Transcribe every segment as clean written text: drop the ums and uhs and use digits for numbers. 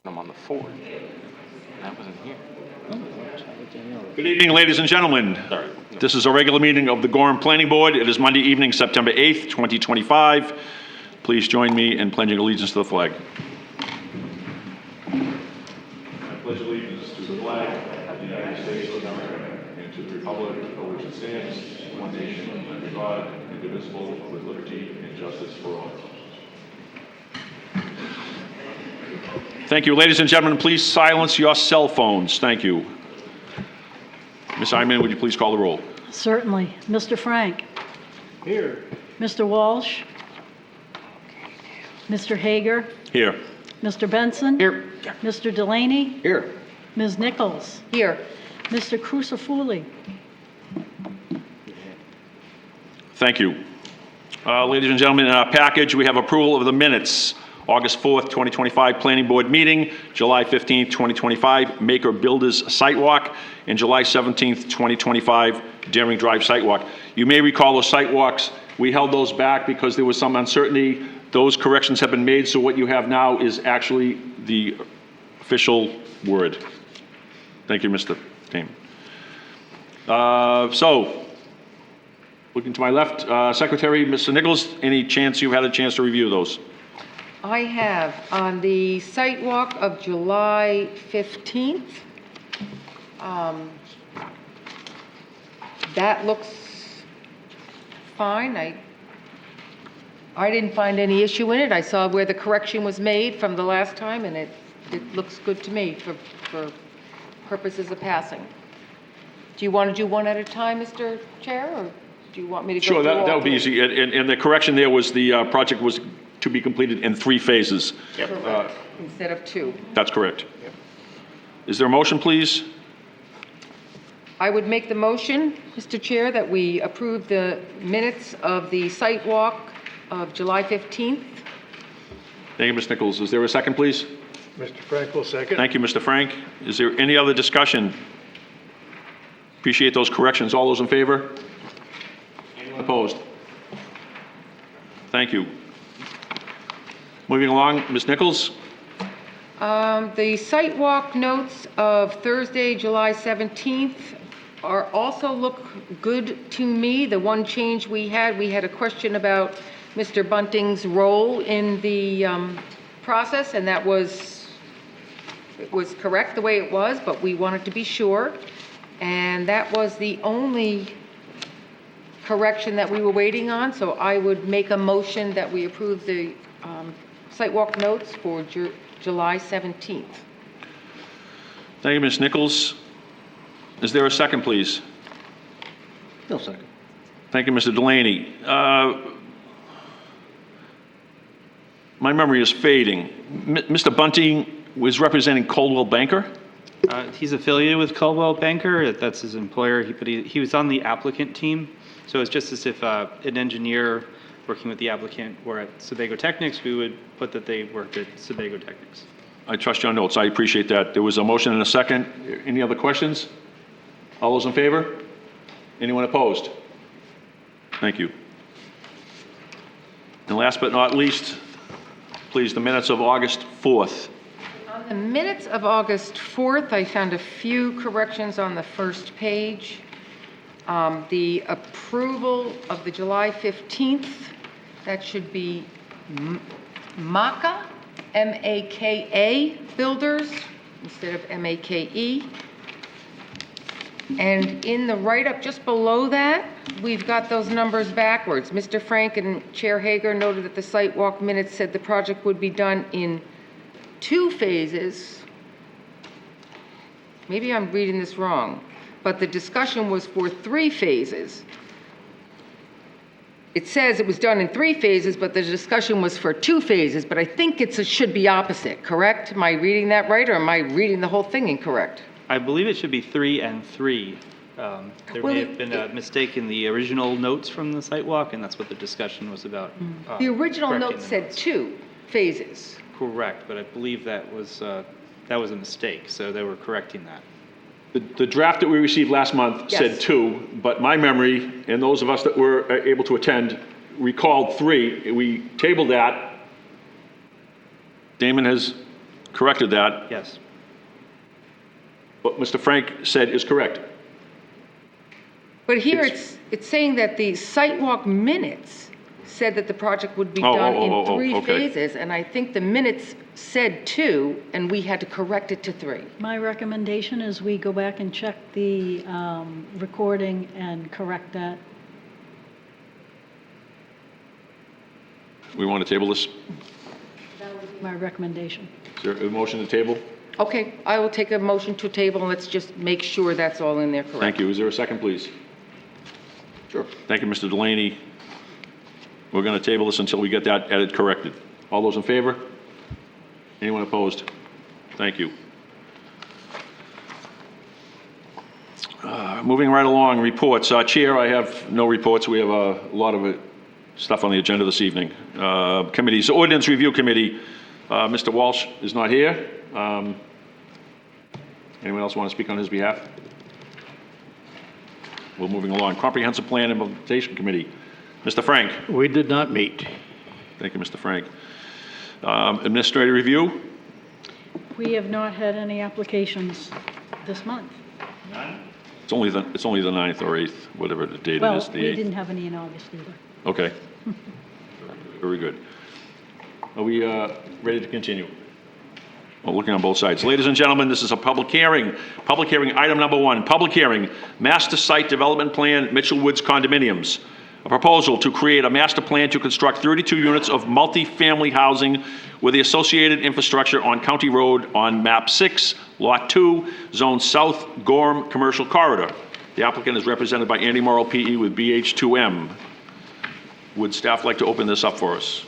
I'm on the 4th. That wasn't here. Good evening, ladies and gentlemen. Sorry. This is a regular meeting of the Gorham Planning Board. It is Monday evening, September 8th, 2025. Please join me in pledging allegiance to the flag. I pledge allegiance to the flag of the United States of America and to the republic for which it stands, one nation, under God, indivisible, with liberty and justice for all. Thank you. Ladies and gentlemen, please silence your cell phones. Thank you. Ms. Hyman, would you please call the roll? Certainly. Mr. Frank? Here. Mr. Walsh? Mr. Hager? Here. Mr. Benson? Here. Mr. Delaney? Here. Ms. Nichols? Here. Mr. Crucifuli? Thank you. Ladies and gentlemen, in our package, we have approval of the minutes. August 4th, 2025 Planning Board meeting, July 15th, 2025 Maker Builders Site Walk, and July 17th, 2025 Daring Drive Site Walk. You may recall those site walks, we held those back because there was some uncertainty. Those corrections have been made, so what you have now is actually the official word. Thank you, Mr. Damon. So, looking to my left, Secretary, Mr. Nichols, any chance you've had a chance to review those? I have on the site walk of July 15th. That looks fine. I didn't find any issue in it. I saw where the correction was made from the last time, and it looks good to me for purposes of passing. Do you want to do one at a time, Mr. Chair, or do you want me to go Sure, through all that would be three? easy. And the correction there was the project was to be completed in 3 phases. Correct. Instead of 2. That's correct. Is there a motion, please? I would make the motion, Mr. Chair, that we approve the minutes of the site walk of July 15th. Thank you, Ms. Nichols. Is there a second, please? Mr. Frank will second. Thank you, Mr. Frank. Is there any other discussion? Appreciate those corrections. All those in favor? Anyone opposed? Thank you. Moving along, Ms. Nichols? The site walk notes of Thursday, July 17th also look good to me. The one change we had a question about Mr. Bunting's role in the process, and it was correct the way it was, but we wanted to be sure. And that was the only correction that we were waiting on, so I would make a motion that we approve the site walk notes for July 17th. Thank you, Ms. Nichols. Is there a second, please? No second. Thank you, Mr. Delaney. My memory is fading. Mr. Bunting was representing Coldwell Banker? He's affiliated with Coldwell Banker. That's his employer. He was on the applicant team. So it's just as if an engineer working with the applicant were at Sebago Technics, we would put that they worked at Sebago Technics. I trust your notes. I appreciate that. There was a motion and a second. Any other questions? All those in favor? Anyone opposed? Thank you. And last but not least, please, the minutes of August 4th. On the minutes of August 4th, I found a few corrections on the first page. The approval of the July 15th, that should be MAKA, M-A-K-A Builders, instead of M-A-K-E. And in the write-up just below that, we've got those numbers backwards. Mr. Frank and Chair Hager noted that the site walk minutes said the project would be done in 2 phases. Maybe I'm reading this wrong, but the discussion was for 3 phases. It says it was done in 3 phases, but the discussion was for 2 phases, but I think it should be opposite, correct? Am I reading that right, or am I reading the whole thing incorrect? I believe it should be 3 and 3. There Well, may have been a mistake in the original notes from the site walk, and that's what the discussion was about. The original correcting note the said notes. 2 phases. Correct, but I believe that was a mistake, so they were correcting that. The draft that we received last month said Yes. 2, but my memory, and those of us that were able to attend, recalled 3. We tabled that. Damon has corrected that. Yes. What Mr. Frank said is correct. But here it's saying that the site walk minutes said that the project would be done in 3 okay. phases, and I think the minutes said 2, and we had to correct it to 3. My recommendation is we go back and check the recording and correct that. We want to table this? My recommendation. Is there a motion to table? Okay, I will take a motion to table, and let's just make sure that's all in there correct. Thank you. Is there a second, please? Sure. Thank you, Mr. Delaney. We're going to table this until we get that edit corrected. All those in favor? Anyone opposed? Thank you. Moving right along, reports. Chair, I have no reports. We have a lot of stuff on the agenda this evening. Committees, Ordinance Review Committee. Mr. Walsh is not here. Anyone else want to speak on his behalf? We're moving along. Comprehensive Plan Implementation Committee. Mr. Frank. We did not meet. Thank you, Mr. Frank. Administrative Review. We have not had any applications this month. It's only the 9th or 8th, whatever the date Well, is. The we 8th. didn't have any in August either. Okay. Very good. Are we ready to continue? Well, looking on both sides. Ladies and gentlemen, this is a public hearing. Public hearing, item number 1, public hearing, Master Site Development Plan, Mitchell Woods Condominiums. A proposal to create a master plan to construct 32 units of multifamily housing with the associated infrastructure on County Road on Map 6, Lot 2, Zone South, Gorham Commercial Corridor. The applicant is represented by Andy Morrow, PE, with BH2M. Would staff like to open this up for us?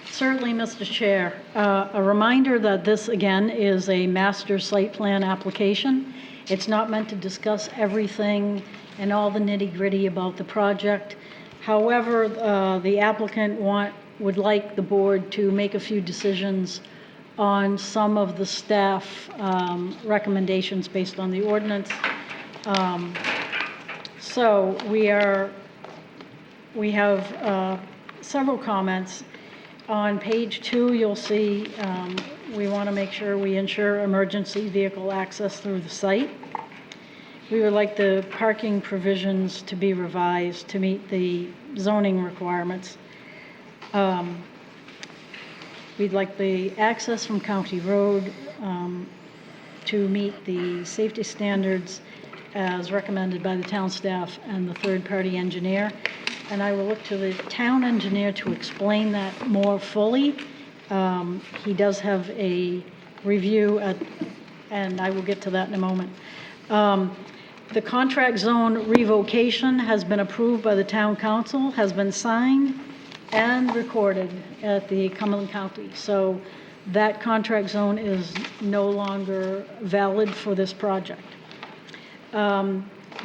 Certainly, Mr. Chair. A reminder that this, again, is a master site plan application. It's not meant to discuss everything and all the nitty-gritty about the project. However, the applicant would like the board to make a few decisions on some of the staff recommendations based on the ordinance. So we have several comments. On page 2, you'll see we want to make sure we ensure emergency vehicle access through the site. We would like the parking provisions to be revised to meet the zoning requirements. We'd like the access from County Road to meet the safety standards as recommended by the town staff and the third-party engineer. And I will look to the town engineer to explain that more fully. He does have a review, and I will get to that in a moment. The contract zone revocation has been approved by the town council, has been signed and recorded at the Cumberland County. So that contract zone is no longer valid for this project.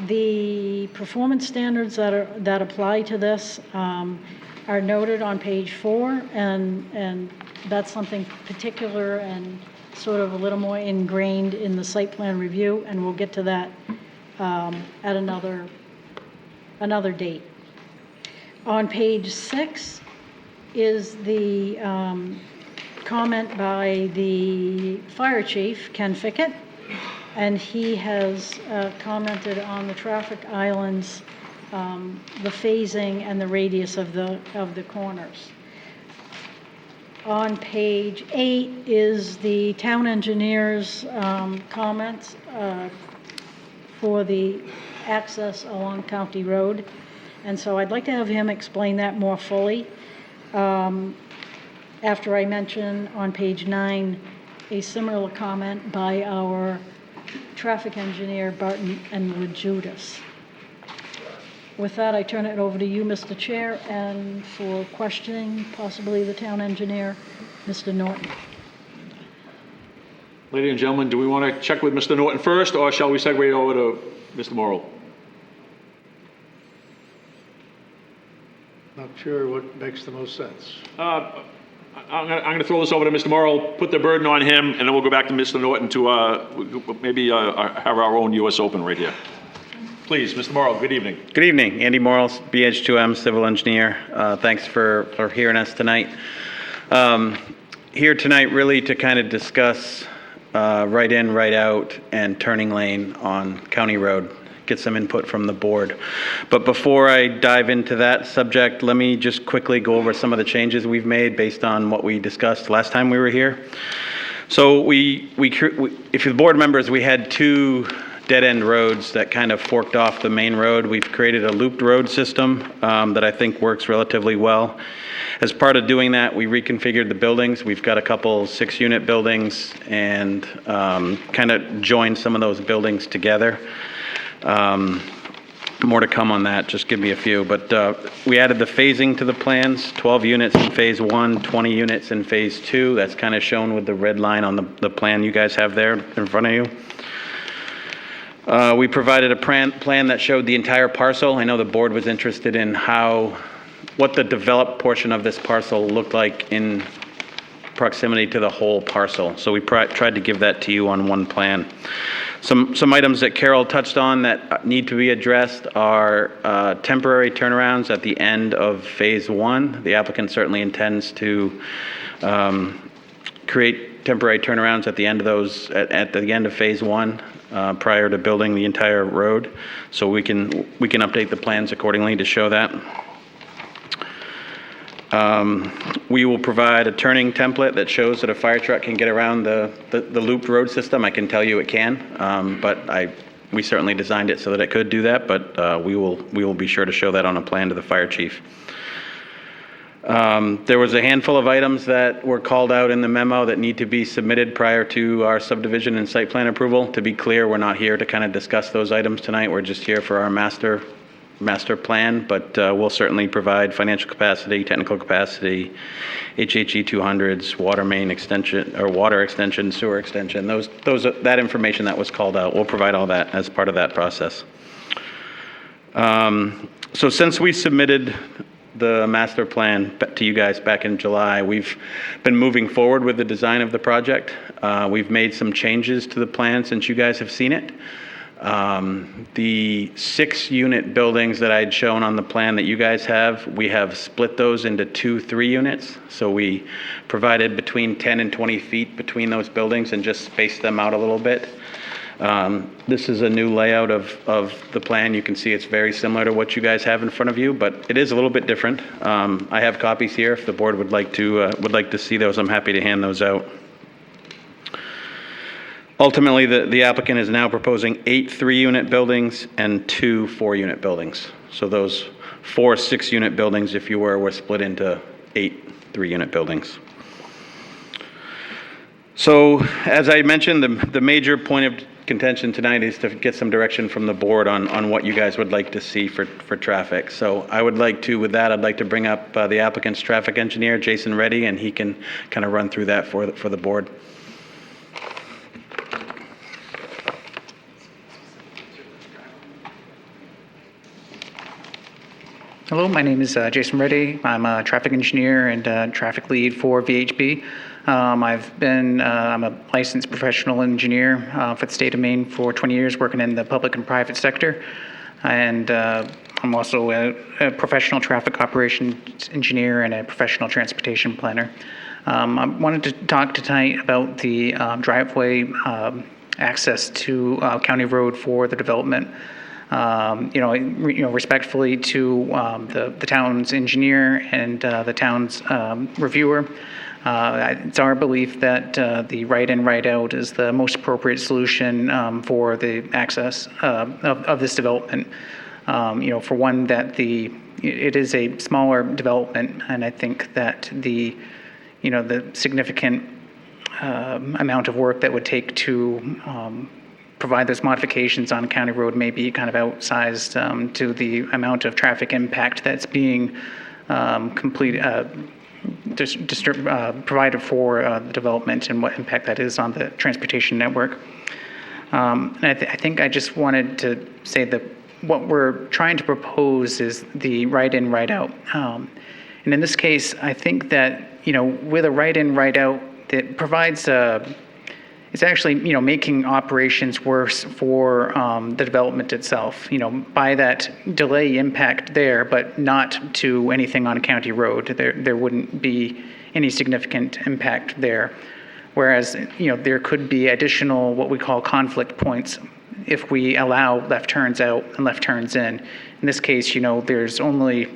The performance standards that apply to this are noted on page 4, and that's something particular and sort of a little more ingrained in the site plan review, and we'll get to that at another date. On page 6 is the comment by the fire chief, Ken Fickett, and he has commented on the traffic islands, the phasing and the radius of the corners. On page 8 is the town engineer's comments for the access along County Road. And so I'd like to have him explain that more fully. After I mention on page 9 a similar comment by our traffic engineer, Barton and Lejudas. With that, I turn it over to you, Mr. Chair, and for questioning, possibly the town engineer, Mr. Norton. Ladies and gentlemen, do we want to check with Mr. Norton first, or shall we segue over to Mr. Morrow? Not sure what makes the most sense. I'm going to throw this over to Mr. Morrow, put the burden on him, and then we'll go back to Mr. Norton to maybe have our own US Open right here. Please, Mr. Morrow, good evening. Good evening. Andy Morals, BH2M, civil engineer. Thanks for hearing us tonight. Here tonight really to kind of discuss right in, right out, and turning lane on County Road. Get some input from the board. But before I dive into that subject, let me just quickly go over some of the changes we've made based on what we discussed last time we were here. So if the board members, we had two dead-end roads that kind of forked off the main road. We've created a looped road system that I think works relatively well. As part of doing that, we reconfigured the buildings. We've got a couple 6-unit buildings and kind of joined some of those buildings together. More to come on that, just give me a few. But we added the phasing to the plans, 12 units in phase 1, 20 units in phase 2. That's kind of shown with the red line on the plan you guys have there in front of you. We provided a plan that showed the entire parcel. I know the board was interested in what the developed portion of this parcel looked like in proximity to the whole parcel. So we tried to give that to you on one plan. Some items that Carol touched on that need to be addressed are temporary turnarounds at the end of phase 1. The applicant certainly intends to create temporary turnarounds at the end of those, at the end of phase 1, prior to building the entire road. So we can update the plans accordingly to show that. We will provide a turning template that shows that a fire truck can get around the looped road system. I can tell you it can, but we certainly designed it so that it could do that, but we will be sure to show that on a plan to the fire chief. There was a handful of items that were called out in the memo that need to be submitted prior to our subdivision and site plan approval. To be clear, we're not here to kind of discuss those items tonight. We're just here for our master plan, but we'll certainly provide financial capacity, technical capacity, HHE 200s, water main extension, or water extension, sewer extension. That information that was called out, we'll provide all that as part of that process. So since we submitted the master plan to you guys back in July, we've been moving forward with the design of the project. We've made some changes to the plan since you guys have seen it. The 6-unit buildings that I'd shown on the plan that you guys have, we have split those into 2 3-units. So we provided between 10 and 20 feet between those buildings and just spaced them out a little bit. This is a new layout of the plan. You can see it's very similar to what you guys have in front of you, but it is a little bit different. I have copies here. If the board would like to see those, I'm happy to hand those out. Ultimately, the applicant is now proposing 8 3-unit buildings and 2 4-unit buildings. So those 4 6-unit buildings, if you were split into 8 3-unit buildings. So, as I mentioned, the major point of contention tonight is to get some direction from the board on what you guys would like to see for traffic. So I would like to, with that, I'd like to bring up the applicant's traffic engineer, Jason Reddy, and he can kind of run through that for the board. Hello, my name is Jason Reddy. I'm a traffic engineer and traffic lead for VHB. I'm a licensed professional engineer for the state of Maine for 20 years, working in the public and private sector. And I'm also a professional traffic operations engineer and a professional transportation planner. I wanted to talk tonight about the driveway access to County Road for the development. Respectfully to the town's engineer and the town's reviewer. It's our belief that the right-in, right-out is the most appropriate solution for the access of this development. For one, that it is a smaller development, and I think that the significant amount of work that would take to provide those modifications on County Road may be kind of outsized to the amount of traffic impact that's being provided for the development and what impact that is on the transportation network. And I think I just wanted to say that what we're trying to propose is the right-in, right-out. And in this case, I think that, with a right-in, right-out, that provides it's actually, making operations worse for the development itself, by that delay impact there, but not to anything on County Road. There wouldn't be any significant impact there. Whereas, there could be additional, what we call conflict points, if we allow left turns out and left turns in. In this case, there's only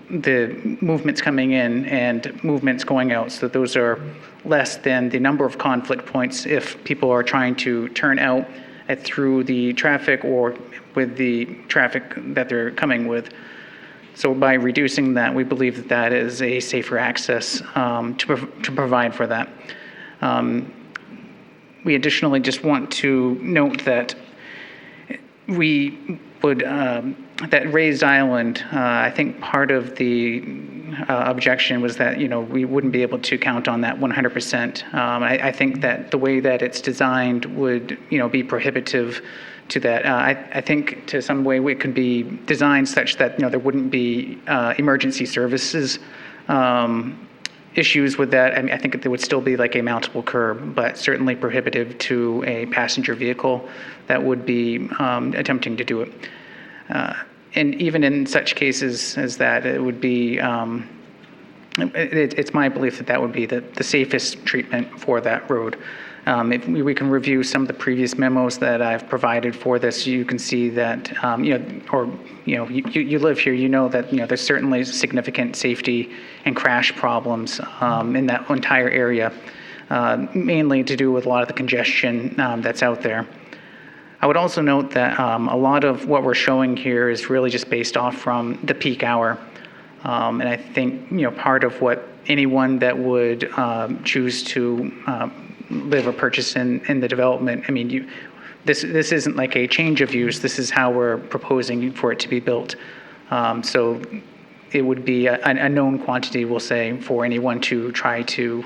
the movements coming in and movements going out. So those are less than the number of conflict points if people are trying to turn out through the traffic or with the traffic that they're coming with. So by reducing that, we believe that that is a safer access to provide for that. We additionally just want to note that we would, that raised island, I think part of the objection was that, we wouldn't be able to count on that 100%. I think that the way that it's designed would, be prohibitive to that. I think to some way it could be designed such that, there wouldn't be emergency services issues with that. I mean, I think there would still be like a mountable curb, but certainly prohibitive to a passenger vehicle that would be attempting to do it. And even in such cases as that, it would be, it's my belief that that would be the safest treatment for that road. If we can review some of the previous memos that I've provided for this, you can see that, you live here, that, there's certainly significant safety and crash problems in that entire area, mainly to do with a lot of the congestion that's out there. I would also note that a lot of what we're showing here is really just based off from the peak hour. And I think, part of what anyone that would choose to live or purchase in the development, I mean, this isn't like a change of use. This is how we're proposing for it to be built. So it would be a known quantity, we'll say, for anyone to try to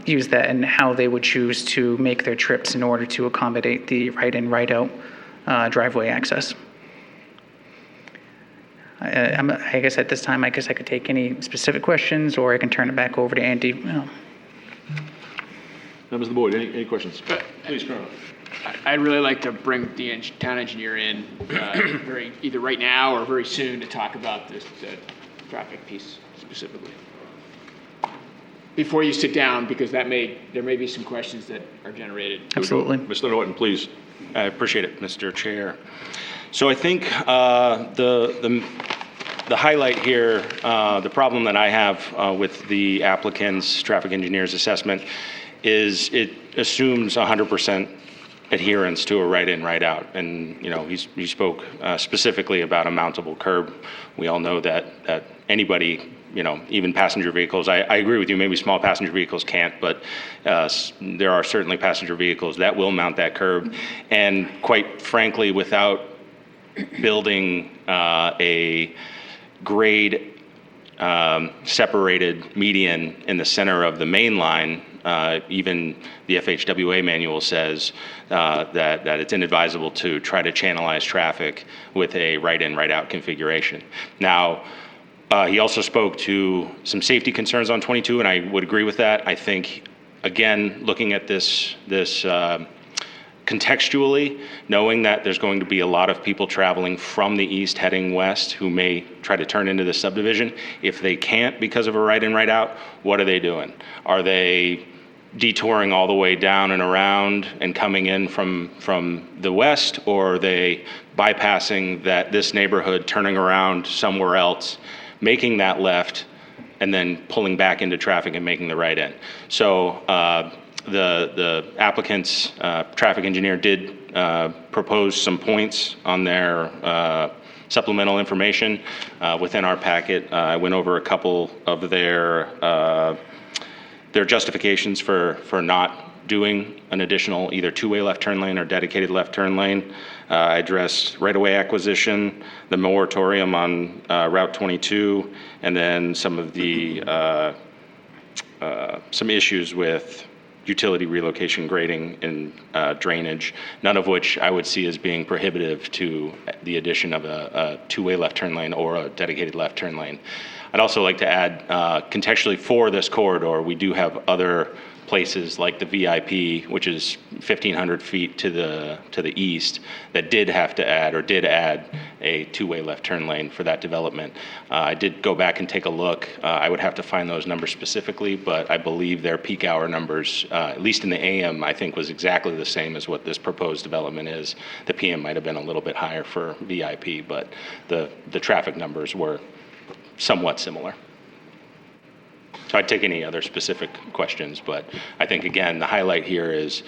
use that and how they would choose to make their trips in order to accommodate the right-in, right-out driveway access. I guess at this time, I could take any specific questions, or I can turn it back over to Andy. Members of the board, any questions? Please, Colonel. I'd really like to bring the town engineer in either right now or very soon to talk about this traffic piece specifically. Before you sit down, because there may be some questions that are generated. Absolutely. Mr. Norton, please. I appreciate it, Mr. Chair. So I think the highlight here, the problem that I have with the applicant's traffic engineer's assessment is it assumes 100% adherence to a right-in, right-out. And, he spoke specifically about a mountable curb. We all know that anybody, even passenger vehicles, I agree with you, maybe small passenger vehicles can't, but there are certainly passenger vehicles that will mount that curb. And quite frankly, without building a grade separated median in the center of the main line, even the FHWA manual says that it's inadvisable to try to channelize traffic with a right-in, right-out configuration. Now, he also spoke to some safety concerns on 22, and I would agree with that. I think, again, looking at this contextually, knowing that there's going to be a lot of people traveling from the east heading west who may try to turn into this subdivision. If they can't because of a right-in, right-out, what are they doing? Are they detouring all the way down and around and coming in from the west, or are they bypassing this neighborhood, turning around somewhere else, making that left, and then pulling back into traffic and making the right in? So the applicant's traffic engineer did propose some points on their supplemental information within our packet. I went over a couple of their justifications for not doing an additional either two-way left turn lane or dedicated left turn lane. I addressed right-of-way acquisition, the moratorium on Route 22, and then some of the some issues with utility relocation grading and drainage, none of which I would see as being prohibitive to the addition of a two-way left turn lane or a dedicated left turn lane. I'd also like to add, contextually for this corridor, we do have other places like the VIP, which is 1,500 feet to the east, that did have to add or did add a two-way left turn lane for that development. I did go back and take a look. I would have to find those numbers specifically, but I believe their peak hour numbers, at least in the AM, I think was exactly the same as what this proposed development is. The PM might have been a little bit higher for VIP, but the traffic numbers were somewhat similar. So I'd take any other specific questions, but I think, again, the highlight here is,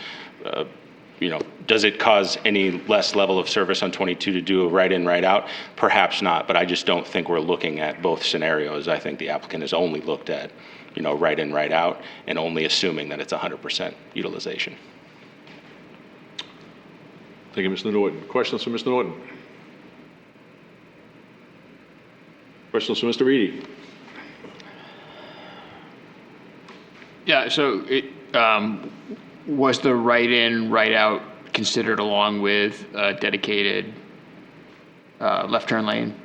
does it cause any less level of service on 22 to do a right-in, right-out? Perhaps not, but I just don't think we're looking at both scenarios. I think the applicant has only looked at, right-in, right-out, and only assuming that it's 100% utilization. Thank you, Mr. Norton. Questions for Mr. Norton? Questions for Mr. Reedy? Yeah, so was the right-in, right-out considered along with a dedicated left turn lane?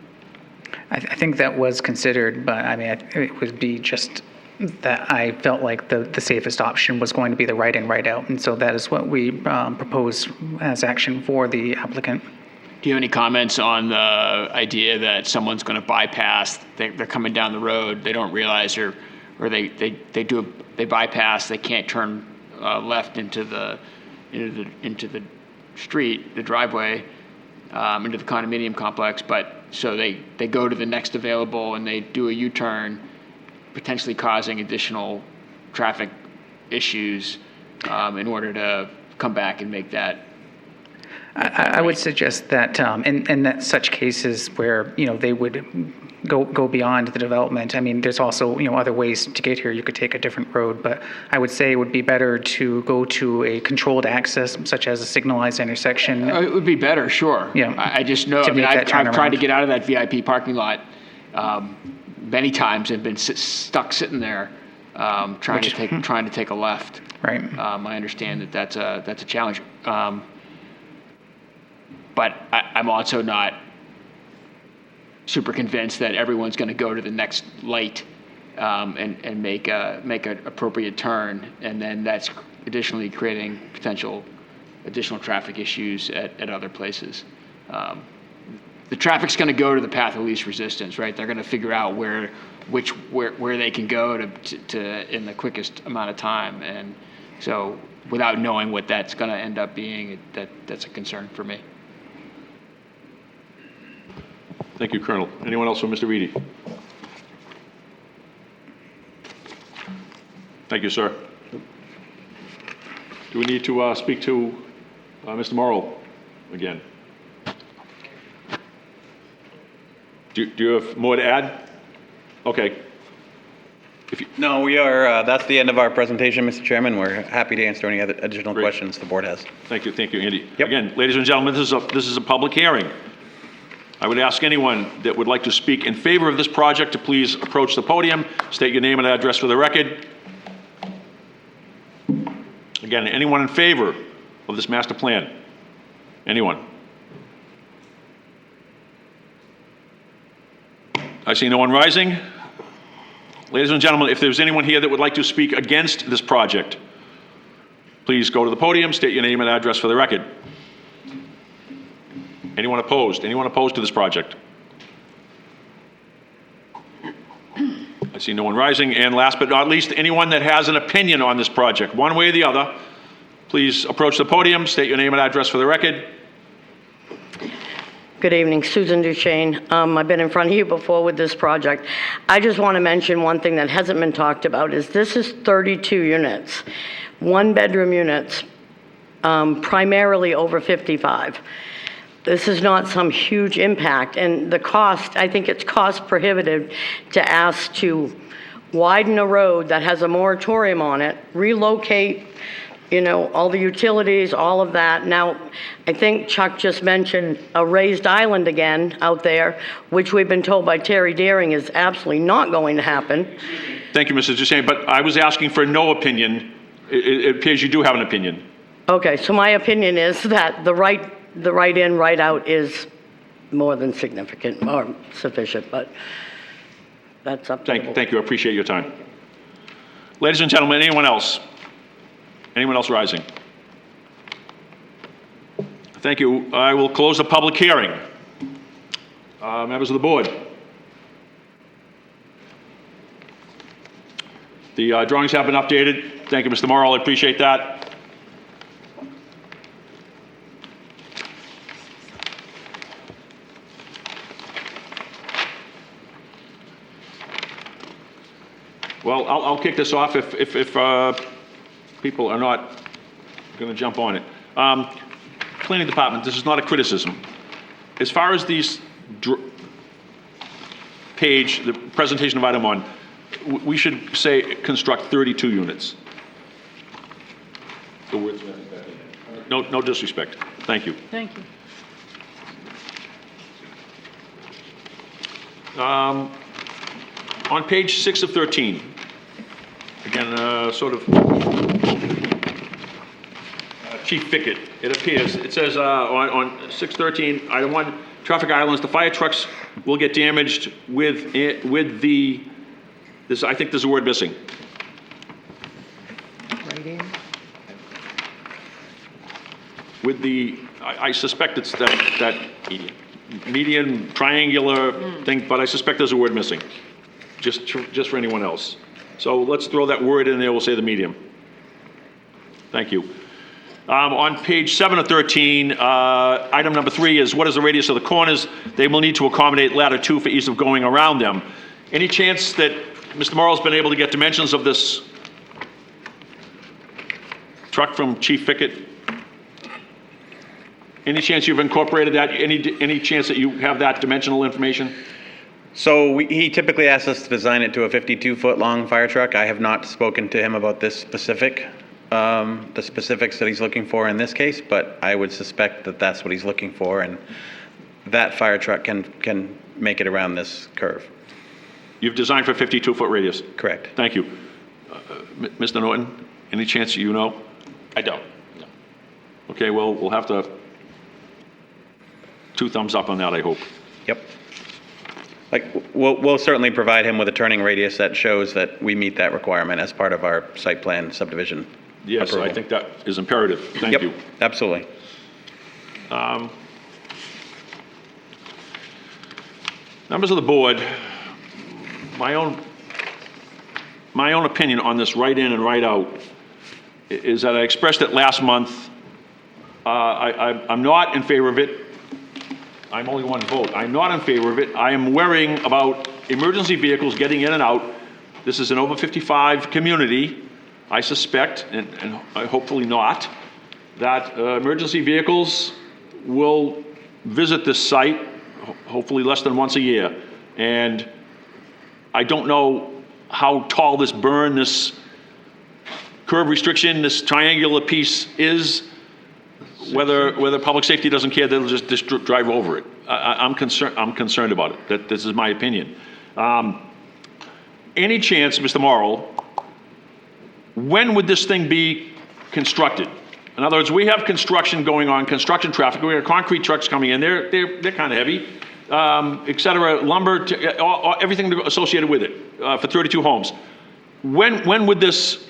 I think that was considered, but I mean, it would be just that I felt like the safest option was going to be the right-in, right-out, and so that is what we proposed as action for the applicant. Do you have any comments on the idea that someone's going to bypass, they're coming down the road, they don't realize, or they bypass, they can't turn left into the street, the driveway, into the condominium complex, but so they go to the next available and they do a U-turn, potentially causing additional traffic issues in order to come back and make that. I would suggest that in that such cases where, they would go beyond the development. I mean, there's also, other ways to get here. You could take a different road, but I would say it would be better to go to a controlled access, such as a signalized intersection. It would be better, sure. Yeah. I just know, I've tried to get out of that VIP parking lot many times and been stuck sitting there trying to take a left. Right. I understand that's a challenge. But I'm also not super convinced that everyone's going to go to the next light and make an appropriate turn, and then that's additionally creating potential additional traffic issues at other places. The traffic's going to go to the path of least resistance, right? They're going to figure out where they can go to in the quickest amount of time, and so without knowing what that's going to end up being, that's a concern for me. Thank you, Colonel. Anyone else for Mr. Reedy? Thank you, sir. Do we need to speak to Mr. Morrow again? Do you have more to add? Okay. No, we are, that's the end of our presentation, Mr. Chairman. We're happy to answer any other additional Great. questions the board has. Thank you, Andy. Yep. Again, ladies and gentlemen, this is a public hearing. I would ask anyone that would like to speak in favor of this project to please approach the podium, state your name and address for the record. Again, anyone in favor of this master plan? Anyone? I see no one rising. Ladies and gentlemen, if there's anyone here that would like to speak against this project, please go to the podium, state your name and address for the record. Anyone opposed? Anyone opposed to this project? I see no one rising. And last but not least, anyone that has an opinion on this project, one way or the other, please approach the podium, state your name and address for the record. Good evening, Susan Duchesne. I've been in front of you before with this project. I just want to mention one thing that hasn't been talked about is this is 32 units, one-bedroom units, primarily over 55. This is not some huge impact, and the cost, I think it's cost prohibitive to ask to widen a road that has a moratorium on it, relocate, all the utilities, all of that. Now, I think Chuck just mentioned a raised island again out there, which we've been told by Terry Deering is absolutely not going to happen. Thank you, Mrs. Duchesne, but I was asking for no opinion. It appears you do have an opinion. Okay, so my opinion is that the right in, right out is more than significant or sufficient, but that's up to the board. Thank you. I appreciate your time. Ladies and gentlemen, anyone else? Anyone else rising? Thank you. I will close the public hearing. Members of the board? The drawings have been updated. Thank you, Mr. Morrow, I appreciate that. Well, I'll kick this off if people are not going to jump on it. Planning Department, this is not a criticism. As far as these the presentation of item 1, we should say construct 32 units. The words, no disrespect. Thank you. Thank you. On page 6 of 13, again, sort of Chief Fickett, it appears, it says on 613, item 1, traffic islands, the fire trucks will get damaged with the, this, I think there's a word missing. Right in. With the, I suspect it's that median triangular thing, but I suspect there's a word missing, just for anyone else. So let's throw that word in there, we'll say the medium. Thank you. On page 7 of 13, item number 3 is what is the radius of the corners? They will need to accommodate ladder 2 for ease of going around them. Any chance that Mr. Morrow's been able to get dimensions of this truck from Chief Fickett? Any chance you've incorporated that? Any chance that you have that dimensional information? So he typically asks us to design it to a 52-foot long fire truck. I have not spoken to him about this specific, the specifics that he's looking for in this case, but I would suspect that that's what he's looking for, and that fire truck can make it around this curve. You've designed for 52-foot radius? Correct. Thank you. Mr. Norton, any chance you know? I don't. No. Okay, well, we'll have to, 2 thumbs up on that, I hope. Yep. Like, we'll certainly provide him with a turning radius that shows that we meet that requirement as part of our site plan subdivision. Yes, approval. I think that is imperative. Thank Yep, you. absolutely. Members of the board, my own opinion on this right in and right out is that I expressed it last month. I'm not in favor of it. I'm only one vote. I'm not in favor of it. I am worrying about emergency vehicles getting in and out. This is an over 55 community. I suspect, and hopefully not, that emergency vehicles will visit this site, hopefully less than once a year. And I don't know how tall this berm, this curb restriction, this triangular piece is, whether public safety doesn't care, they'll just drive over it. I'm concerned about it. That this is my opinion. Any chance, Mr. Morrow, when would this thing be constructed? In other words, we have construction going on, construction traffic. We have concrete trucks coming in. They're kind of heavy, et cetera. Lumber, everything associated with it for 32 homes. When would this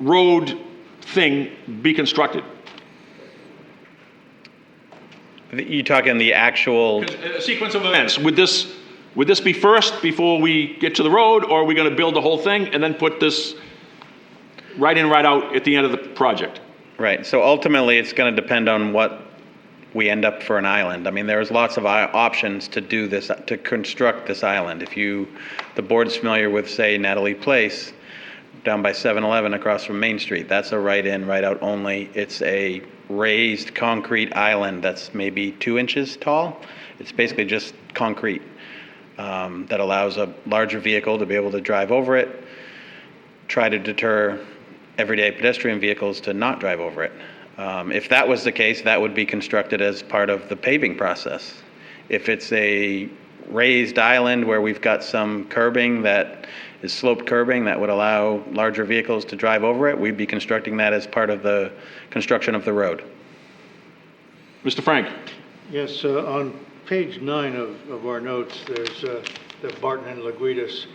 road thing be constructed? You talking the actual? A sequence of events. Would this be first before we get to the road, or are we going to build the whole thing and then put this right in, right out at the end of the project? Right. So ultimately, it's going to depend on what we end up for an island. I mean, there's lots of options to do this, to construct this island. If the board's familiar with, say, Natalie Place, down by 7-Eleven across from Main Street, that's a right in, right out only. It's a raised concrete island that's maybe 2 inches tall. It's basically just concrete that allows a larger vehicle to be able to drive over it, try to deter everyday pedestrian vehicles to not drive over it. If that was the case, that would be constructed as part of the paving process. If it's a raised island where we've got some curbing that is sloped curbing that would allow larger vehicles to drive over it, we'd be constructing that as part of the construction of the road. Mr. Frank? Yes, on page 9 of our notes, there's the Barton and Laguitas.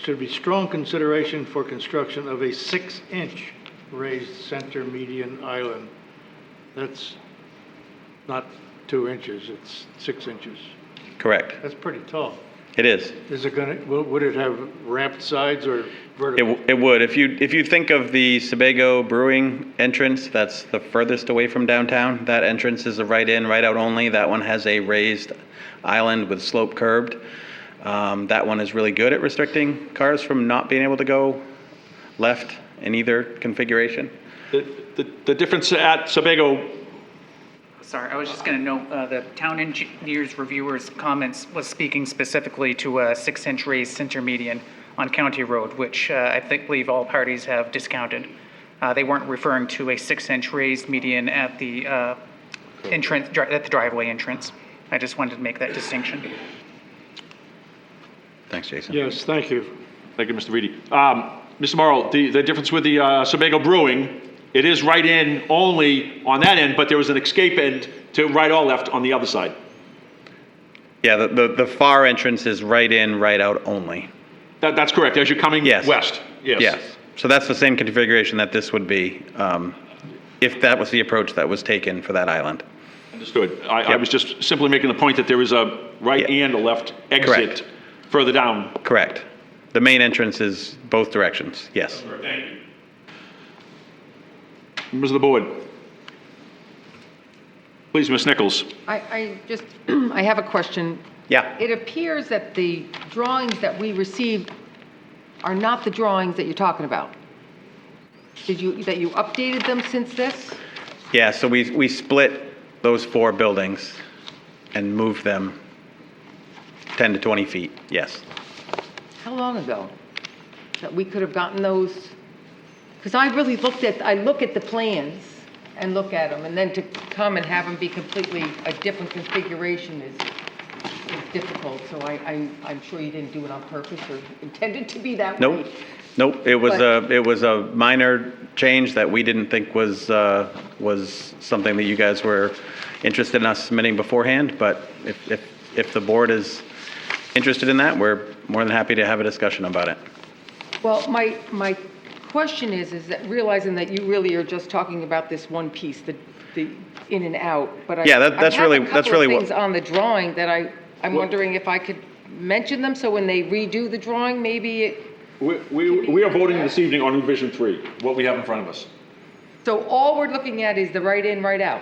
Should be strong consideration for construction of a 6-inch raised center median island. That's not 2 inches, it's 6 inches. Correct. That's pretty tall. It is. Is it gonna, would it have ramped sides or vertical? It would. If you think of the Sebago Brewing entrance, that's the furthest away from downtown. That entrance is a right in, right out only. That one has a raised island with slope curbed. That one is really good at restricting cars from not being able to go left in either configuration. The difference at Sebago, Sorry, I was just going to note, the town engineer's reviewer's comments was speaking specifically to a 6-inch raised center median on County Road, which I believe all parties have discounted. They weren't referring to a 6-inch raised median at the entrance, at the driveway entrance. I just wanted to make that distinction. Thanks, Jason. Yes, thank you. thank you, Mr. Reedy. Mr. Morrow, the difference with the Sebago Brewing, it is right in only on that end, but there was an escape end to right or left on the other side. Yeah, the far entrance is right in, right out only. That's correct, as you're coming Yes. west. Yes. So that's the same configuration that this would be, if that was the approach that was taken for that island. Understood. I Yep. was just simply making the point that there is a right Yeah. and a left exit Correct. further down. Correct. The main entrance is both directions, yes. Thank you. Members of the board. Please, Ms. Nichols. I just, I have a question. Yeah. It appears that the drawings that we received are not the drawings that you're talking about. That you updated them since this? Yeah, so we split those 4 buildings and moved them 10 to 20 feet, yes. How long ago? That we could have gotten those? Because I really look at the plans and look at them, and then to come and have them be completely a different configuration is difficult. So I'm sure you didn't do it on purpose or intended to be that way. Nope, it was But- a minor change that we didn't think was something that you guys were interested in us submitting beforehand, but if the board is interested in that, we're more than happy to have a discussion about it. Well, my question is that realizing that you really are just talking about this one piece, the in and out, but Yeah, that's really I have a couple what- of things on the drawing that I'm wondering if I could mention them, so when they redo the drawing, maybe it, We are voting this evening on revision 3, what we have in front of us. so all we're looking at is the right in, right out?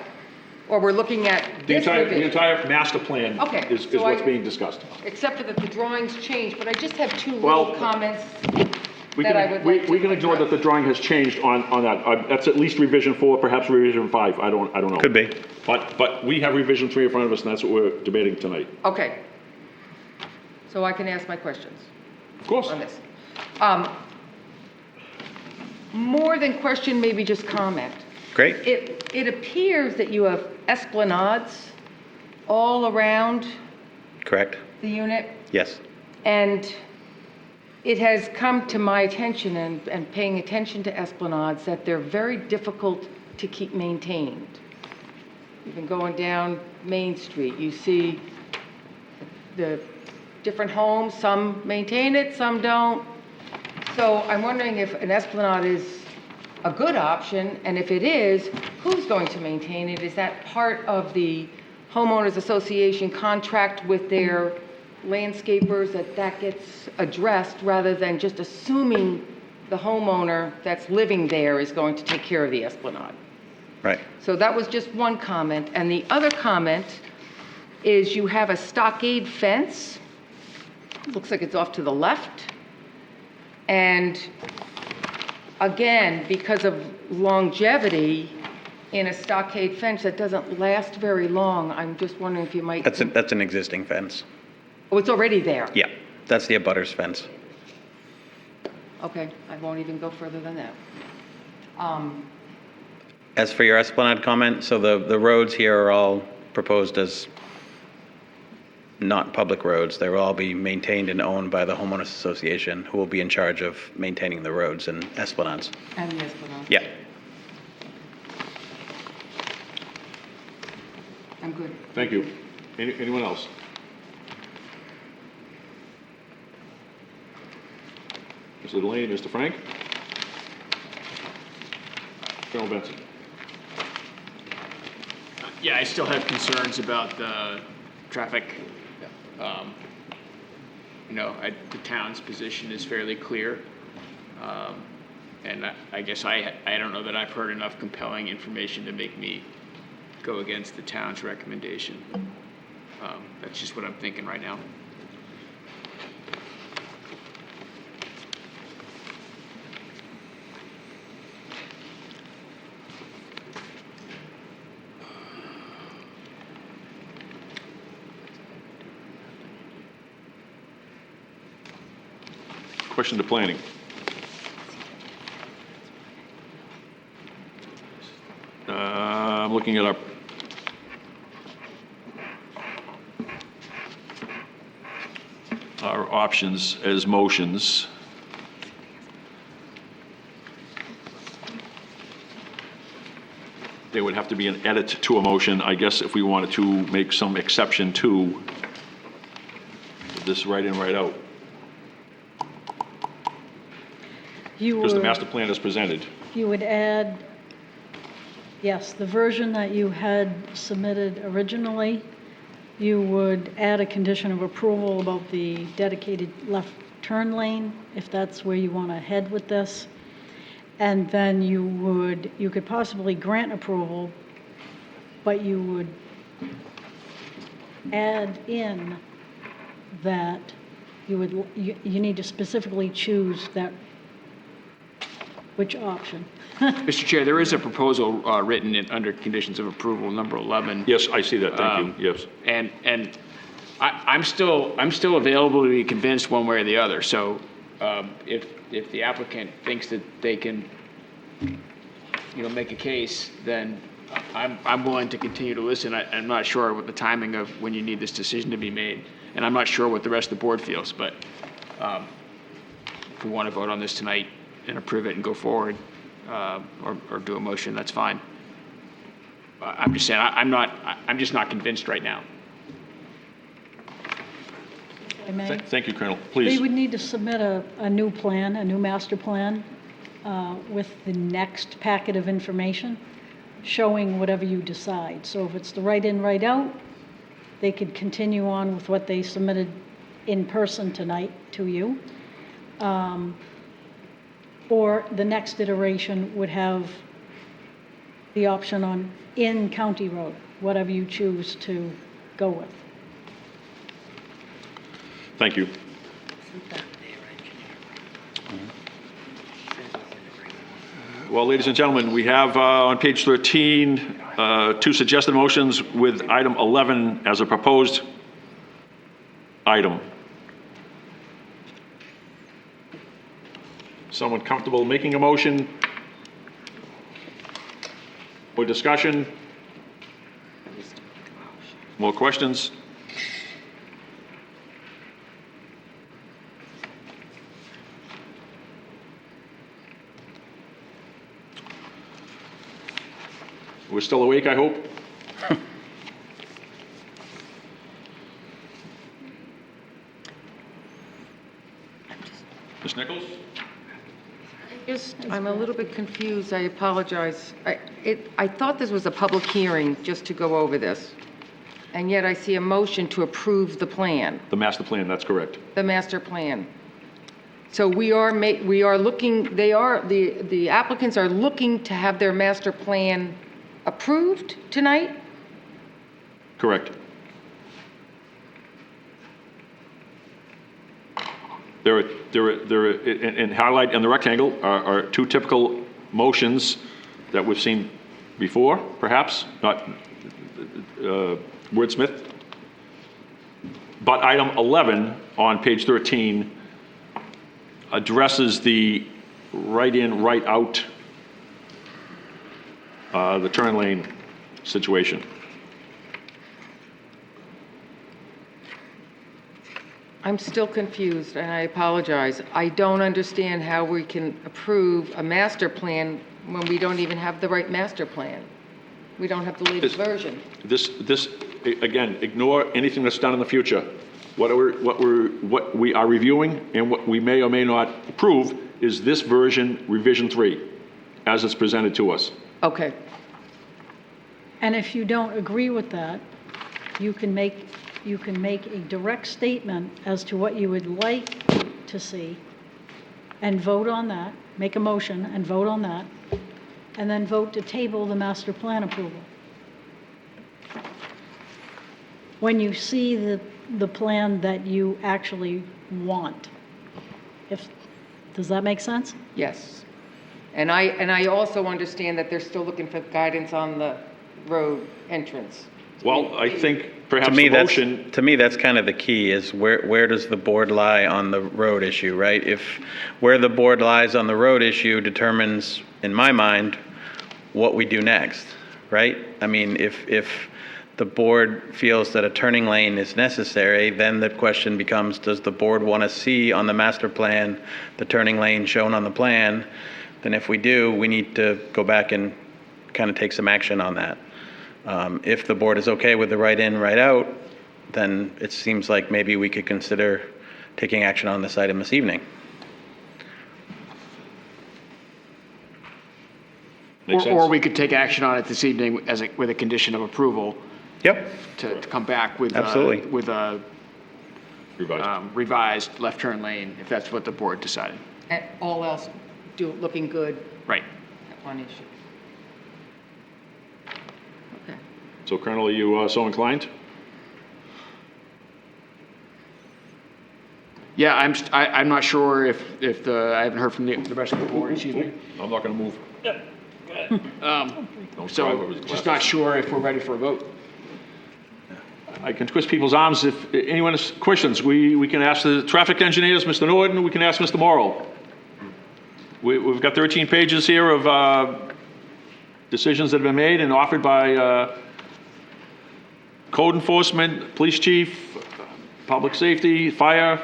Or we're looking at The this entire revision? master plan Okay, is so what's I- being discussed. Except for that the drawings changed, but I just have two Well, little comments We that I can, would we like to we can ignore that the drawing has changed on that. That's at least revision 4, perhaps revision 5, I don't know. Could be. But we have revision 3 in front of us, and that's what we're debating tonight. Okay. So I can ask my questions Of course. on this. More than question, maybe just comment. Great? It appears that you have esplanades all around Correct? the unit, Yes. and it has come to my attention and paying attention to esplanades that they're very difficult to keep maintained. Even going down Main Street, you see the different homes, some maintain it, some don't. So I'm wondering if an esplanade is a good option, and if it is, who's going to maintain it? Is that part of the homeowners association contract with their landscapers, that gets addressed, rather than just assuming the homeowner that's living there is going to take care of the esplanade? Right. So that was just one comment. And the other comment is you have a stockade fence. Looks like it's off to the left. And again, because of longevity in a stockade fence that doesn't last very long, I'm just wondering if you might... That's an existing fence. Oh, it's already there? Yeah, that's the abutters fence. Okay, I won't even go further than that. As for your Esplanade comment, so the roads here are all proposed as not public roads. They will all be maintained and owned by the homeowners association, who will be in charge of maintaining the roads and esplanades. And the esplanade? Yeah. I'm good. Thank you. Anyone else? Mr. Delaney, Mr. Frank? Colonel Benson? Yeah, I still have concerns about the traffic The town's position is fairly clear. And I guess I don't know that I've heard enough compelling information to make me go against the town's recommendation. That's just what I'm thinking right now. Question to planning. I'm looking at our options as motions. There would have to be an edit to a motion, I guess, if we wanted to make some exception to this right in, right out. Because the master plan is presented. You would add, yes, the version that you had submitted originally, you would add a condition of approval about the dedicated left turn lane, if that's where you want to head with this. And then you could possibly grant approval, but you would add in that you need to specifically choose that, which option? Mr. Chair, there is a proposal written under conditions of approval, number 11. Yes, I see that, thank you, yes. And I'm still available to be convinced one way or the other. So if the applicant thinks that they can, make a case, then I'm willing to continue to listen. I'm not sure what the timing of when you need this decision to be made, and I'm not sure what the rest of the board feels. But if we want to vote on this tonight and approve it and go forward, or do a motion, that's fine. I'm just saying I'm just not convinced right now. If I may? Thank you, Colonel, They please. would need to submit a new plan, a new master plan, with the next packet of information, showing whatever you decide. So if it's the right in, right out, they could continue on with what they submitted in person tonight to you. Or the next iteration would have the option on in County Road, whatever you choose to go with. Thank you. Well, ladies and gentlemen, we have on page 13, two suggested motions with item 11 as a proposed item. Someone comfortable making a motion? Or discussion? More questions? We're still awake, I hope? Ms. Nichols? I'm a little bit confused, I apologize. I thought this was a public hearing just to go over this, and yet I see a motion to approve the plan, The master plan, that's correct. the master plan. So we are looking, the applicants are looking to have their master plan approved tonight? Correct. There are, in highlight and the rectangle are two typical motions that we've seen before, perhaps, not wordsmith. But item 11 on page 13 addresses the right in, right out, the turn lane situation. I'm still confused, and I apologize. I don't understand how we can approve a master plan when we don't even have the right master plan. We don't have the latest version. This, again, ignore anything that's done in the future. What we are reviewing and what we may or may not approve is this version, revision 3, as it's presented to us. Okay. And if you don't agree with that, you can make you can make a direct statement as to what you would like to see and vote on that, make a motion and vote on that, and then vote to table the master plan approval. When you see the plan that you actually want. Does that make sense? Yes. And I also understand that they're still looking for guidance on the road entrance. Well, I think To perhaps me, the motion, to me, that's kind of the key, is where does the board lie on the road issue, right? If where the board lies on the road issue determines, in my mind, what we do next, right? I mean, if the board feels that a turning lane is necessary, then the question becomes, does the board want to see on the master plan the turning lane shown on the plan? Then if we do, we need to go back and kind of take some action on that. If the board is okay with the right in, right out, then it seems like maybe we could consider taking action on this item this evening. makes sense? Or we could take action on it this evening with a condition of approval Yep, to come back with. Absolutely. With a Revised. revised left turn lane, if that's what the board decided. And all else looking good Right. on issue. Okay. So Colonel, are you so inclined? Yeah, I'm not sure if I haven't heard from the rest of the board, excuse me. I'm not going to move. Don't drive So over his just glasses. not sure if we're ready for a vote. I can twist people's arms. If anyone has questions, we can ask the traffic engineers, Mr. Norton, we can ask Mr. Morrow. We've got 13 pages here of decisions that have been made and offered by code enforcement, police chief, public safety, fire.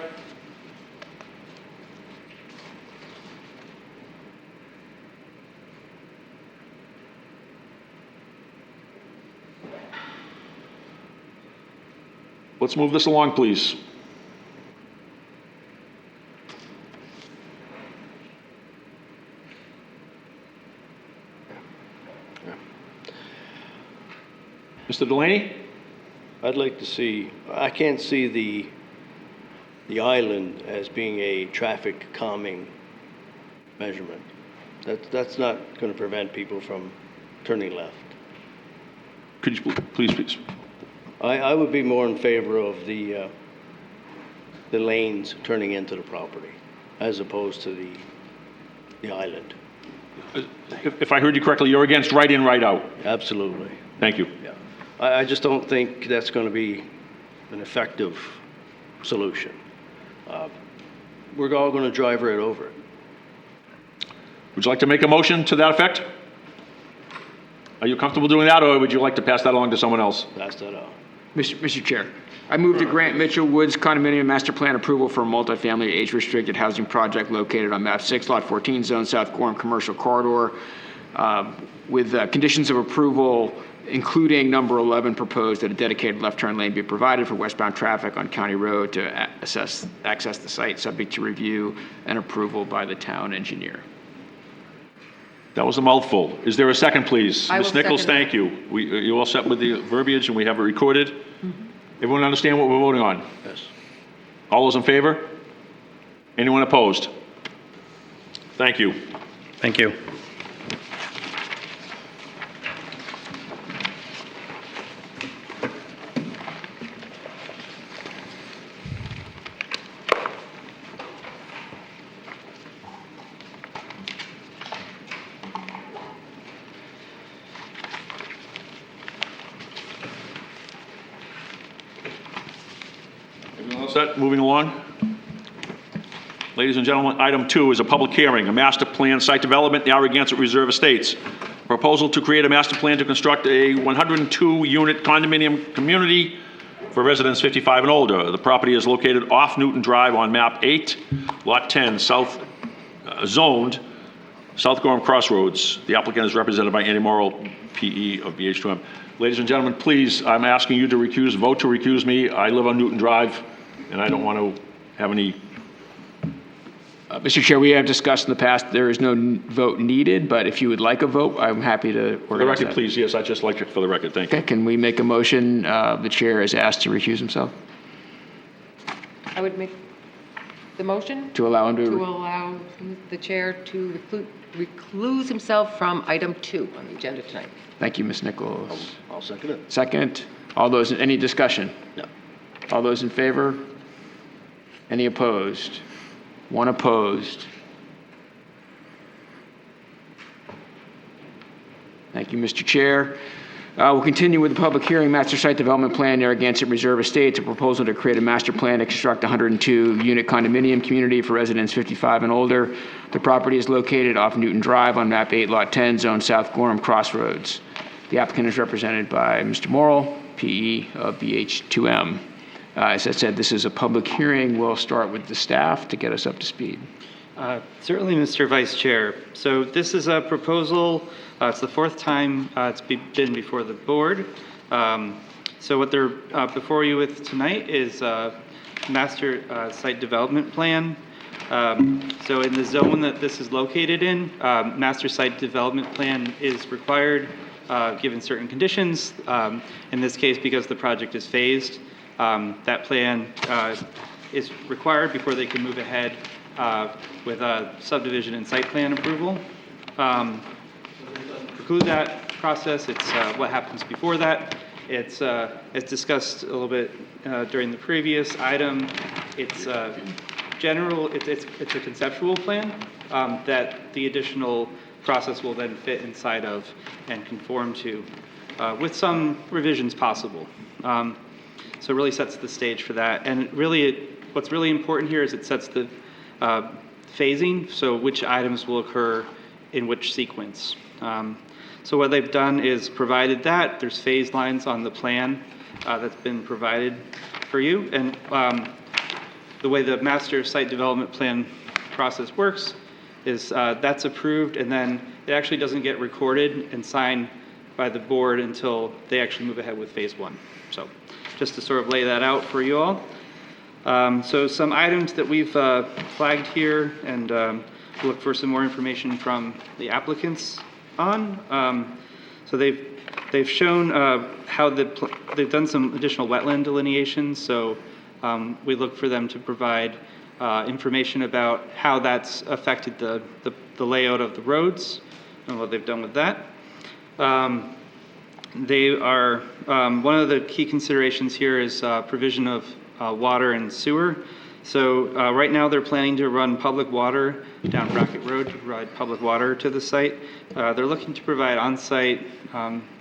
Let's move this along, please. Mr. Delaney? I'd like to see, I can't see the island as being a traffic calming measurement. That's not going to prevent people from turning left. Could you please? I would be more in favor of the lanes turning into the property as opposed to the island. If I heard you correctly, you're against right in, right out. Absolutely. Thank you. Yeah. I just don't think that's going to be an effective solution. We're all going to drive right over it. Would you like to make a motion to that effect? Are you comfortable doing that, or would you like to pass that along to someone else? Pass that out. Mr. Chair, I move to grant Mitchell Woods condominium master plan approval for a multifamily age-restricted housing project located on map 6, lot 14, zone South Gorham Commercial Corridor, with conditions of approval, including number 11, proposed that a dedicated left turn lane be provided for westbound traffic on County Road to access the site, subject to review and approval by the town engineer. That was a mouthful. Is there a second, please? I will Ms. Nichols, second thank you. You all set with the verbiage, and we have it recorded? Everyone understand what we're voting on? Yes. All those in favor? Anyone opposed? Thank you. thank you. Everyone all set? Moving along. Ladies and gentlemen, item 2 is a public hearing, a master plan site development, Narragansett Reserve Estates. Proposal to create a master plan to construct a 102-unit condominium community for residents 55 and older. The property is located off Newton Drive on map 8, lot 10, zoned South Gorham Crossroads. The applicant is represented by Andy Morrow, PE of BH2M. Ladies and gentlemen, please, I'm asking you to vote to recuse me. I live on Newton Drive, and I don't want to have any Mr. Chair, we have discussed in the past, there is no vote needed, but if you would like a vote, I'm happy to For the organize record, that. please, yes, I'd just like it for the record, thank you. Okay, can we make a motion? The chair is asked to recuse himself, I would make the motion to allow him to to, allow the chair to recluse himself from item 2 on the agenda tonight. thank you, Ms. Nichols. I'll second it. Second, all those, any discussion? No. All those in favor? Any opposed? One opposed. Thank you, Mr. Chair. We'll continue with the public hearing, Master Site Development Plan, Narragansett Reserve Estates, a proposal to create a master plan to construct a 102-unit condominium community for residents 55 and older. The property is located off Newton Drive on map 8, lot 10, zone South Gorham Crossroads. The applicant is represented by Mr. Morrell, PE of BH2M. As I said, this is a public hearing. We'll start with the staff to get us up to speed. Certainly, Mr. Vice Chair. So this is a proposal, it's the fourth time it's been before the board. So what they're before you with tonight is master site development plan. So in the zone that this is located in, master site development plan is required given certain conditions. In this case, because the project is phased, that plan is required before they can move ahead with a subdivision and site plan approval. Preclude that process. It's what happens before that. It's discussed a little bit during the previous item. It's general. It's a conceptual plan that the additional process will then fit inside of and conform to, with some revisions possible. So it really sets the stage for that. And really, what's really important here is it sets the phasing, so which items will occur in which sequence. So what they've done is provided that. There's phase lines on the plan that's been provided for you. And the way the master site development plan process works is that's approved, and then it actually doesn't get recorded and signed by the board until they actually move ahead with phase 1. So just to sort of lay that out for you all. So some items that we've flagged here, and look for some more information from the applicants on. So they've shown how they've done some additional wetland delineation. So we look for them to provide information about how that's affected the layout of the roads and what they've done with that. They are, one of the key considerations here is provision of water and sewer. So right now they're planning to run public water down Brackett Road to provide public water to the site. They're looking to provide on-site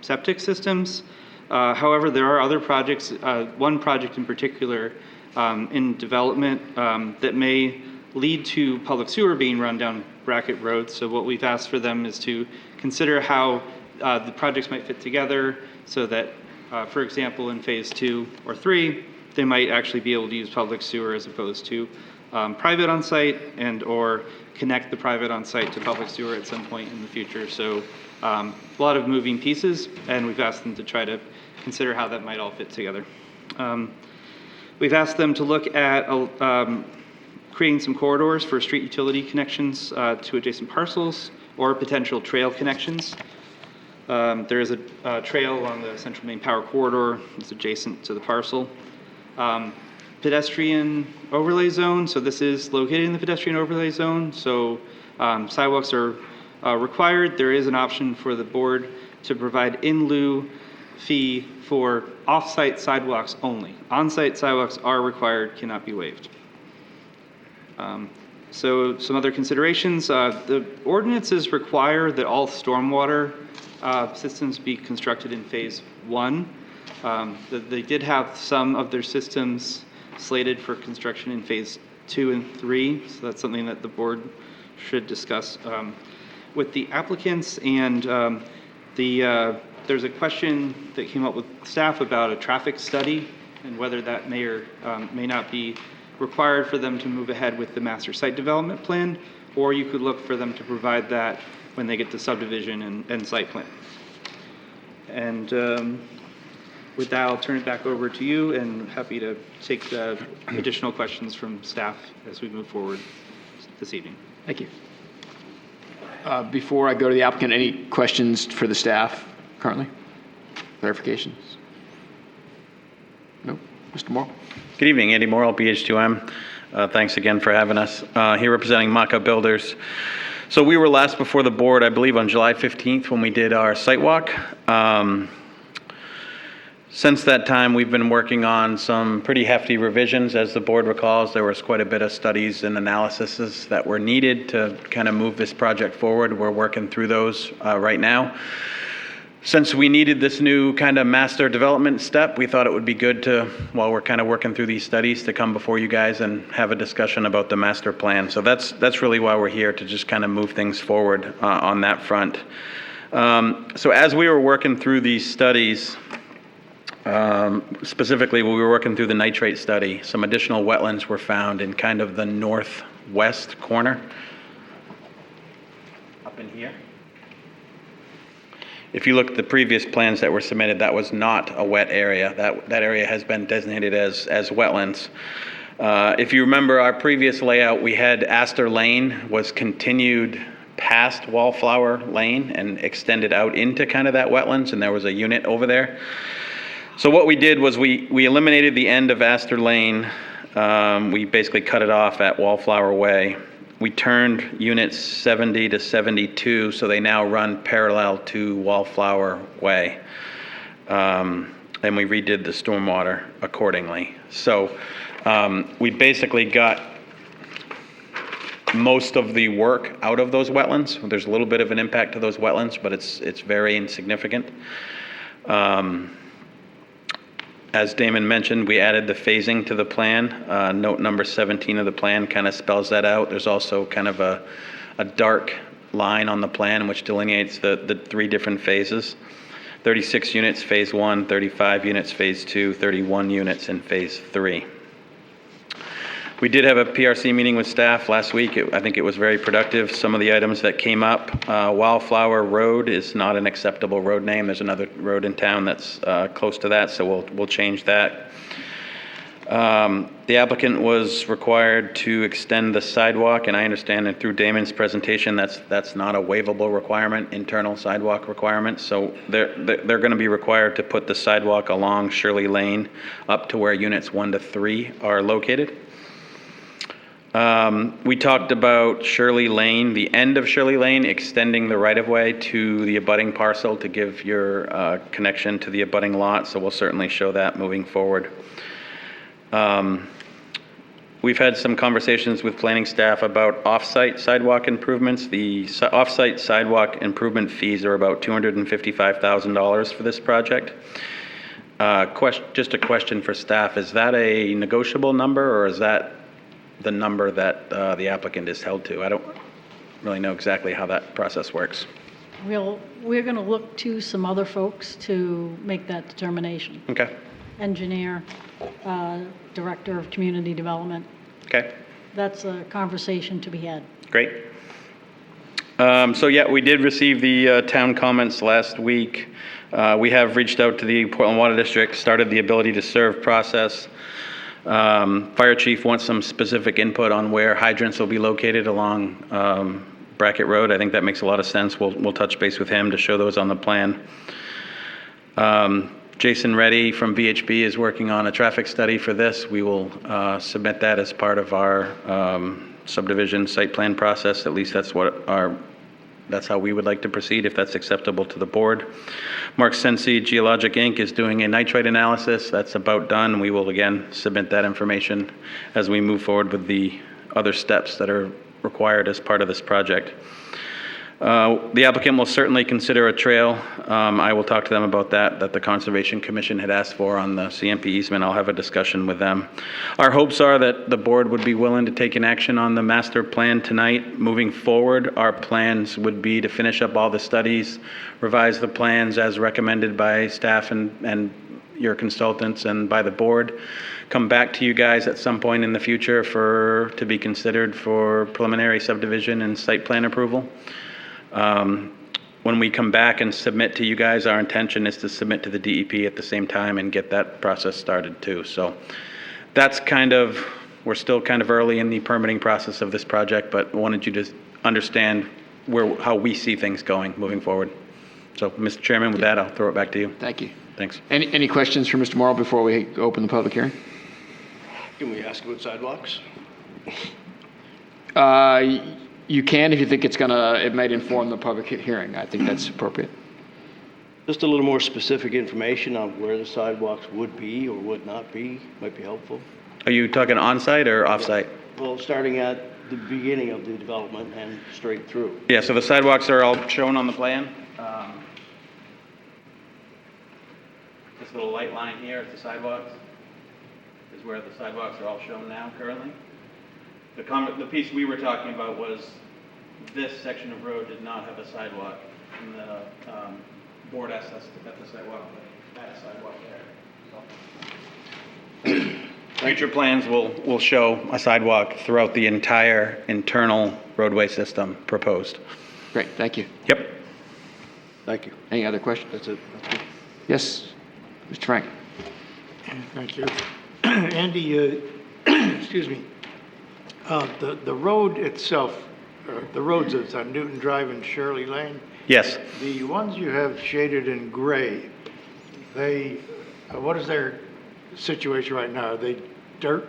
septic systems. However, there are other projects, one project in particular in development that may lead to public sewer being run down Brackett Road. So what we've asked for them is to consider how the projects might fit together so that, for example, in phase 2 or 3, they might actually be able to use public sewer as opposed to private on-site, and or connect the private on-site to public sewer at some point in the future. So a lot of moving pieces, and we've asked them to try to consider how that might all fit together. We've asked them to look at creating some corridors for street utility connections to adjacent parcels or potential trail connections. There is a trail along the Central Main Power Corridor that's adjacent to the parcel. Pedestrian overlay zone, so this is located in the pedestrian overlay zone, so sidewalks are required. There is an option for the board to provide in lieu fee for off-site sidewalks only. On-site sidewalks are required, cannot be waived. So some other considerations, the ordinances require that all stormwater systems be constructed in phase 1. They did have some of their systems slated for construction in phase 2 and 3, so that's something that the board should discuss with the applicants. And there's a question that came up with staff about a traffic study and whether that may or may not be required for them to move ahead with the master site development plan, or you could look for them to provide that when they get to subdivision and site plan. And with that, I'll turn it back over to you, and happy to take additional questions from staff as we move forward. this evening. Thank you. Before I go to the applicant, any questions for the staff currently? Clarifications? No? Mr. Morrow? Good evening, Andy Morrell, BH2M. Thanks again for having us. Here representing Maka Builders. So we were last before the board, I believe, on July 15th when we did our site walk. Since that time, we've been working on some pretty hefty revisions. As the board recalls, there was quite a bit of studies and analyses that were needed to kind of move this project forward. We're working through those right now. Since we needed this new kind of master development step, we thought it would be good to, while we're kind of working through these studies, to come before you guys and have a discussion about the master plan. So that's really why we're here, to just kind of move things forward on that front. So as we were working through these studies, specifically when we were working through the nitrate study, some additional wetlands were found in kind of the northwest corner, up in here. If you look at the previous plans that were submitted, that was not a wet area. That area has been designated as wetlands. If you remember our previous layout, we had Astor Lane was continued past Wallflower Lane and extended out into kind of that wetlands, and there was a unit over there. So what we did was we eliminated the end of Astor Lane. We basically cut it off at Wallflower Way. We turned units 70 to 72, so they now run parallel to Wallflower Way. And we redid the stormwater accordingly. So we basically got most of the work out of those wetlands. There's a little bit of an impact to those wetlands, but it's very insignificant. As Damon mentioned, we added the phasing to the plan. Note number 17 of the plan kind of spells that out. There's also kind of a dark line on the plan which delineates the three different phases. 36 units, phase 1, 35 units, phase 2, 31 units in phase 3. We did have a PRC meeting with staff last week. I think it was very productive. Some of the items that came up, Wildflower Road is not an acceptable road name. There's another road in town that's close to that, so we'll change that. The applicant was required to extend the sidewalk, and I understand that through Damon's presentation, that's not a waivable requirement, internal sidewalk requirement. So they're going to be required to put the sidewalk along Shirley Lane up to where units 1 to 3 are located. We talked about Shirley Lane, the end of Shirley Lane, extending the right-of-way to the abutting parcel to give your connection to the abutting lot, so we'll certainly show that moving forward. We've had some conversations with planning staff about off-site sidewalk improvements. The off-site sidewalk improvement fees are about $255,000 for this project. Just a question for staff, is that a negotiable number, or is that the number that the applicant is held to? I don't really know exactly how that process works. We're going to look to some other folks to make that determination. Okay. Engineer, Director of Community Development. Okay. That's a conversation to be had. Great. So yeah, we did receive the town comments last week. We have reached out to the Portland Water District, started the ability to serve process. Fire chief wants some specific input on where hydrants will be located along Brackett Road. I think that makes a lot of sense. We'll touch base with him to show those on the plan. Jason Reddy from BHB is working on a traffic study for this. We will submit that as part of our subdivision site plan process. At least that's how we would like to proceed, if that's acceptable to the board. Mark Sensi, Geologic Inc. is doing a nitrate analysis. That's about done. We will again submit that information as we move forward with the other steps that are required as part of this project. The applicant will certainly consider a trail. I will talk to them about that the Conservation Commission had asked for on the CMP easement. I'll have a discussion with them. Our hopes are that the board would be willing to take an action on the master plan tonight. Moving forward, our plans would be to finish up all the studies, revise the plans as recommended by staff and your consultants and by the board, come back to you guys at some point in the future to be considered for preliminary subdivision and site plan approval. When we come back and submit to you guys, our intention is to submit to the DEP at the same time and get that process started too. So that's kind of We're still kind of early in the permitting process of this project, but wanted you to understand how we see things going moving forward. So, Mr. Chairman, with that, I'll throw it back to you. Thank you. Thanks. Any questions for Mr. Morrow before we open the public hearing? Can we ask about sidewalks? You can if you think it might inform the public hearing. I think that's appropriate. Just a little more specific information on where the sidewalks would be or would not be might be helpful. Are you talking on-site or off-site? Well, starting at the beginning of the development and straight through. Yeah, so the sidewalks are all shown on the plan. This little light line here is the sidewalks, is where the sidewalks are all shown now currently. The piece we were talking about was this section of road did not have a sidewalk, and the board asked us to cut the sidewalk, but had a sidewalk there. So. Future plans will show a sidewalk throughout the entire internal roadway system proposed. Great, thank you. Yep. Thank you. Any other questions? That's it. That's good. Yes, Mr. Frank. Thank you. Andy, excuse me. The road itself, the roads that's on Newton Drive and Shirley Lane, Yes. the ones you have shaded in gray, what is their situation right now? Are they dirt?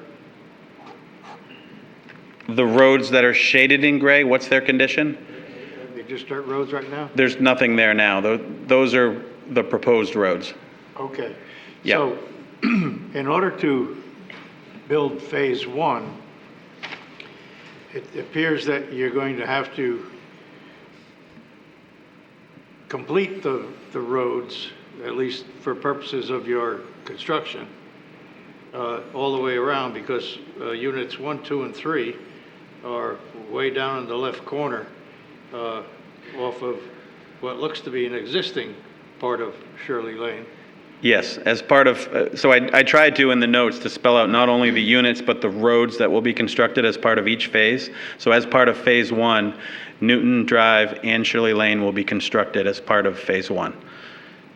The roads that are shaded in gray, what's their condition? Are they just dirt roads right now? There's nothing there now. Those are the proposed roads. Okay. Yeah. So, in order to build phase one, it appears that you're going to have to complete the roads, at least for purposes of your construction, all the way around, because units 1, 2, and 3 are way down in the left corner off of what looks to be an existing part of Shirley Lane. Yes, as part of, so I tried to in the notes to spell out not only the units, but the roads that will be constructed as part of each phase. So as part of phase one, Newton Drive and Shirley Lane will be constructed as part of phase one.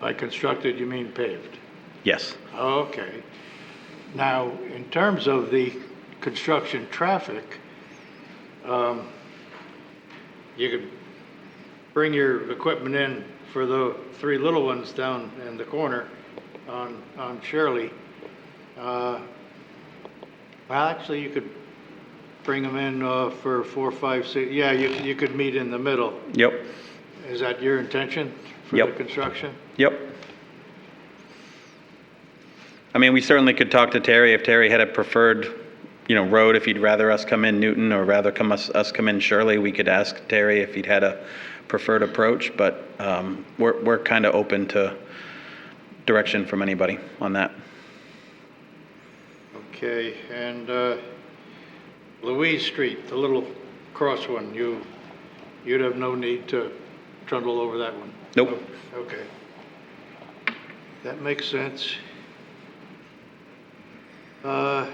By constructed, you mean paved? Yes. Okay. Now, in terms of the construction traffic, you could bring your equipment in for the 3 little ones down in the corner on Shirley. Well, actually, you could bring them in for 4, 5, 6. Yeah, you could meet in the middle. Yep. Is that your intention for Yep. the construction? Yep. I mean, we certainly could talk to Terry if Terry had a preferred, road. If he'd rather us come in Newton or rather us come in Shirley, we could ask Terry if he'd had a preferred approach. But we're kind of open to direction from anybody on that. Okay, and Louise Street, the little cross one, you'd have no need to trundle over that one? Nope. Okay. That makes sense. That's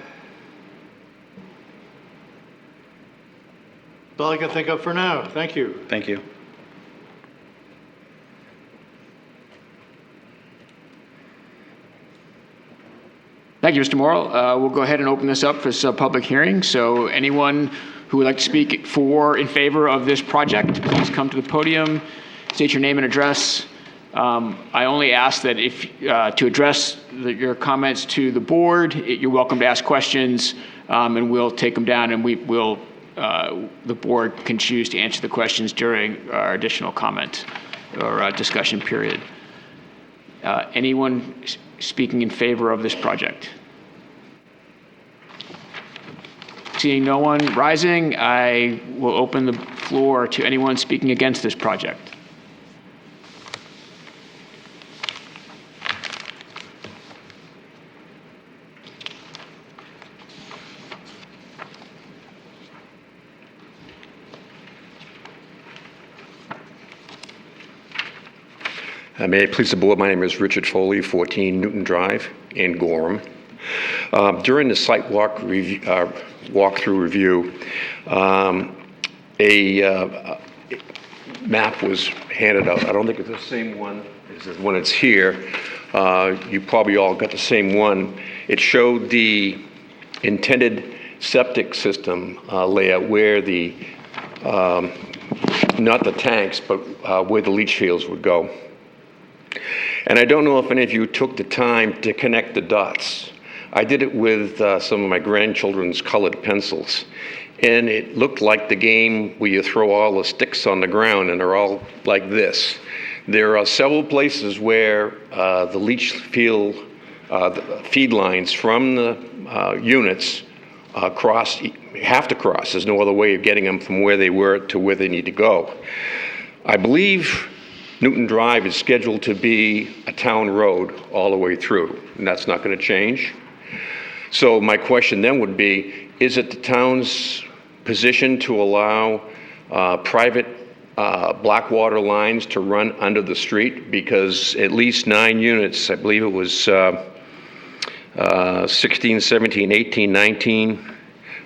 all I can think of for now. Thank you. Thank you. Thank you, Mr. Morrow. We'll go ahead and open this up for this public hearing. So anyone who would like to speak in favor of this project, please come to the podium, state your name and address. I only ask that if to address your comments to the board, you're welcome to ask questions, and we'll take them down, and the board can choose to answer the questions during our additional comment or discussion period. Anyone speaking in favor of this project? Seeing no one rising, I will open the floor to anyone speaking against this project. May it please the board, my name is Richard Foley, 14 Newton Drive in Gorham. During the site walkthrough review, a map was handed out. I don't think it's the same one as the one that's here. You probably all got the same one. It showed the intended septic system layout where the, not the tanks, but where the leach fields would go. And I don't know if any of you took the time to connect the dots. I did it with some of my grandchildren's colored pencils. And it looked like the game where you throw all the sticks on the ground and they're all like this. There are several places where the leach field, the feed lines from the units have to cross. There's no other way of getting them from where they were to where they need to go. I believe Newton Drive is scheduled to be a town road all the way through, and that's not going to change. So my question then would be, is it the town's position to allow private black water lines to run under the street? Because at least 9 units, I believe it was 16, 17, 18, 19,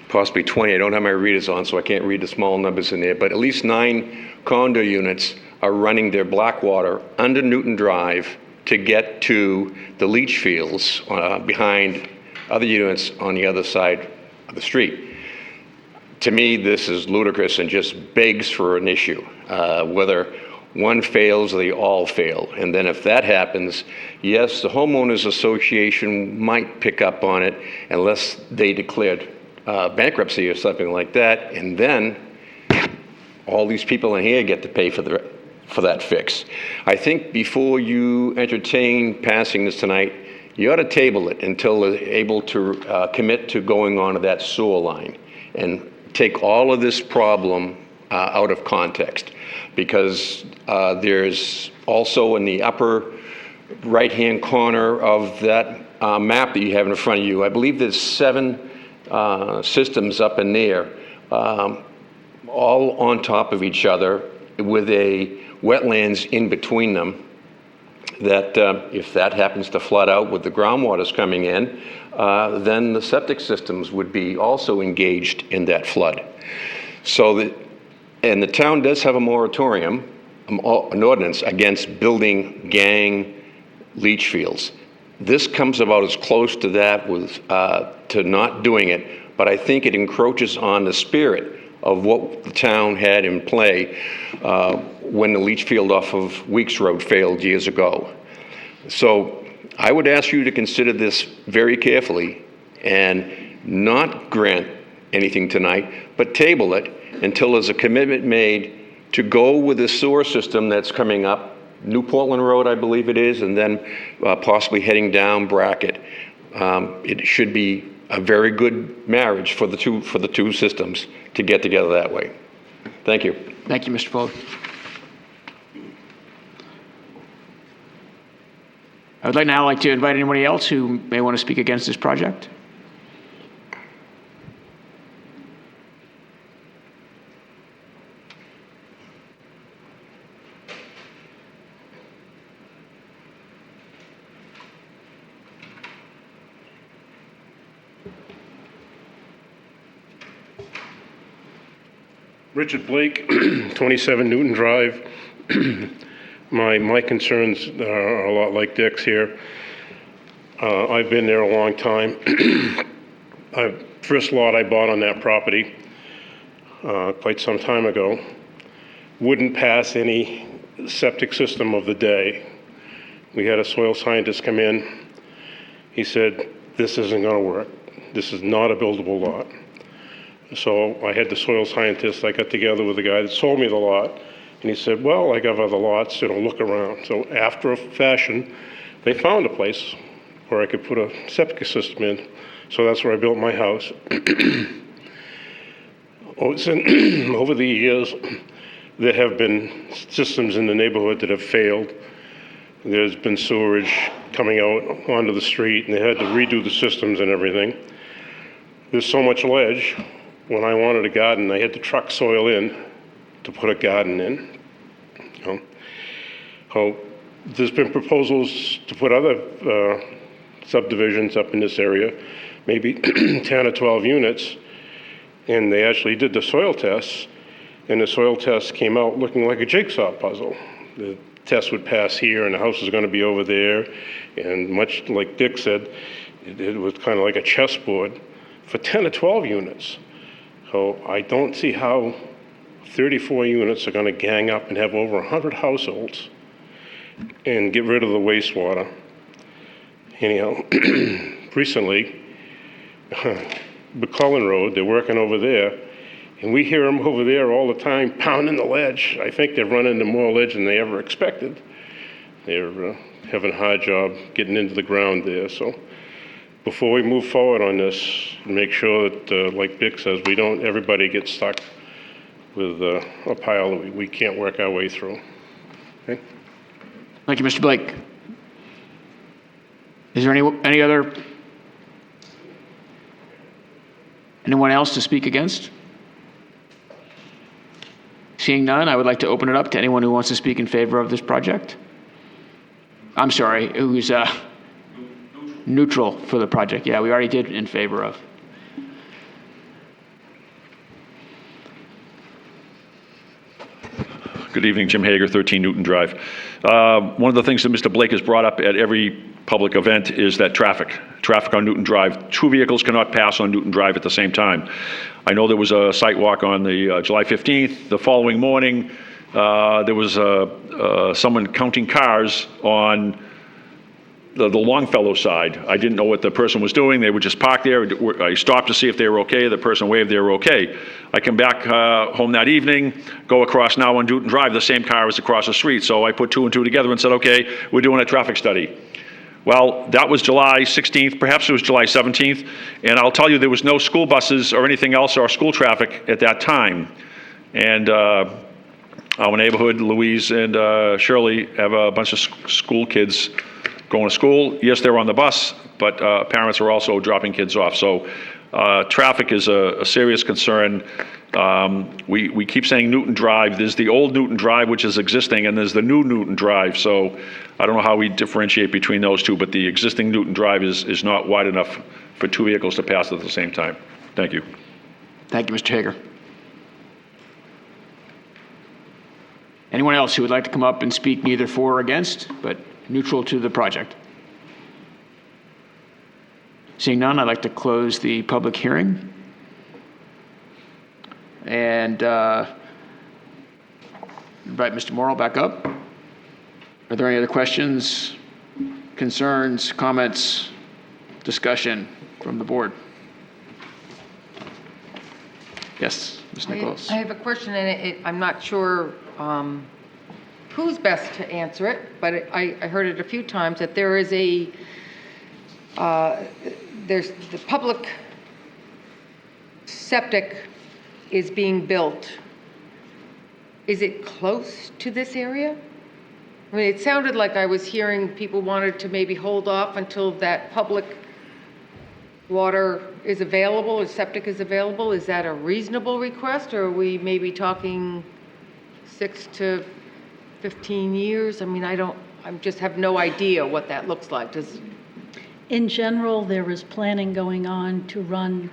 possibly 20. I don't have my readers on, so I can't read the small numbers in there, but at least 9 condo units are running their black water under Newton Drive to get to the leach fields behind other units on the other side of the street. To me, this is ludicrous and just begs for an issue, whether one fails or they all fail. And then if that happens, yes, the homeowners association might pick up on it unless they declared bankruptcy or something like that, and then all these people in here get to pay for that fix. I think before you entertain passing this tonight, you ought to table it until they're able to commit to going onto that sewer line and take all of this problem out of context, because there's also in the upper right-hand corner of that map that you have in front of you, I believe there's 7 systems up in there, all on top of each other with a wetlands in between them, that if that happens to flood out with the groundwaters coming in, then the septic systems would be also engaged in that flood. So and the town does have a moratorium, an ordinance against building gang leach fields. This comes about as close to that with to not doing it, but I think it encroaches on the spirit of what the town had in play when the leach field off of Weeks Road failed years ago. So I would ask you to consider this very carefully and not grant anything tonight, but table it until there's a commitment made to go with the sewer system that's coming up, New Portland Road, I believe it is, and then possibly heading down Brackett. It should be a very good marriage for the two systems to get together that way. Thank you. Thank you, Mr. Foley. I would now like to invite anybody else who may want to speak against this project. Richard Blake, 27 Newton Drive. My concerns are a lot like Dick's here. I've been there a long time. First lot I bought on that property quite some time ago wouldn't pass any septic system of the day. We had a soil scientist come in. He said, this isn't going to work. This is not a buildable lot. So I had the soil scientist, I got together with the guy that sold me the lot, and he said, well, I got other lots, look around. So after a fashion, they found a place where I could put a septic system in. So that's where I built my house. Over the years, there have been systems in the neighborhood that have failed. There's been sewerage coming out onto the street, and they had to redo the systems and everything. There's so much ledge. When I wanted a garden, I had to truck soil in to put a garden in. There's been proposals to put other subdivisions up in this area, maybe 10 or 12 units, and they actually did the soil tests, and the soil tests came out looking like a jigsaw puzzle. The test would pass here, and the house is going to be over there, and much like Dick said, it was kind of like a chessboard. for 10 or 12 units. So I don't see how 34 units are going to gang up and have over 100 households and get rid of the wastewater. Anyhow, recently, McCullen Road, they're working over there, and we hear them over there all the time pounding the ledge. I think they've run into more ledge than they ever expected. They're having a hard job getting into the ground there. So before we move forward on this, make sure that, like Vic says, everybody gets stuck with a pile that we can't work our way through. Okay? Thank you, Mr. Blake. Is there anyone else to speak against? Seeing none, I would like to open it up to anyone who wants to speak in favor of this project. I'm sorry, who's neutral for the project. Yeah, we already did in favor of. Good evening, Jim Hager, 13 Newton Drive. One of the things that Mr. Blake has brought up at every public event is that traffic on Newton Drive. 2 vehicles cannot pass on Newton Drive at the same time. I know there was a site walk on the July 15th. The following morning, there was someone counting cars on the Longfellow side. I didn't know what the person was doing. They would just park there. I stopped to see if they were okay. The person waved they were okay. I come back home that evening, go across now on Newton Drive. The same car was across the street. So I put 2 and 2 together and said, okay, we're doing a traffic study. Well, that was July 16th, perhaps it was July 17th, and I'll tell you there was no school buses or anything else or school traffic at that time. And our neighborhood, Louise and Shirley, have a bunch of school kids going to school. Yes, they're on the bus, but parents are also dropping kids off. So traffic is a serious concern. We keep saying Newton Drive. There's the old Newton Drive, which is existing, and there's the new Newton Drive. So I don't know how we differentiate between those two, but the existing Newton Drive is not wide enough for 2 vehicles to pass at the same time. Thank you. Thank you, Mr. Hager. Anyone else who would like to come up and speak neither for or against, but neutral to the project? Seeing none, I'd like to close the public hearing. And invite Mr. Morrow back up. Are there any other questions, concerns, comments, discussion from the board? Yes, Ms. Nicholas. I have a question, and I'm not sure who's best to answer it, but I heard it a few times that there is there's the public septic is being built. Is it close to this area? I mean, it sounded like I was hearing people wanted to maybe hold off until that public water is available, or septic is available. Is that a reasonable request, or are we maybe talking 6 to 15 years? I mean, I just have no idea what that looks like. In general, there is planning going on to run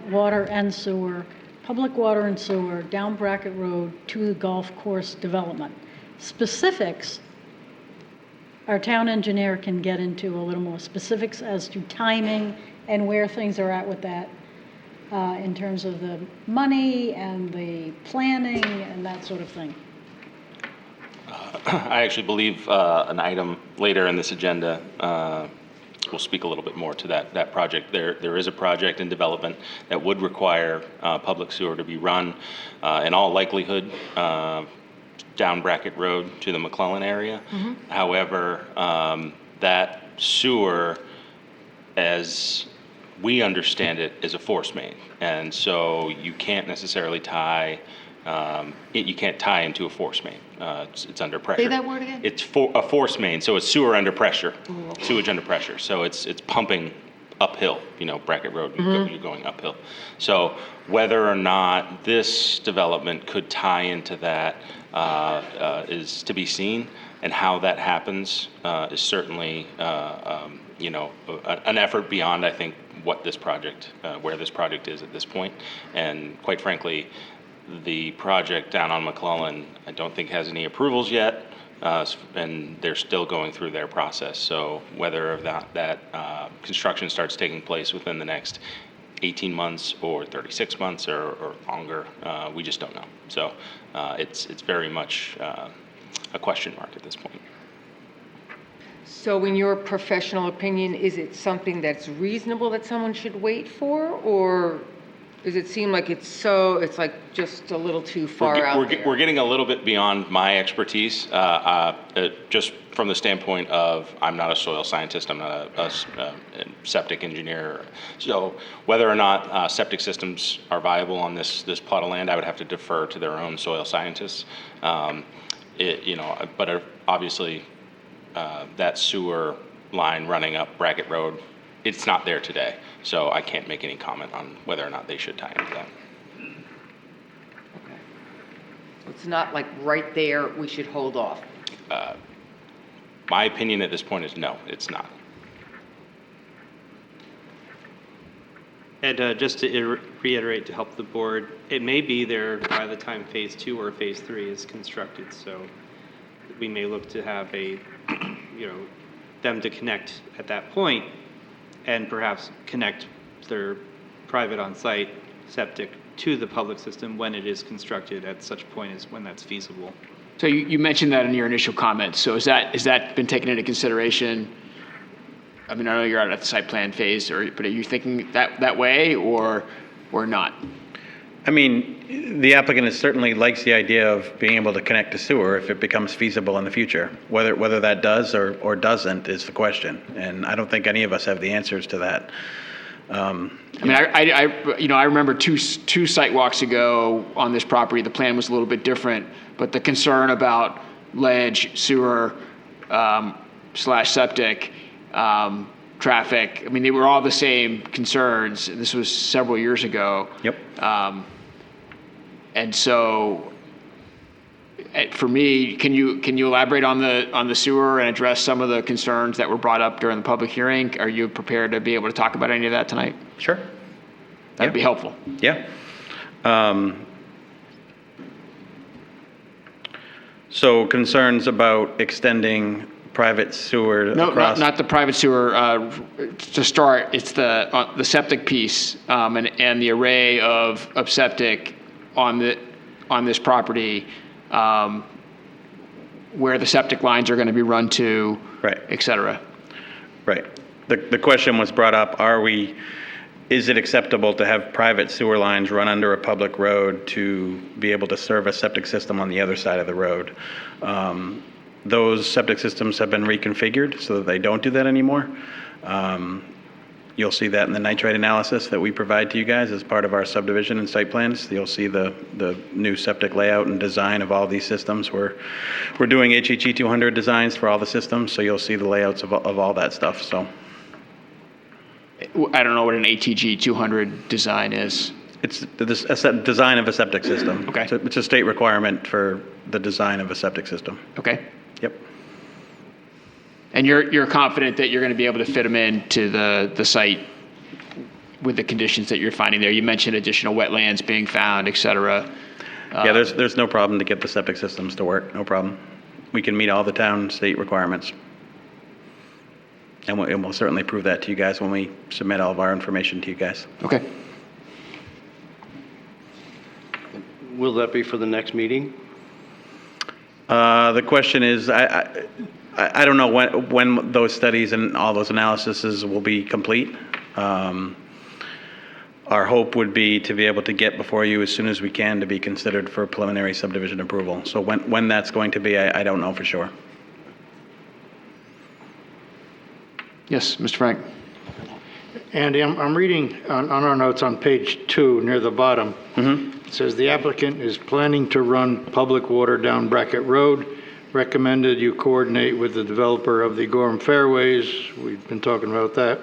water and sewer, public water and sewer, down Brackett Road to the golf course development. Specifics, our town engineer can get into a little more specifics as to timing and where things are at with that in terms of the money and the planning and that sort of thing. I actually believe an item later in this agenda will speak a little bit more to that project. There is a project in development that would require public sewer to be run in all likelihood down Brackett Road to the McClellan area. Mm-hmm. However, that sewer, as we understand it, is a force main, and so you can't necessarily tie you can't tie into a force main. It's under pressure. Say that word again. It's a force main, so it's sewer under pressure, sewage under pressure. So it's pumping uphill. You know, Brackett Road, you're going uphill. So whether or not this development could tie into that is to be seen, and how that happens is certainly an effort beyond, I think, what this project, where this project is at this point. And quite frankly, the project down on McClellan, I don't think has any approvals yet, and they're still going through their process. So whether that construction starts taking place within the next 18 months or 36 months or longer. We just don't know. So it's very much a question mark at this point. So in your professional opinion, is it something that's reasonable that someone should wait for? Or does it seem like it's like just a little too far out there? We're getting a little bit beyond my expertise, just from the standpoint of I'm not a soil scientist, I'm not a septic engineer. So whether or not septic systems are viable on this plot of land, I would have to defer to their own soil scientists. But obviously that sewer line running up Brackett Road, it's not there today. So I can't make any comment on whether or not they should tie into that. Okay. It's not like right there, we should hold off. My opinion at this point is no, it's not. And just to reiterate to help the board, it may be there by the time phase 2 or phase 3 is constructed. So we may look to have them to connect at that point and perhaps connect their private on-site septic to the public system when it is constructed at such point as when that's feasible. So you mentioned that in your initial comments. So has that been taken into consideration? I mean, I know you're out at the site plan phase, but are you thinking that way or not? I mean, the applicant certainly likes the idea of being able to connect to sewer if it becomes feasible in the future. Whether that does or doesn't is the question, and I don't think any of us have the answers to that. I mean, I remember two site walks ago on this property. The plan was a little bit different, but the concern about ledge, sewer, /septic, traffic. I mean, they were all the same concerns. This was several years ago. Yep. And so, for me, can you elaborate on the sewer and address some of the concerns that were brought up during the public hearing? Are you prepared to be able to talk about any of that tonight? Sure. That'd be helpful. Yeah. So concerns about extending private sewer No, across... not the private sewer. To start, it's the septic piece and the array of septic on this property, where the septic lines are going to be run to, right, et cetera. Right. The question was brought up: is it acceptable to have private sewer lines run under a public road to be able to serve a septic system on the other side of the road? Those septic systems have been reconfigured so that they don't do that anymore. You'll see that in the nitrate analysis that we provide to you guys as part of our subdivision and site plans. You'll see the new septic layout and design of all these systems. We're doing HHE 200 designs for all the systems, so you'll see the layouts of all that stuff. So I don't know what an ATG 200 design is. it's the design of a septic system. Okay. It's a state requirement for the design of a septic system. Okay. Yep. And you're confident that you're going to be able to fit them into the site with the conditions that you're finding there? You mentioned additional wetlands being found, et cetera. Yeah, there's no problem to get the septic systems to work, no problem. We can meet all the town state requirements. And we'll certainly prove that to you guys when we submit all of our information to you guys. Okay. Will that be for the next meeting? The question is, I don't know when those studies and all those analyses will be complete. Our hope would be to be able to get before you as soon as we can to be considered for preliminary subdivision approval. So when that's going to be, I don't know for sure. Yes, Mr. Frank. Andy, I'm reading on our notes on page 2 near the bottom. Mm-hmm. It says the applicant is planning to run public water down Brackett Road. Recommended you coordinate with the developer of the Gorham Fairways, we've been talking about that,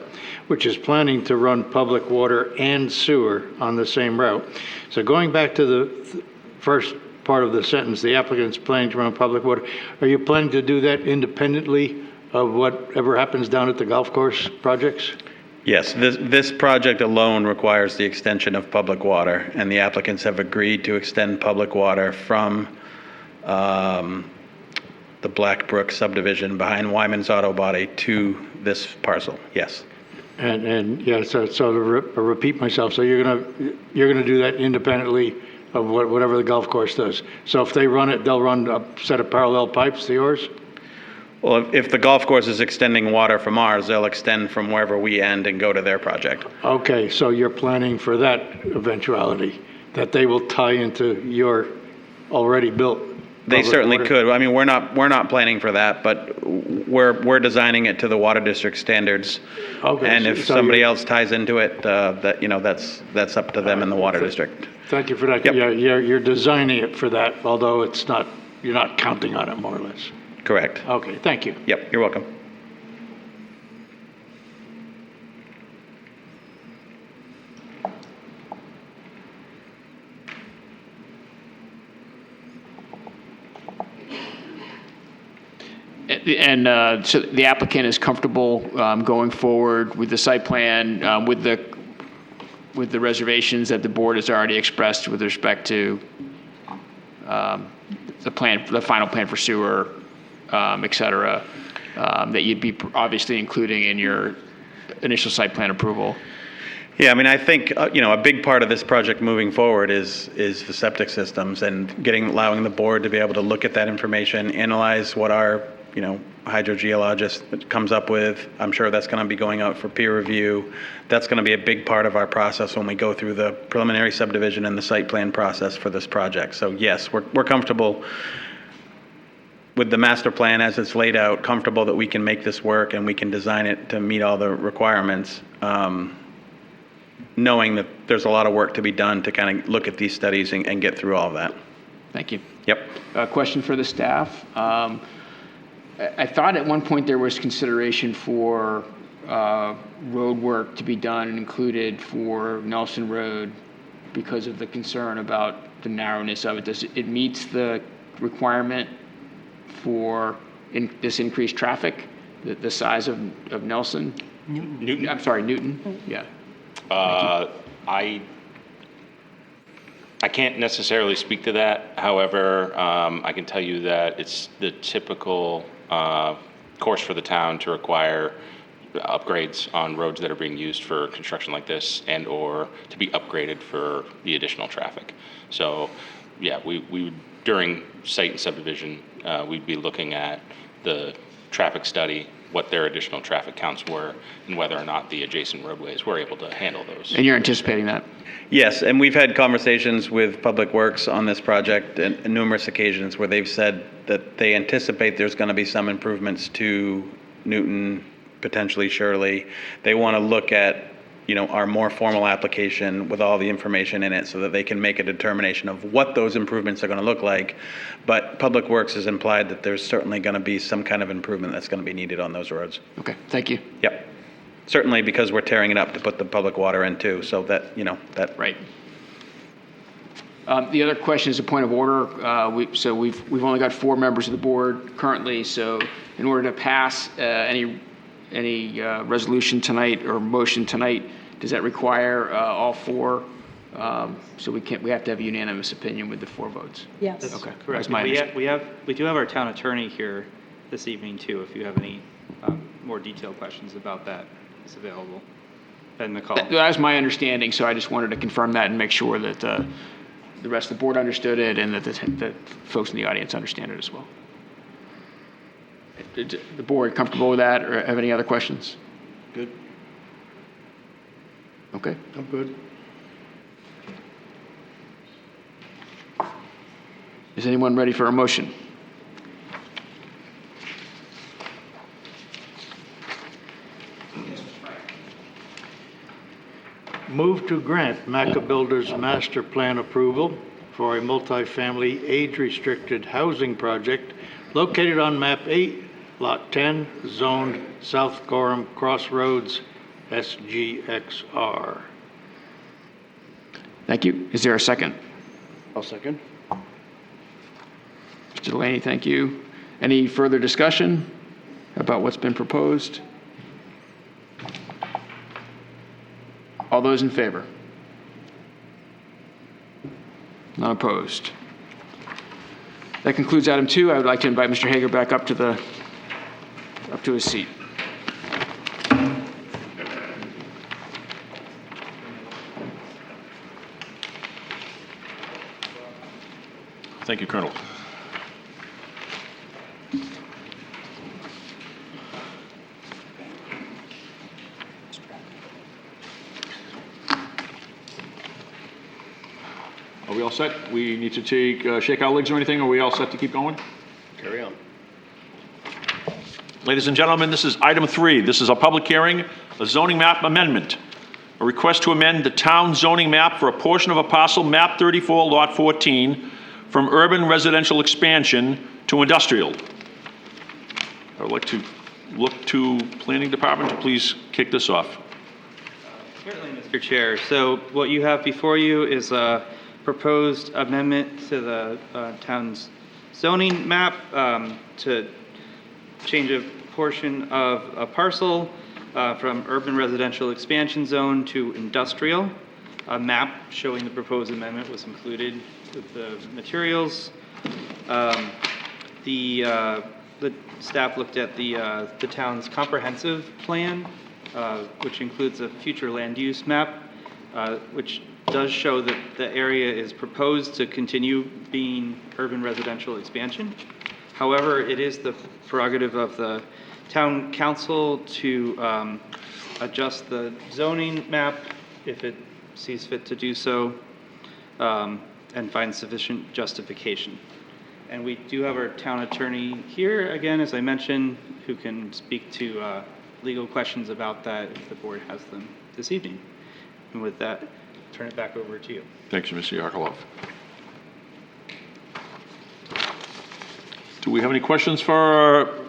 which is planning to run public water and sewer on the same route. So going back to the first part of the sentence, the applicant's planning to run public water, are you planning to do that independently of whatever happens down at the golf course projects? Yes, this project alone requires the extension of public water, and the applicants have agreed to extend public water from the Black Brook subdivision behind Wyman's Auto Body to this parcel, yes. And yeah, so to repeat myself, so you're gonna do that independently of whatever the golf course does. So if they run it, they'll run a set of parallel pipes to yours? Well, if the golf course is extending water from ours, they'll extend from wherever we end and go to their project. Okay, so you're planning for that eventuality, that they will tie into your already built They public certainly water? could. I mean, we're not planning for that, but we're designing it to the water district standards. Okay, And if so somebody you're- else ties into it, that's up to them in the water district. Thank you for that. Yep. Yeah, you're designing it for that, although you're not counting on it, more or less. Correct. Okay, thank you. Yep, you're welcome. And so the applicant is comfortable going forward with the site plan, with the reservations that the board has already expressed with respect to the final plan for sewer, et cetera, that you'd be obviously including in your initial site plan approval. Yeah, I mean, I think, a big part of this project moving forward is the septic systems and allowing the board to be able to look at that information, analyze what our, hydrogeologist comes up with. I'm sure that's going to be going out for peer review. That's going to be a big part of our process when we go through the preliminary subdivision and the site plan process for this project. So yes, we're comfortable with the master plan as it's laid out, comfortable that we can make this work and we can design it to meet all the requirements. Knowing that there's a lot of work to be done to kind of look at these studies and get through all of that. Thank you. Yep. A question for the staff. I thought at one point there was consideration for road work to be done and included for Nelson Road because of the concern about the narrowness of it. Does it meets the requirement for this increased traffic, the size of Nelson? Newton. I'm sorry, Newton. Yeah. I can't necessarily speak to that. However, I can tell you that it's the typical course for the town to require upgrades on roads that are being used for construction like this and or to be upgraded for the additional traffic. So yeah, we would, during site and subdivision, we'd be looking at the traffic study, what their additional traffic counts were, and whether or not the adjacent roadways were able to handle those. And you're anticipating that? Yes, and we've had conversations with Public Works on this project on numerous occasions where they've said that they anticipate there's going to be some improvements to Newton, potentially Shirley. They want to look at, our more formal application with all the information in it so that they can make a determination of what those improvements are going to look like. But Public Works has implied that there's certainly going to be some kind of improvement that's going to be needed on those roads. Okay, thank you. Yep. Certainly because we're tearing it up to put the public water in too, so that, that. Right. The other question is a point of order. We've only got 4 members of the board currently, so in order to pass any resolution tonight or motion tonight, does that require all 4? So we have to have a unanimous opinion with the 4 votes. Yes. That's Okay. correct. That's my We do have our town attorney here this evening too, if you have any more detailed questions about that. It's available in the call. That's my understanding, so I just wanted to confirm that and make sure that the rest of the board understood it and that the folks in the audience understand it as well. Is the board comfortable with that or have any other questions? Good. Okay. I'm good. Is anyone ready for a motion? Move to grant Maca Builders master plan approval for a multifamily age-restricted housing project located on map 8, lot 10, zoned South Gorham Crossroads, SGXR. Thank you. Is there a second? I'll second. Mr. Delaney, thank you. Any further discussion about what's been proposed? All those in favor? None opposed. That concludes item 2. I would like to invite Mr. Hager back up to his seat. Thank you, Colonel. Are we all set? We need to shake our legs or anything? Are we all set to keep going? Carry on. Ladies and gentlemen, this is item 3. This is a public hearing, a zoning map amendment. A request to amend the town zoning map for a portion of a parcel, map 34, lot 14, from urban residential expansion to industrial. I would like to look to Planning Department to please kick this off. Certainly, Mr. Chair. So what you have before you is a proposed amendment to the town's zoning map to change a portion of a parcel from urban residential expansion zone to industrial. A map showing the proposed amendment was included with the materials. The staff looked at the town's comprehensive plan, which includes a future land use map, which does show that the area is proposed to continue being urban residential expansion. However, it is the prerogative of the town council to adjust the zoning map if it sees fit to do so, and find sufficient justification. And we do have our town attorney here, again, as I mentioned, who can speak to legal questions about that if the board has them this evening. And with that, turn it back over to you. Thank you, Mr. Yakulov. Do we have any questions for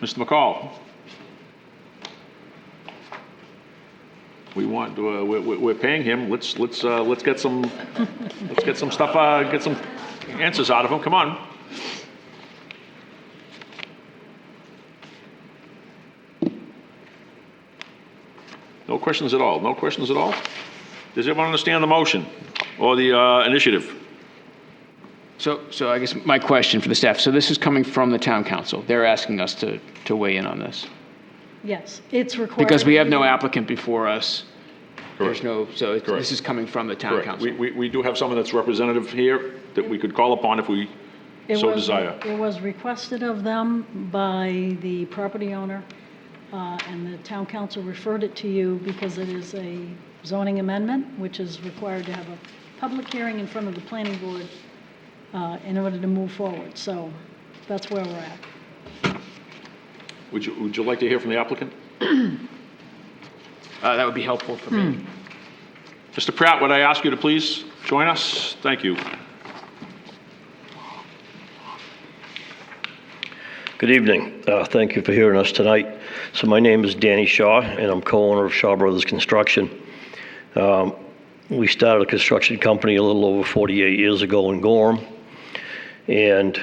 Mr. McCall? We're paying him. Let's get some stuff. Get some answers out of him. Come on. No questions at all. No questions at all. Does everyone understand the motion or the initiative? So I guess my question for the staff, so this is coming from the town council. They're asking us to weigh in on this. Yes, it's required. Because we have no applicant before us. Correct. There's no, so this is coming from the town Correct. council. We do have someone that's representative here that we could call upon if we so desire. It was requested of them by the property owner, and the town council referred it to you because it is a zoning amendment, which is required to have a public hearing in front of the planning board in order to move forward. So that's where we're at. Would you like to hear from the applicant? That would be helpful for me. Mr. Pratt, would I ask you to please join us? Thank you. Good evening. Thank you for hearing us tonight. So my name is Danny Shaw, and I'm co-owner of Shaw Brothers Construction. We started a construction company a little over 48 years ago in Gorham, and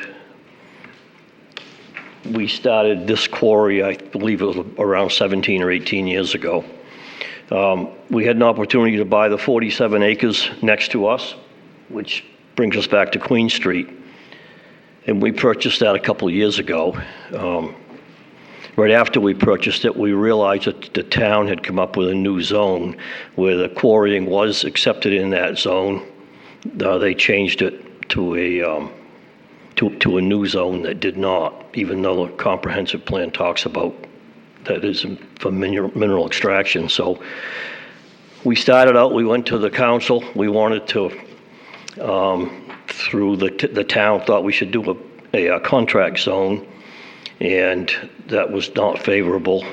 we started this quarry, I believe it was around 17 or 18 years ago. We had an opportunity to buy the 47 acres next to us, which brings us back to Queen Street. And we purchased that a couple of years ago. Right after we purchased it, we realized that the town had come up with a new zone where the quarrying was accepted in that zone. They changed it to a new zone that did not, even though the comprehensive plan talks about that is for mineral extraction. So we started out, we went to the council. We wanted to, through the town, thought we should do a contract zone, and that was not favorable.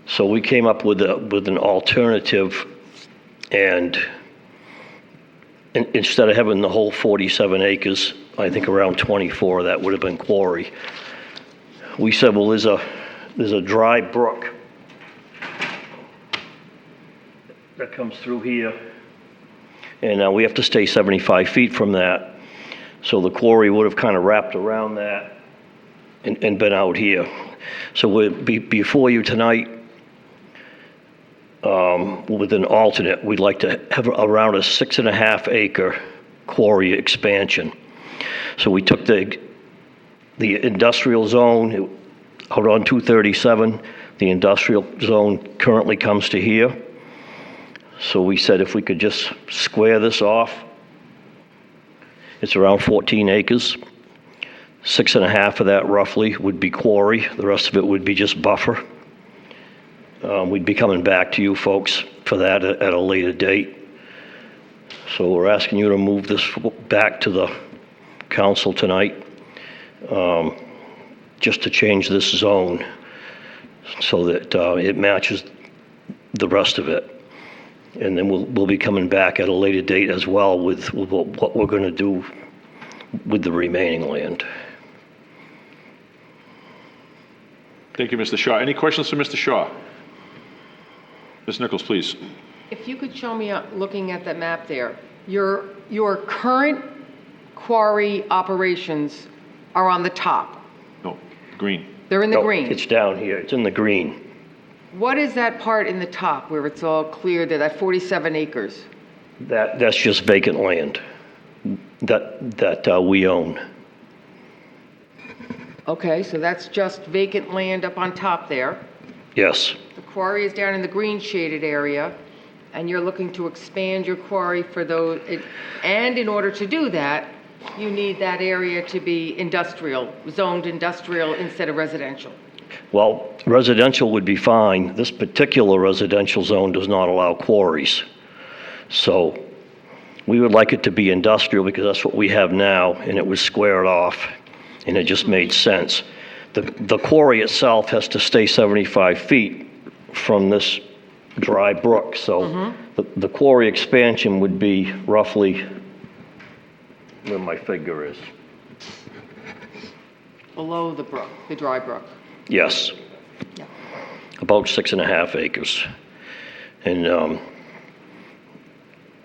So we came up with an alternative, and instead of having the whole 47 acres, I think around 24 of that would have been quarry. We said, well, there's a dry brook that comes through here, and we have to stay 75 feet from that. So the quarry would have kind of wrapped around that and been out here. So we'll be before you tonight with an alternate. We'd like to have around a 6.5 acre quarry expansion. So we took the industrial zone out on 237. The industrial zone currently comes to here. So we said if we could just square this off It's around 14 acres. 6.5 of that roughly would be quarry. The rest of it would be just buffer. We'd be coming back to you folks for that at a later date. So we're asking you to move this back to the council tonight, just to change this zone so that it matches the rest of it. And then we'll be coming back at a later date as well with what we're going to do with the remaining land. Thank you, Mr. Shaw. Any questions for Mr. Shaw? Ms. Nichols, please. If you could show me, looking at that map there, your current quarry operations are on the top. No, green. They're in the No, green. it's down here. It's in the green. What is that part in the top where it's all clear there, that 47 acres? That's just vacant land that we own. Okay, so that's just vacant land up on top there. Yes. The quarry is down in the green shaded area, and you're looking to expand your quarry for those, and in order to do that, you need that area to be industrial, zoned industrial instead of residential. Well, residential would be fine. This particular residential zone does not allow quarries. So we would like it to be industrial because that's what we have now, and it was squared off, and it just made sense. The quarry itself has to stay 75 feet from this dry brook. So the quarry expansion would be roughly where my figure is. Below the brook, the dry brook. Yes. Yeah. About 6.5 acres. And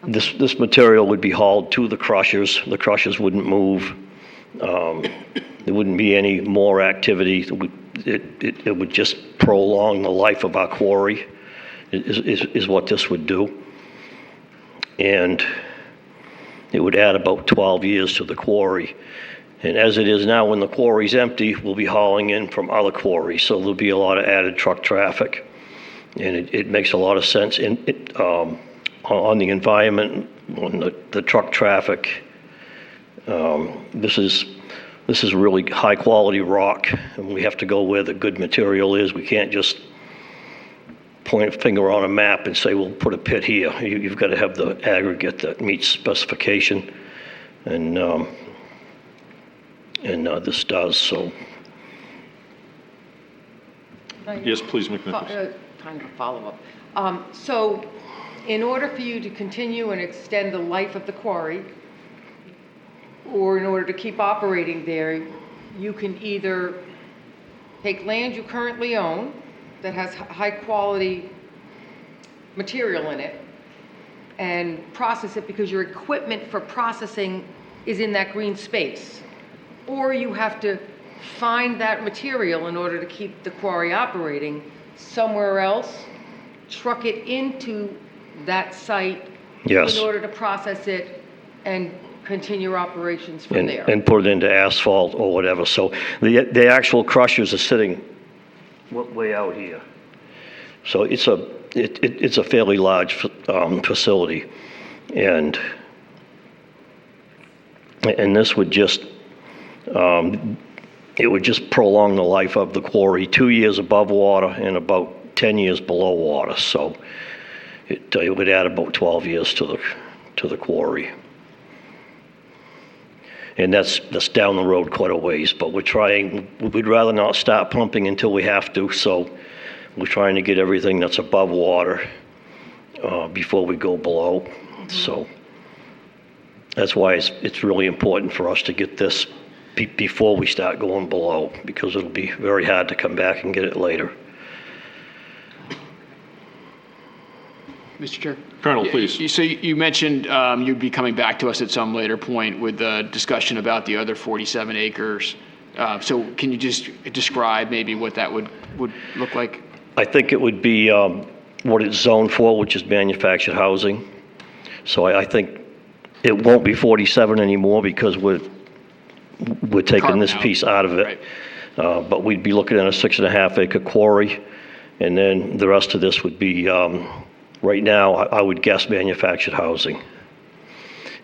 this material would be hauled to the crushers. The crushers wouldn't move. There wouldn't be any more activity. It would just prolong the life of our quarry, is what this would do. And it would add about 12 years to the quarry. And as it is now, when the quarry's empty, we'll be hauling in from other quarries, so there'll be a lot of added truck traffic. And it makes a lot of sense on the environment, on the truck traffic. This is really high-quality rock, and we have to go where the good material is. We can't just point a finger on a map and say, we'll put a pit here. You've got to have the aggregate that meets specification, and this does, so. Yes, please, Ms. Nichols. Kind of a follow-up. So in order for you to continue and extend the life of the quarry, or in order to keep operating there, you can either take land you currently own that has high-quality material in it and process it because your equipment for processing is in that green space. Or you have to find that material in order to keep the quarry operating somewhere else, truck it into that site Yes. in order to process it and continue operations from there. And put it into asphalt or whatever. So the actual crushers are sitting way out here. So it's a fairly large facility, and this would just it would just prolong the life of the quarry, 2 years above water and about 10 years below water. So it would add about 12 years to the quarry. And that's down the road quite a ways, but we'd rather not start pumping until we have to, so we're trying to get everything that's above water before we go below. So that's why it's really important for us to get this before we start going below, because it'll be very hard to come back and get it later. Mr. Chair? Colonel, please. So you mentioned you'd be coming back to us at some later point with a discussion about the other 47 acres. So can you just describe maybe what that would look like? I think it would be what it's zoned for, which is manufactured housing. So I think it won't be 47 anymore because we're taking this piece out of it. Right. But we'd be looking at a 6.5 acre quarry, and then the rest of this would be, right now, I would guess manufactured housing.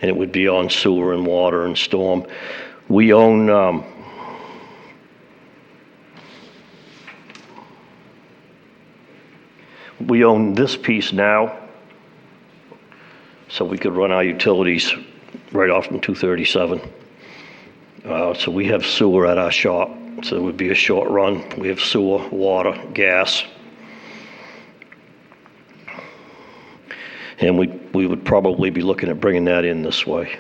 and it would be on sewer and water and storm. We own this piece now, so we could run our utilities right off from 237. So we have sewer at our shop, so it would be a short run. We have sewer, water, gas. And we would probably be looking at bringing that in this way.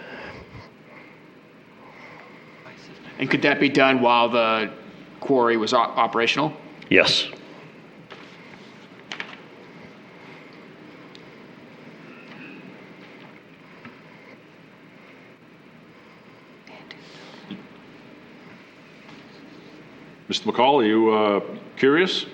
And could that be done while the quarry was operational? Yes. Mr. McCall, are you curious?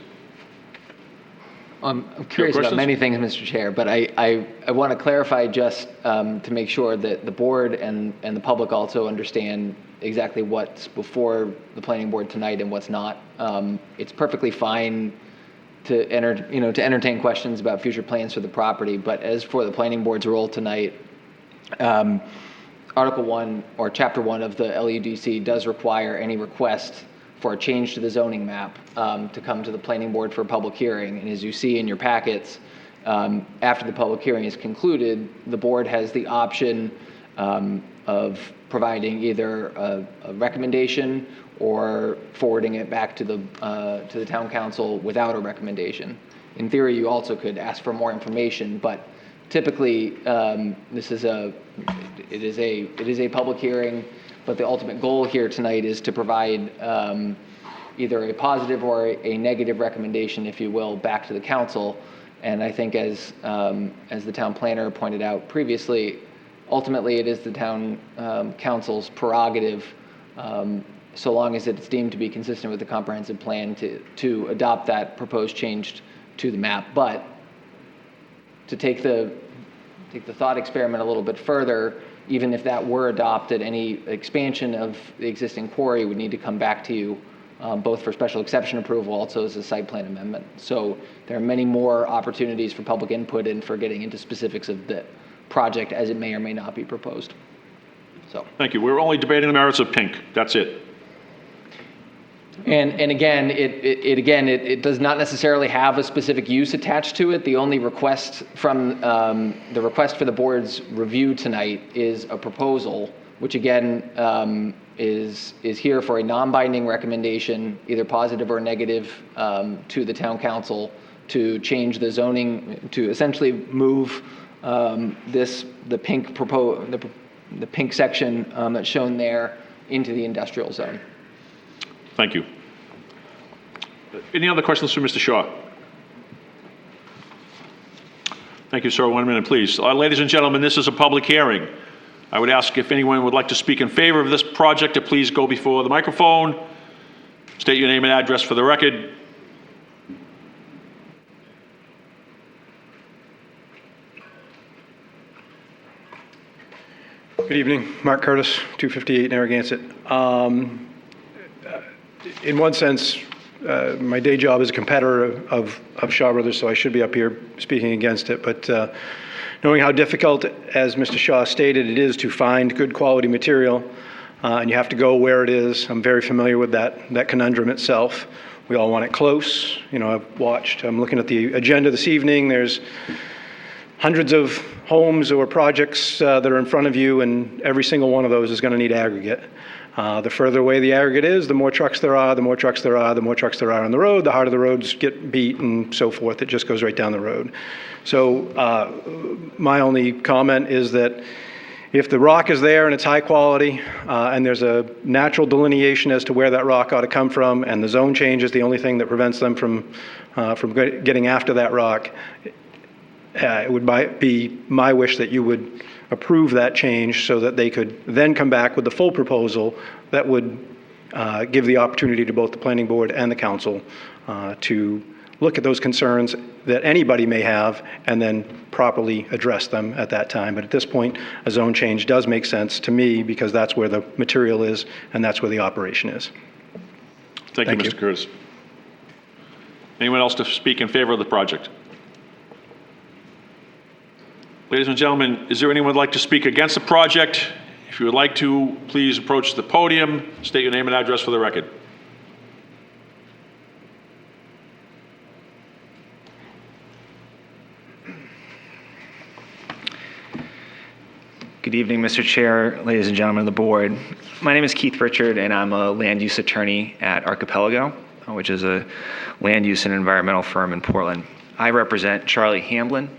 I'm curious about many things, Mr. Chair, but I want to clarify just to make sure that the board and the public also understand exactly what's before the planning board tonight and what's not. It's perfectly fine to entertain questions about future plans for the property, but as for the planning board's role tonight, Article 1 or Chapter 1 of the LUDC does require any request for a change to the zoning map to come to the planning board for a public hearing. And as you see in your packets, after the public hearing is concluded, the board has the option of providing either a recommendation or forwarding it back to the town council without a recommendation. In theory, you also could ask for more information, but typically it is a public hearing. But the ultimate goal here tonight is to provide either a positive or a negative recommendation, if you will, back to the council. And I think as the town planner pointed out previously, ultimately it is the town council's prerogative, so long as it's deemed to be consistent with the comprehensive plan, to adopt that proposed change to the map. But to take the thought experiment a little bit further, even if that were adopted, any expansion of the existing quarry would need to come back to you, both for special exception approval, also as a site plan amendment. So there are many more opportunities for public input and for getting into specifics of the project as it may or may not be proposed. So. Thank you. We're only debating the merits of pink. That's it. And again, it does not necessarily have a specific use attached to it. The only request from the request for the board's review tonight is a proposal, which again is here for a non-binding recommendation, either positive or negative, to the town council to change the zoning, to essentially move the pink section that's shown there into the industrial zone. Thank you. Any other questions for Mr. Shaw? Thank you, sir. 1 minute, please. Ladies and gentlemen, this is a public hearing. I would ask if anyone would like to speak in favor of this project to please go before the microphone. State your name and address for the record. Good evening. Mark Curtis, 258 Narragansett. In one sense, my day job is a competitor of Shaw Brothers, so I should be up here speaking against it. But knowing how difficult, as Mr. Shaw stated, it is to find good quality material, and you have to go where it is. I'm very familiar with that conundrum itself. We all want it close. You know, I'm looking at the agenda this evening. There's hundreds of homes or projects that are in front of you, and every single one of those is going to need aggregate. The further away the aggregate is, the more trucks there are, the more trucks there are on the road, the harder the roads get beat and so forth. It just goes right down the road. So my only comment is that if the rock is there and it's high quality, and there's a natural delineation as to where that rock ought to come from, and the zone change is the only thing that prevents them from getting after that rock, it would be my wish that you would approve that change so that they could then come back with the full proposal that would give the opportunity to both the planning board and the council to look at those concerns that anybody may have and then properly address them at that time. But at this point, a zone change does make sense to me because that's where the material is and that's where the operation is. Thank you, Mr. Curtis. Anyone else to speak in favor of the project? Ladies and gentlemen, is there anyone who'd like to speak against the project? If you would like to, please approach the podium, state your name and address for the record. Good evening, Mr. Chair, ladies and gentlemen of the board. My name is Keith Richard, and I'm a land use attorney at Archipelago, which is a land use and environmental firm in Portland. I represent Charlie Hamblin,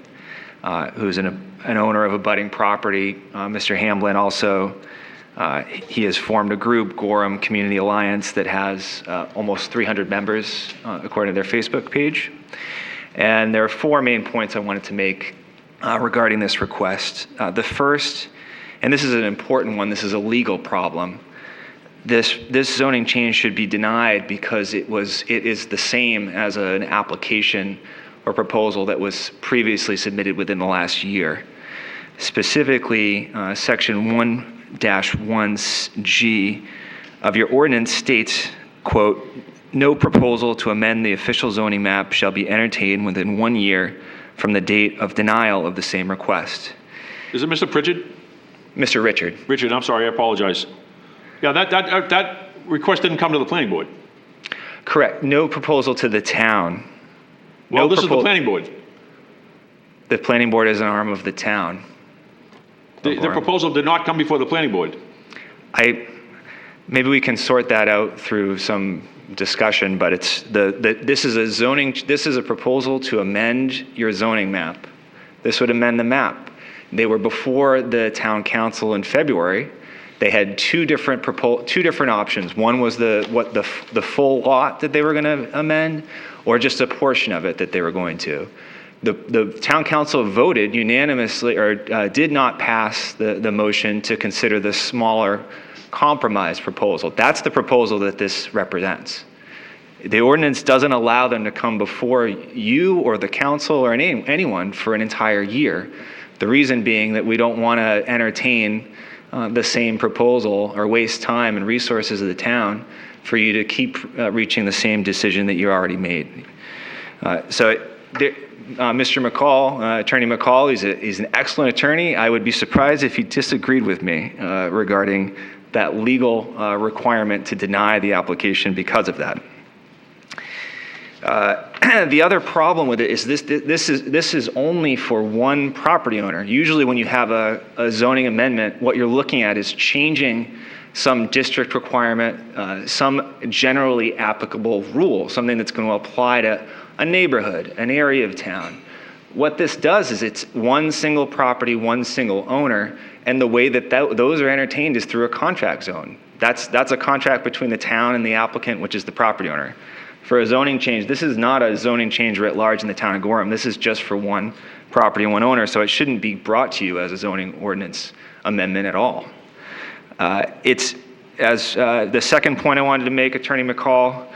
who's an owner of a budding property. Mr. Hamblin also, he has formed a group, Gorham Community Alliance, that has almost 300 members, according to their Facebook page. And there are 4 main points I wanted to make regarding this request. The first, and this is an important one, this is a legal problem. This zoning change should be denied because it is the same as an application or proposal that was previously submitted within the last year. Specifically, section 1-1G of your ordinance states, quote, "No proposal to amend the official zoning map shall be entertained within 1 year from the date of denial of the same request." Is it Mr. Pritchard? Mr. Richard. Richard, I'm sorry, I apologize. Yeah, that request didn't come to the planning board. Correct. No proposal to the town. Well, this is the planning board. The planning board is an arm of the town. The proposal did not come before the planning board. Maybe we can sort that out through some discussion, but this is a proposal to amend your zoning map. This would amend the map. They were before the town council in February. They had two different options. One was the full lot that they were going to amend, or just a portion of it that they were going to. The town council voted unanimously, or did not pass the motion to consider the smaller compromise proposal. That's the proposal that this represents. The ordinance doesn't allow them to come before you or the council or anyone for an entire year. The reason being that we don't want to entertain the same proposal or waste time and resources of the town for you to keep reaching the same decision that you already made. Mr. McCall, Attorney McCall, he's an excellent attorney. I would be surprised if he disagreed with me regarding that legal requirement to deny the application because of that. The other problem with it is this is only for one property owner. Usually when you have a zoning amendment, what you're looking at is changing some district requirement, some generally applicable rule, something that's going to apply to a neighborhood, an area of town. What this does is it's one single property, one single owner, and the way that those are entertained is through a contract zone. That's a contract between the town and the applicant, which is the property owner. For a zoning change, this is not a zoning change writ large in the town of Gorham. This is just for one property and one owner, so it shouldn't be brought to you as a zoning ordinance amendment at all. It's, as the second point I wanted to make, Attorney McCall,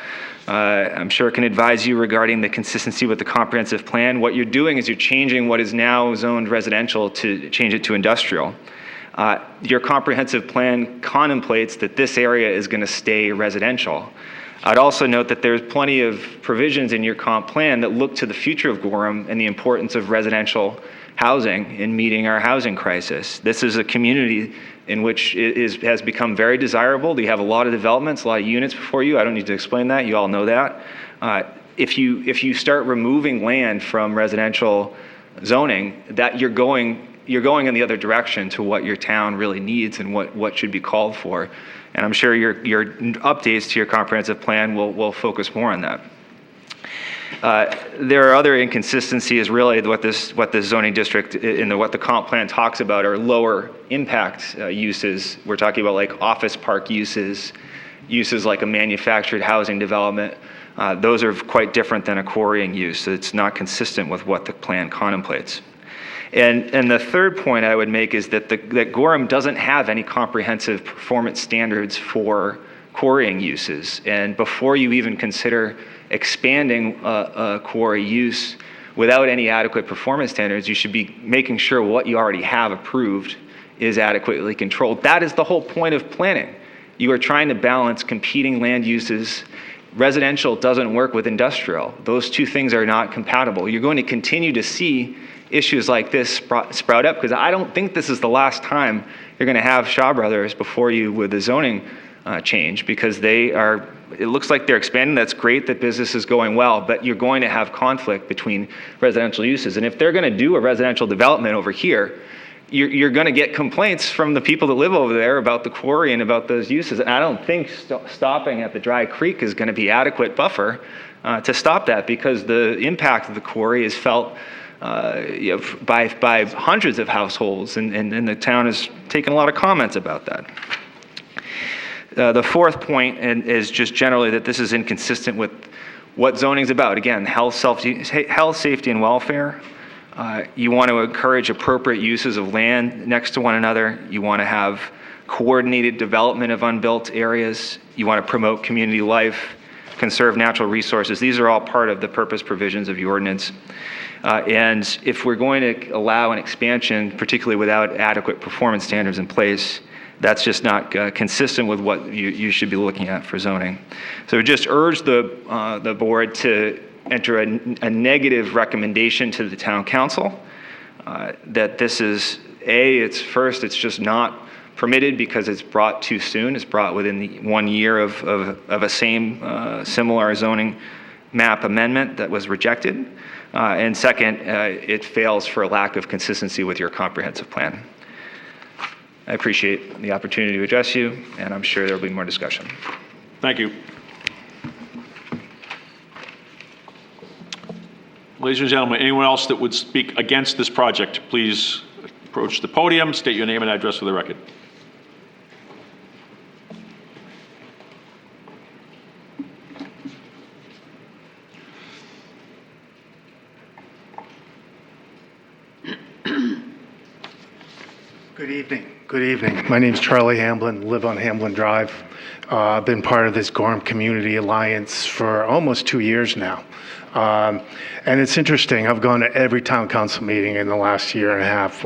I'm sure can advise you regarding the consistency with the comprehensive plan. What you're doing is you're changing what is now zoned residential to change it to industrial. Your comprehensive plan contemplates that this area is going to stay residential. I'd also note that there's plenty of provisions in your comp plan that look to the future of Gorham and the importance of residential housing in meeting our housing crisis. This is a community in which has become very desirable. You have a lot of developments, a lot of units before you. I don't need to explain that. You all know that. If you start removing land from residential zoning, that you're going in the other direction to what your town really needs and what should be called for. And I'm sure your updates to your comprehensive plan will focus more on that. There are other inconsistencies, really. What this zoning district and what the comp plan talks about are lower impact uses. We're talking about like office park uses like a manufactured housing development. Those are quite different than a quarrying use. So it's not consistent with what the plan contemplates. And the third point I would make is that that Gorham doesn't have any comprehensive performance standards for quarrying uses. And before you even consider expanding a quarry use without any adequate performance standards, you should be making sure what you already have approved is adequately controlled. That is the whole point of planning. You are trying to balance competing land uses residential doesn't work with industrial. Those two things are not compatible. You're going to continue to see issues like this sprout up, because I don't think this is the last time you're going to have Shaw Brothers before you with the zoning change, because it looks like they're expanding. That's great that business is going well, but you're going to have conflict between residential uses. And if they're going to do a residential development over here, you're going to get complaints from the people that live over there about the quarry and about those uses. And I don't think stopping at the Dry Creek is going to be adequate buffer to stop that, because the impact of the quarry is felt by hundreds of households, and the town has taken a lot of comments about that. The fourth point is just generally that this is inconsistent with what zoning's about. Again, health, safety, and welfare. You want to encourage appropriate uses of land next to one another. You want to have coordinated development of unbuilt areas. You want to promote community life, conserve natural resources. These are all part of the purpose provisions of the ordinance. And if we're going to allow an expansion, particularly without adequate performance standards in place, that's just not consistent with what you should be looking at for zoning. So we just urge the board to enter a negative recommendation to the town council that this is, it's just not permitted because it's brought too soon. It's brought within the 1 year of a similar zoning map amendment that was rejected. And second, it fails for lack of consistency with your comprehensive plan. I appreciate the opportunity to address you, and I'm sure there will be more discussion. Thank you. Ladies and gentlemen, anyone else that would speak against this project, please approach the podium, state your name and address for the record. Good evening. Good evening. My name's Charlie Hamblin, live on Hamblin Drive. I've been part of this Gorham Community Alliance for almost 2 years now. And it's interesting, I've gone to every town council meeting in the last year and a half.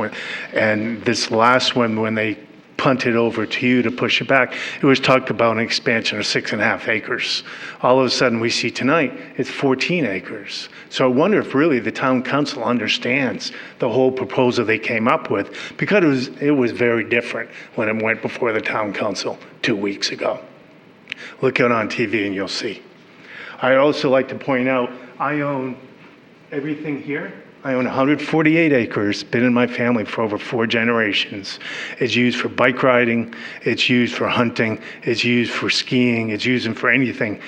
And this last one, when they punted over to you to push it back, it was talked about an expansion of 6.5 acres. All of a sudden we see tonight, it's 14 acres. So I wonder if really the town council understands the whole proposal they came up with, because it was very different when it went before the town council 2 weeks ago. Look out on TV and you'll see. I'd also like to point out, I own everything here. I own 148 acres, been in my family for over 4 generations. It's used for bike riding, it's used for hunting, it's used for skiing, it's used for anything.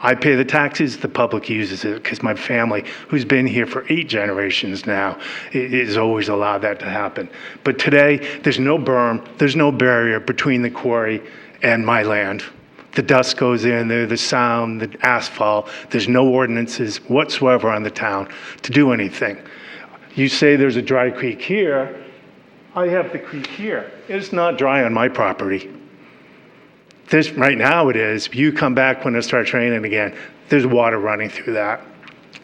I pay the taxes, the public uses it, because my family, who's been here for 8 generations now, is always allowed that to happen. But today, there's no berm, there's no barrier between the quarry and my land. The dust goes in there, the sound, the asphalt. There's no ordinances whatsoever on the town to do anything. You say there's a dry creek here. I have the creek here. It's not dry on my property. Right now it is. You come back when it starts raining again, there's water running through that.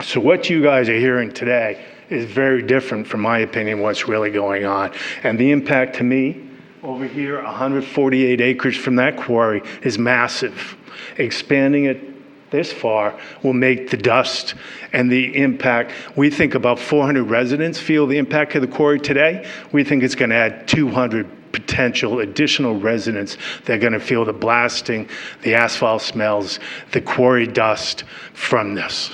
So what you guys are hearing today is very different, from my opinion, what's really going on. And the impact to me, over here, 148 acres from that quarry is massive. Expanding it this far will make the dust and the impact. We think about 400 residents feel the impact of the quarry today. We think it's going to add 200 potential additional residents that are going to feel the blasting, the asphalt smells, the quarry dust from this.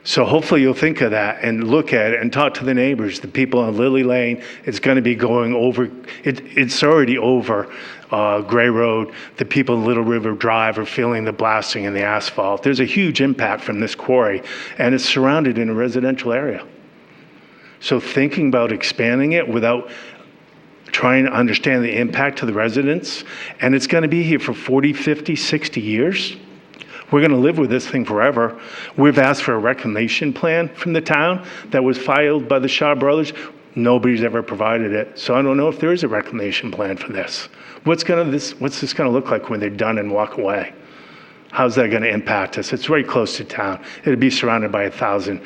So hopefully you'll think of that and look at it and talk to the neighbors, the people on Lily Lane. It's going to be going over, it's already over Gray Road. The people in Little River Drive are feeling the blasting and the asphalt. There's a huge impact from this quarry, and it's surrounded in a residential area. So thinking about expanding it without trying to understand the impact to the residents, and it's going to be here for 40, 50, 60 years. We're going to live with this thing forever. We've asked for a reclamation plan from the town that was filed by the Shaw Brothers. Nobody's ever provided it. So I don't know if there is a reclamation plan for this. What's this going to look like when they're done and walk away? How's that going to impact us? It's very close to town. It'll be surrounded by 1,000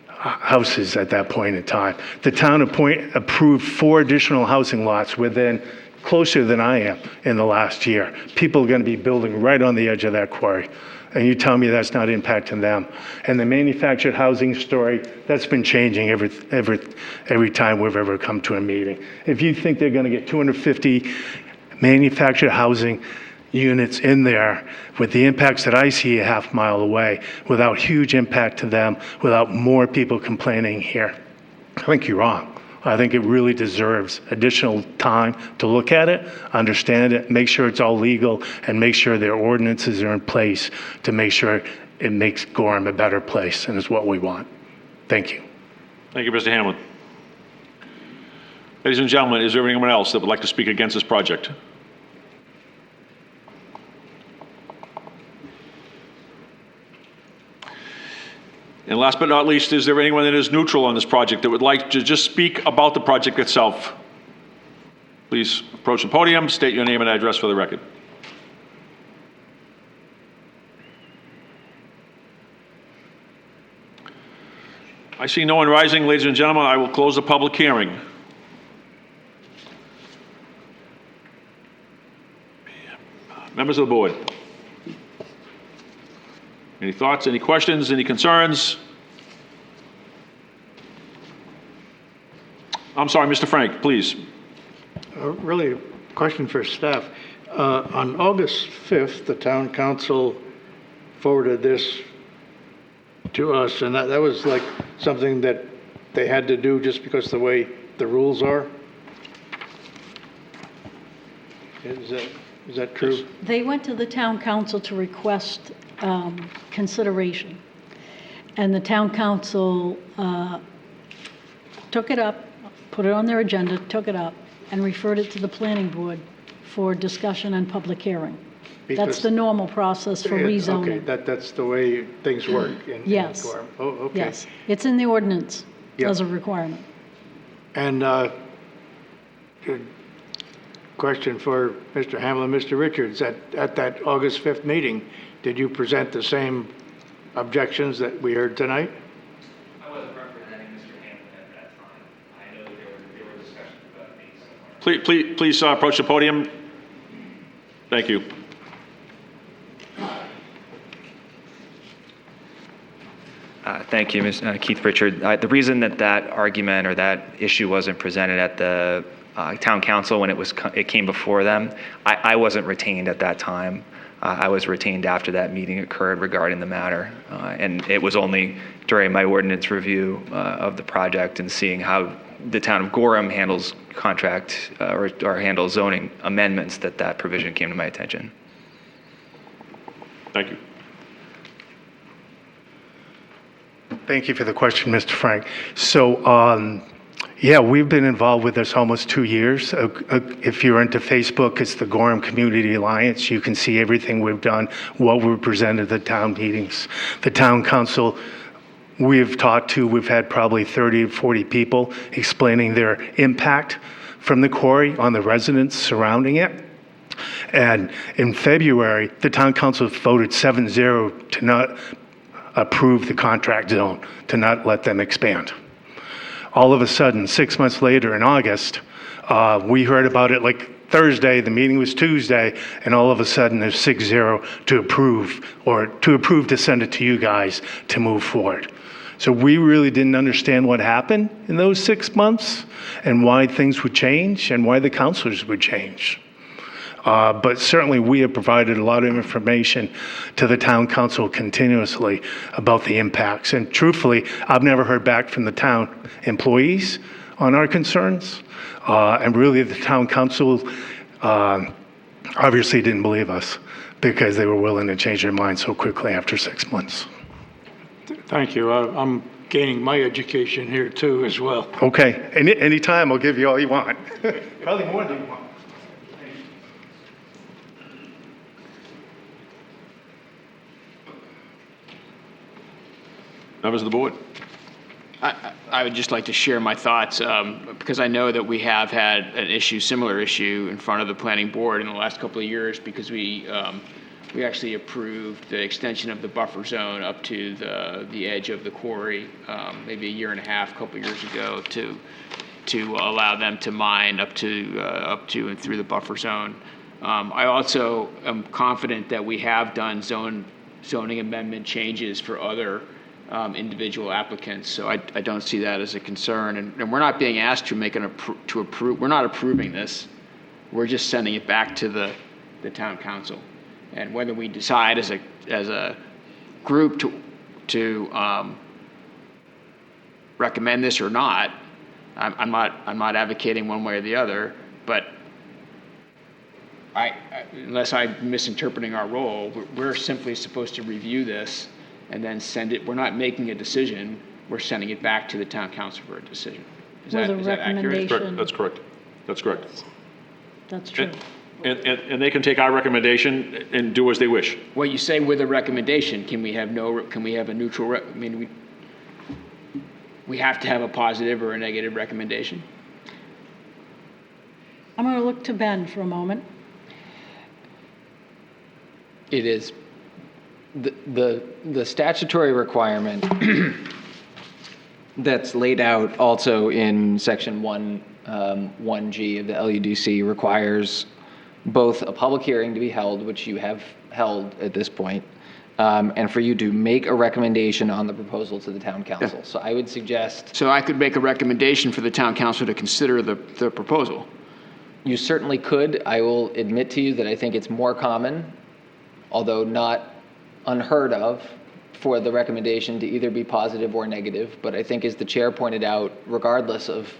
houses at that point in time. The town approved 4 additional housing lots within closer than I am in the last year. People are going to be building right on the edge of that quarry. and you tell me that's not impacting them. And the manufactured housing story, that's been changing every time we've ever come to a meeting. If you think they're going to get 250 manufactured housing units in there with the impacts that I see a half mile away, without huge impact to them, without more people complaining here, I think you're wrong. I think it really deserves additional time to look at it, understand it, make sure it's all legal, and make sure their ordinances are in place to make sure it makes Gorham a better place, and it's what we want. Thank you. Thank you, Mr. Hamlin. Ladies and gentlemen, is there anyone else that would like to speak against this project? And last but not least, is there anyone that is neutral on this project that would like to just speak about the project itself? Please approach the podium, state your name and address for the record. I see no one rising. Ladies and gentlemen, I will close the public hearing. Members of the board. Any thoughts, any questions, any concerns? I'm sorry, Mr. Frank, please. Really, a question for staff. On August 5th, the town council forwarded this to us, and that was like something that they had to do just because of the way the rules are? Is that true? They went to the town council to request consideration, and the town council took it up, put it on their agenda, took it up, and referred it to the planning board for discussion and public hearing. That's the normal process for rezoning. Okay, that's the way things work in Yes. Gorham. Oh, okay. Yes, it's in the ordinance Yeah. as a requirement. And good question for Mr. Hamlin, Mr. Richards. At that August 5th meeting, did you present the same objections that we heard tonight? I wasn't representing Mr. Hamlin at that time. I know that there were discussions about me somewhere. Please approach the podium. Thank you. Thank you, Keith Richard. The reason that argument or that issue wasn't presented at the town council when it came before them, I wasn't retained at that time. I was retained after that meeting occurred regarding the matter. And it was only during my ordinance review of the project and seeing how the town of Gorham handles contract or handles zoning amendments that provision came to my attention. Thank you. Thank you for the question, Mr. Frank. So, yeah, we've been involved with this almost 2 years. If you're into Facebook, it's the Gorham Community Alliance. You can see everything we've done, what we've presented at the town meetings. The town council we've talked to, we've had probably 30 to 40 people explaining their impact from the quarry on the residents surrounding it. And in February, the town council voted 7-0 to not approve the contract zone, to not let them expand. All of a sudden, 6 months later in August, we heard about it like Thursday, the meeting was Tuesday, and all of a sudden there's 6-0 to approve to send it to you guys to move forward. So we really didn't understand what happened in those 6 months and why things would change and why the councilors would change. But certainly we have provided a lot of information to the town council continuously about the impacts. And truthfully, I've never heard back from the town employees on our concerns. And really the town council obviously didn't believe us because they were willing to change their mind so quickly after 6 months. Thank you. I'm gaining my education here too as well. Okay, anytime I'll give you all you want. Probably more than you want. Members of the board. I would just like to share my thoughts because I know that we have had an similar issue in front of the planning board in the last couple of years because we actually approved the extension of the buffer zone up to the edge of the quarry maybe a year and a half, couple of years ago to allow them to mine up to and through the buffer zone. I also am confident that we have done zone zoning amendment changes for other individual applicants. So I don't see that as a concern. And we're not being asked to approve. We're not approving this. We're just sending it back to the town council. And whether we decide as a group to recommend this or not, I'm not advocating one way or the other, but unless I'm misinterpreting our role, we're simply supposed to review this and then send it. We're not making a decision. We're sending it back to the town council for a decision. Is that accurate? That's correct. That's correct. That's true. And they can take our recommendation and do as they wish. Well, you say with a recommendation, can we have a neutral, I mean, we have to have a positive or a negative recommendation? I'm going to look to Ben for a moment. It is the statutory requirement that's laid out also in section 1G of the LUDC requires both a public hearing to be held, which you have held at this point, and for you to make a recommendation on the proposal to the town council. Yeah. So I would suggest... So I could make a recommendation for the town council to consider the proposal. You certainly could. I will admit to you that I think it's more common, although not unheard of, for the recommendation to either be positive or negative. But I think, as the chair pointed out, regardless of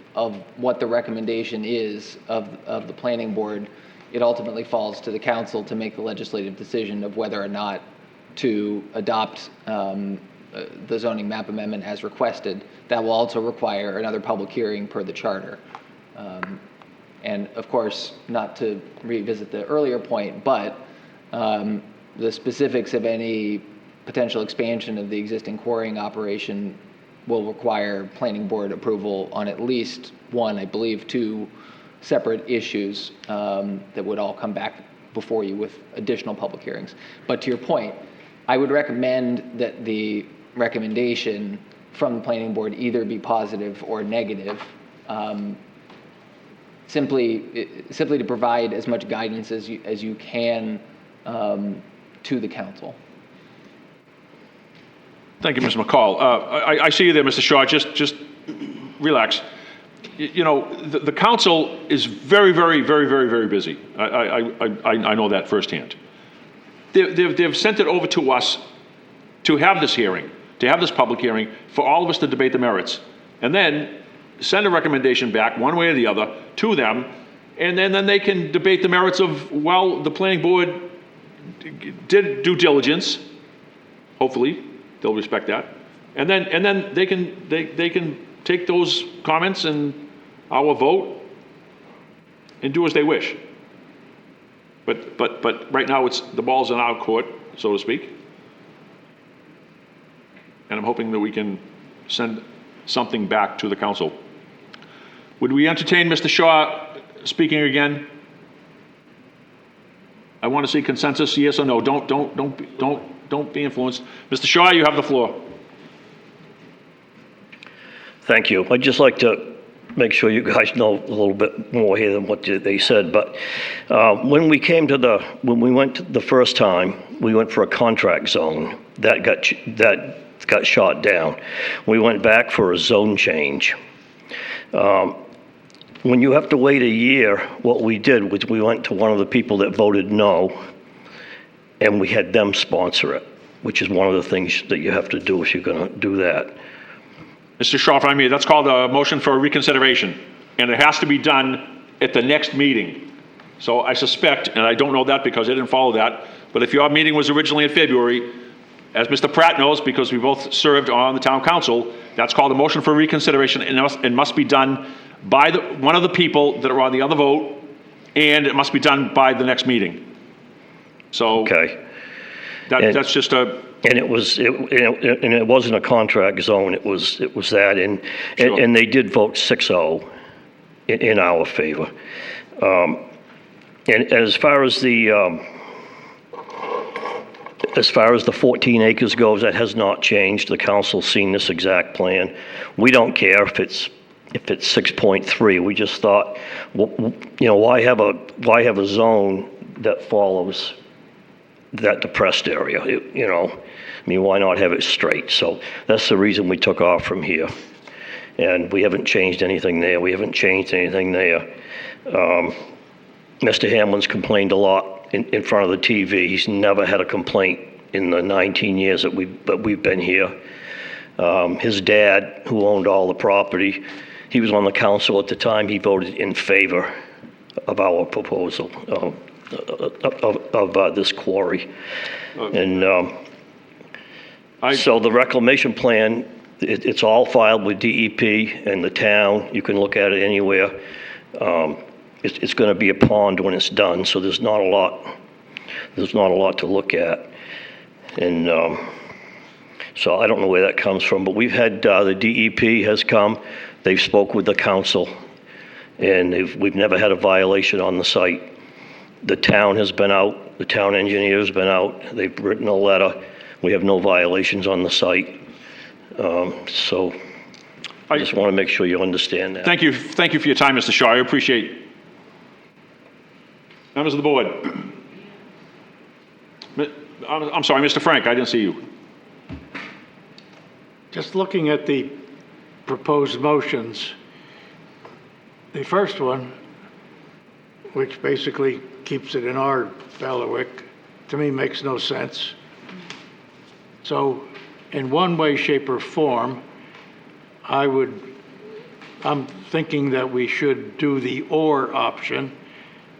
what the recommendation is of the planning board, it ultimately falls to the council to make the legislative decision of whether or not to adopt the zoning map amendment as requested. That will also require another public hearing per the charter. And of course, not to revisit the earlier point, but the specifics of any potential expansion of the existing quarrying operation will require planning board approval on at least one, I believe, two separate issues that would all come back before you with additional public hearings. But to your point, I would recommend that the recommendation from the planning board either be positive or negative, simply to provide as much guidance as you can to the council. Thank you, Mr. McCall. I see you there, Mr. Shaw. Just relax. You know, the council is very, very, very, very, very busy. I know that firsthand. They've sent it over to us to have this hearing, to have this public hearing, for all of us to debate the merits, and then send a recommendation back one way or the other to them, and then they can debate the merits of, well, the planning board did due diligence. Hopefully, they'll respect that, and then they can take those comments and our vote and do as they wish. But right now, the ball's in our court, so to speak, and I'm hoping that we can send something back to the council. Would we entertain Mr. Shaw speaking again? I want to see consensus, yes or no. Don't be influenced. Mr. Shaw, you have the floor. Thank you. I'd just like to make sure you guys know a little bit more here than what they said. But when we went the first time, we went for a contract zone. That got shot down. We went back for a zone change. When you have to wait a year, what we did was we went to one of the people that voted no, and we had them sponsor it, which is one of the things that you have to do if you're going to do that. Mr. Shaw, if I may, that's called a motion for reconsideration, and it has to be done at the next meeting. So I suspect, and I don't know that because I didn't follow that, but if your meeting was originally in February, as Mr. Pratt knows, because we both served on the town council, that's called a motion for reconsideration, and it must be done by one of the people that are on the other vote, and it must be done by the next meeting. So okay. That's just a... And it wasn't a contract zone. It was that, Sure. and they did vote 6-0 in our favor. And as far as the 14 acres goes, that has not changed. The council's seen this exact plan. We don't care if it's 6.3. We just thought, why have a zone that follows that depressed area, you know. I mean, why not have it straight? So that's the reason we took off from here. And we haven't changed anything there. We haven't changed anything there. Mr. Hamlin's complained a lot in front of the TV. He's never had a complaint in the 19 years that we've been here. His dad, who owned all the property, he was on the council at the time. He voted in favor of our proposal of this quarry. And so the reclamation plan, it's all filed with DEP and the town. You can look at it anywhere. It's going to be a pond when it's done, so there's not a lot to look at. And so I don't know where that comes from, but we've had the DEP has come. They've spoke with the council, and we've never had a violation on the site. The town has been out. The town engineer's been out. They've written a letter. We have no violations on the site. So I just want to make sure you understand that. Thank you for your time, Mr. Shaw. I appreciate it. Members of the board. I'm sorry, Mr. Frank, I didn't see you. Just looking at the proposed motions, the first one, which basically keeps it in our bailiwick, to me makes no sense. So in one way, shape, or form, I'm thinking that we should do the or option,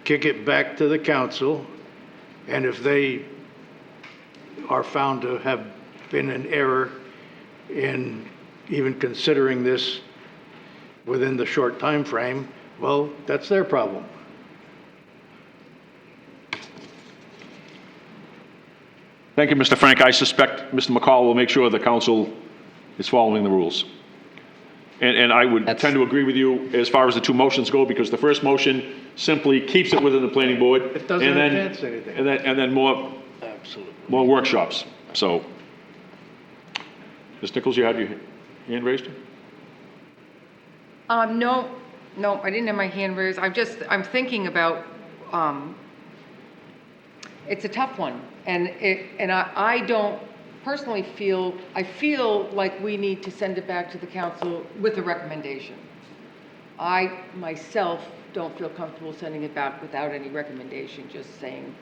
kick it back to the council, and if they are found to have been in error in even considering this within the short time frame, well, that's their problem. Thank you, Mr. Frank. I suspect Mr. McCall will make sure the council is following the rules. And I would tend to agree with you as far as the two motions go, because the first motion simply keeps it within the planning board. It doesn't advance anything. And then more workshops. So, Ms. Nichols, you had your hand raised? No, I didn't have my hand raised. I'm thinking about, it's a tough one. And I don't personally feel like we need to send it back to the council with a recommendation. I myself don't feel comfortable sending it back without any recommendation, just saying,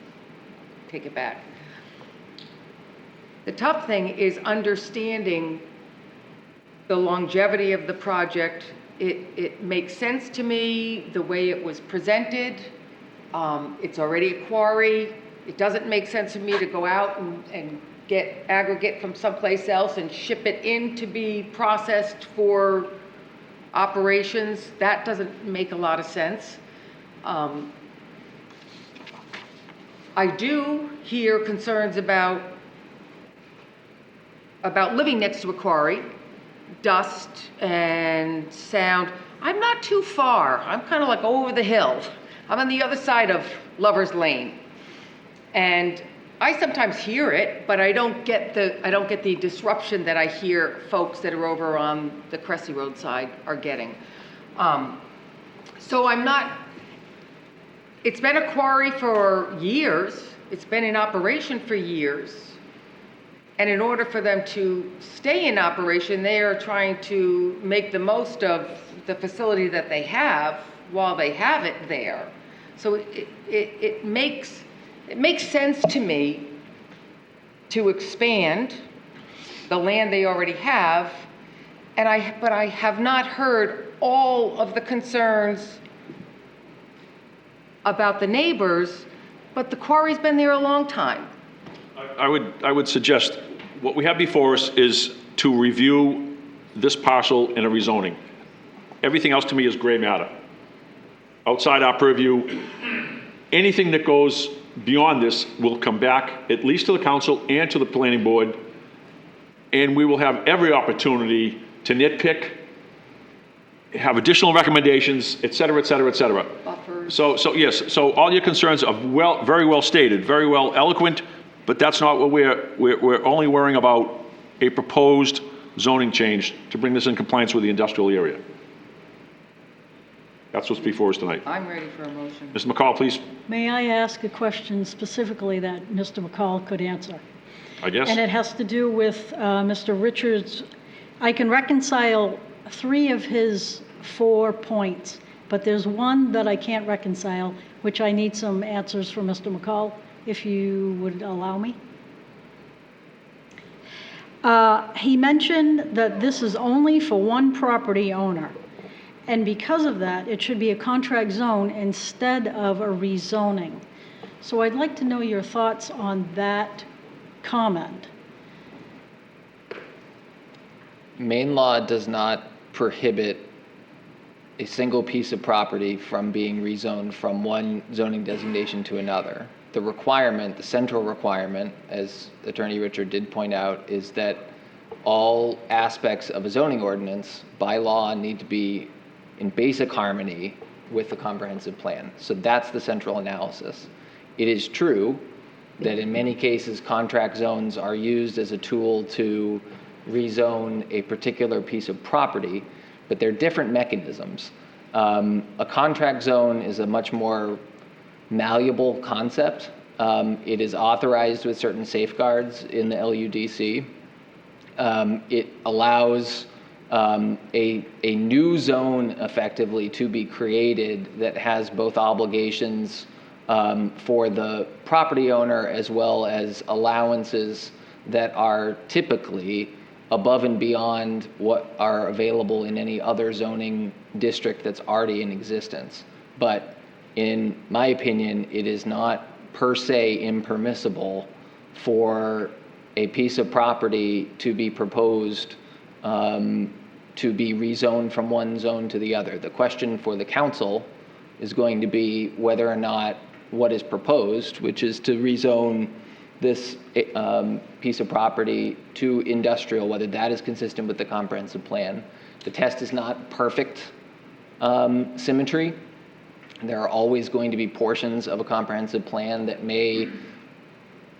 take it back. The tough thing is understanding the longevity of the project. It makes sense to me the way it was presented. It's already a quarry. It doesn't make sense to me to go out and get aggregate from someplace else and ship it in to be processed for operations. That doesn't make a lot of sense. I do hear concerns about living next to a quarry, dust and sound. I'm not too far. I'm kind of like over the hill. I'm on the other side of Lover's Lane. And I sometimes hear it, but I don't get the disruption that I hear folks that are over on the Cressy Road side are getting. So it's been a quarry for years. It's been in operation for years. And in order for them to stay in operation, they are trying to make the most of the facility that they have while they have it there. So it makes sense to me to expand the land they already have, but I have not heard all of the concerns about the neighbors, but the quarry's been there a long time. I would suggest what we have before us is to review this parcel in a rezoning. Everything else to me is gray matter. Outside our purview, anything that goes beyond this will come back at least to the council and to the planning board, and we will have every opportunity to nitpick, have additional recommendations, et cetera, et cetera, et cetera. Buffers. So yes, so all your concerns are very well stated, very well eloquent, but that's not what we're only worrying about a proposed zoning change to bring this in compliance with the industrial area. That's what's before us tonight. I'm ready for a motion. Mr. McCall, please, May I ask a question specifically that Mr. McCall could answer? I guess. And it has to do with Mr. Richards. I can reconcile 3 of his 4 points, but there's one that I can't reconcile, which I need some answers from Mr. McCall, if you would allow me. He mentioned that this is only for one property owner, and because of that, it should be a contract zone instead of a rezoning. So I'd like to know your thoughts on that comment. Maine law does not prohibit a single piece of property from being rezoned from one zoning designation to another. The requirement, the central requirement, as Attorney Richard did point out, is that all aspects of a zoning ordinance by law need to be in basic harmony with the comprehensive plan. So that's the central analysis. It is true that in many cases contract zones are used as a tool to rezone a particular piece of property, but they're different mechanisms. A contract zone is a much more malleable concept. It is authorized with certain safeguards in the LUDC. It allows a new zone effectively to be created that has both obligations for the property owner as well as allowances that are typically above and beyond what are available in any other zoning district that's already in existence. But in my opinion, it is not per se impermissible for a piece of property to be proposed to be rezoned from one zone to the other. The question for the council is going to be whether or not what is proposed, which is to rezone this piece of property to industrial, whether that is consistent with the comprehensive plan. The test is not perfect symmetry. There are always going to be portions of a comprehensive plan that may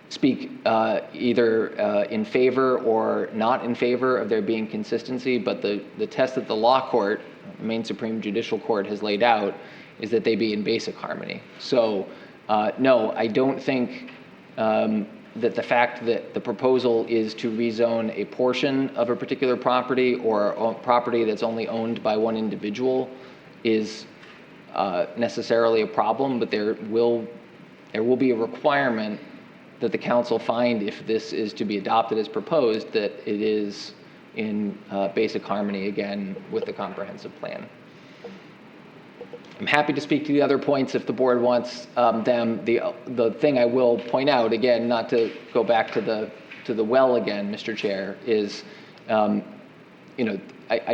speak either in favor or not in favor of there being consistency, but the test that the law court, Maine Supreme Judicial Court, has laid out is that they be in basic harmony. So no, I don't think that the fact that the proposal is to rezone a portion of a particular property or a property that's only owned by one individual is necessarily a problem, but there will be a requirement that the council find, if this is to be adopted as proposed, that it is in basic harmony again with the comprehensive plan. I'm happy to speak to the other points if the board wants them. The thing I will point out, again, not to go back to the well again, Mr. Chair, is I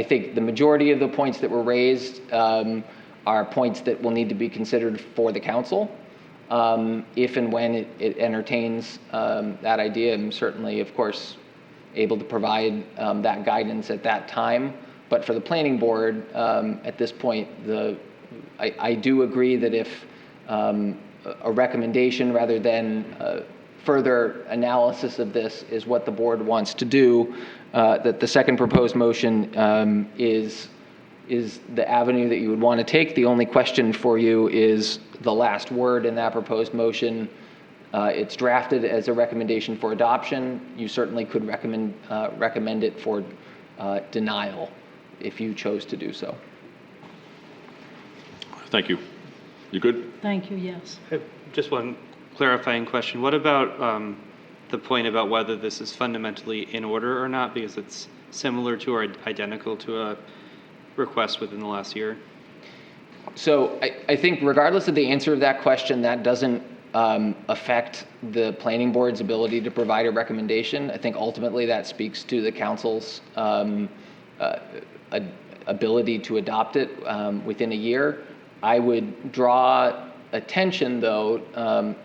think the majority of the points that were raised are points that will need to be considered for the council. If and when it entertains that idea, I'm certainly, of course, able to provide that guidance at that time. But for the planning board, at this point, I do agree that if a recommendation rather than further analysis of this is what the board wants to do, that the second proposed motion is the avenue that you would want to take. The only question for you is the last word in that proposed motion. It's drafted as a recommendation for adoption. You certainly could recommend it for denial if you chose to do so. Thank you. You good? Thank you, yes. Just one clarifying question. What about the point about whether this is fundamentally in order or not, because it's similar to or identical to a request within the last year? So I think regardless of the answer of that question, that doesn't affect the planning board's ability to provide a recommendation. I think ultimately that speaks to the council's ability to adopt it within a year. I would draw attention, though,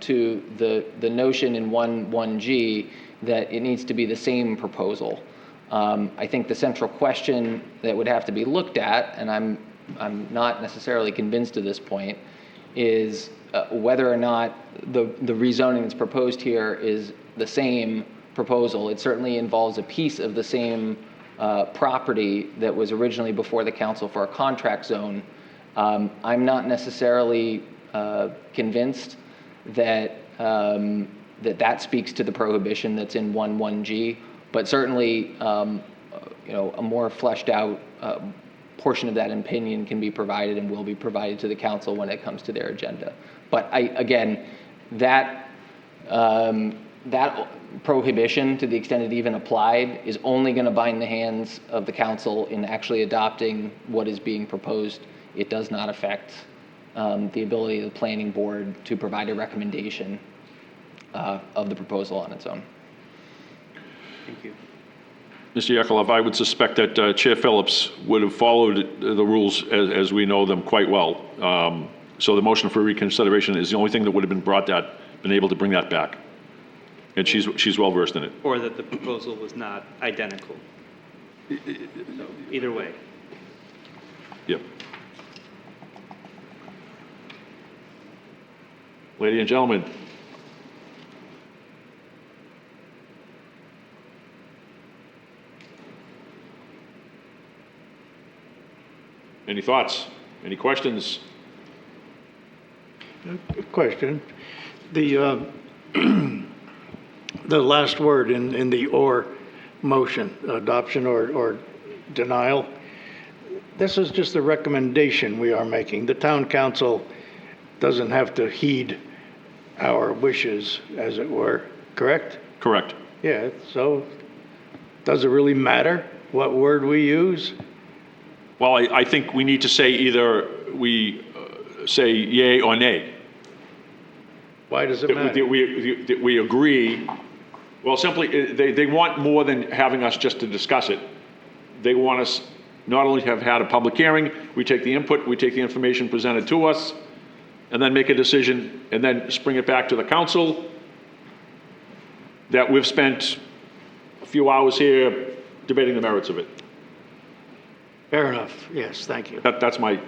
to the notion in 1.1G that it needs to be the same proposal. I think the central question that would have to be looked at, and I'm not necessarily convinced at this point, is whether or not the rezoning that's proposed here is the same proposal. It certainly involves a piece of the same property that was originally before the council for a contract zone. I'm not necessarily convinced that that speaks to the prohibition that's in 1.1G, but certainly, a more fleshed out portion of that opinion can be provided and will be provided to the council when it comes to their agenda. But that prohibition, to the extent it even applied, is only going to bind the hands of the council in actually adopting what is being proposed. It does not affect the ability of the planning board to provide a recommendation of the proposal on its own. Thank you. Mr. Yakulov, I would suspect that Chair Phillips would have followed the rules as we know them quite well. So the motion for reconsideration is the only thing that would have been able to bring that back. And she's well versed in it. Or that the proposal was not identical. So either way. Yep. Ladies and gentlemen, any thoughts? Any questions? Question. The the last word in the "or" motion, adoption or denial, this is just a recommendation we are making. The town council doesn't have to heed our wishes, as it were, correct? Correct. Yeah, so does it really matter what word we use? Well, I think we need to say either we say yay or nay. Why does it matter? That we agree. Well, simply, they want more than having us just to discuss it. They want us not only to have had a public hearing, we take the input, we take the information presented to us, and then make a decision, and then bring it back to the council, that we've spent a few hours here debating the merits of it. Fair enough. Yes, thank you. That's my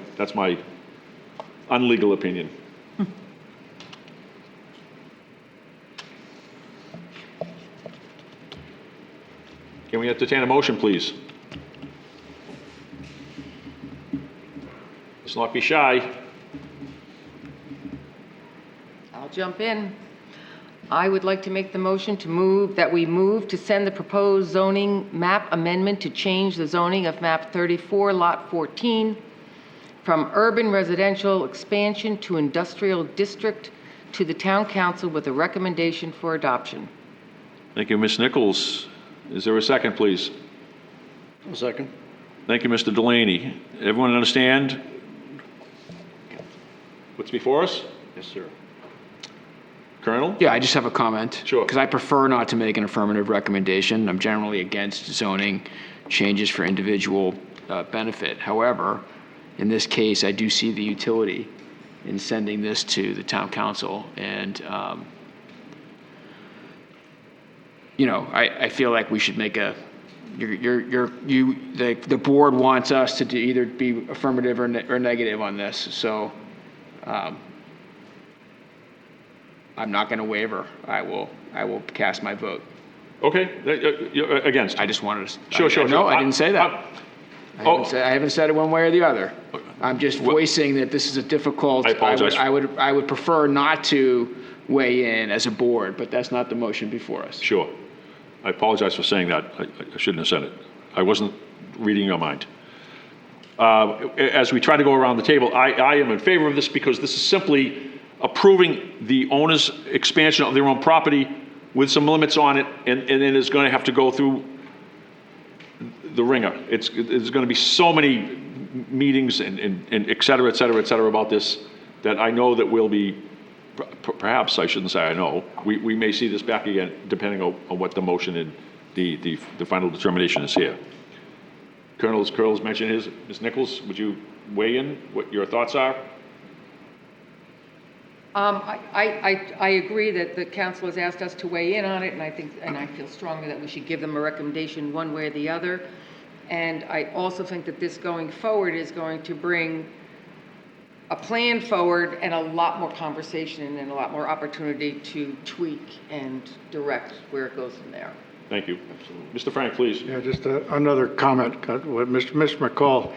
unlegal opinion. Can we entertain a motion, please? Let's not be shy. I'll jump in. I would like to make the motion that we move to send the proposed zoning map amendment to change the zoning of map 34, lot 14, from urban residential expansion to industrial district to the town council with a recommendation for adoption. Thank you, Ms. Nichols. Is there a second, please? A second. Thank you, Mr. Delaney. Everyone understand what's before us? Yes, sir. Colonel? Yeah, I just have a comment. Sure. Because I prefer not to make an affirmative recommendation. I'm generally against zoning changes for individual benefit. However, in this case, I do see the utility in sending this to the town council. And, I feel like we should make the board wants us to either be affirmative or negative on this. So, I'm not going to waver. I will cast my vote. Okay, against. I just wanted to. Sure. No, I didn't say that. I haven't said it one way or the other. I'm just voicing that this is a difficult. I apologize. I would prefer not to weigh in as a board, but that's not the motion before us. Sure. I apologize for saying that. I shouldn't have said it. I wasn't reading your mind. As we try to go around the table, I am in favor of this because this is simply approving the owner's expansion of their own property with some limits on it, and then it's going to have to go through the ringer. It's going to be so many meetings and et cetera about this that I know that we'll be, perhaps I shouldn't say I know, we may see this back again depending on what the motion and the final determination is here. Colonel's mentioned his. Ms. Nichols, would you weigh in what your thoughts are? I agree that the council has asked us to weigh in on it, and I feel strongly that we should give them a recommendation one way or the other. And I also think that this going forward is going to bring a plan forward and a lot more conversation and a lot more opportunity to tweak and direct where it goes from there. Thank you. Mr. Frank, please. Yeah, just another comment. What Mr. McCall,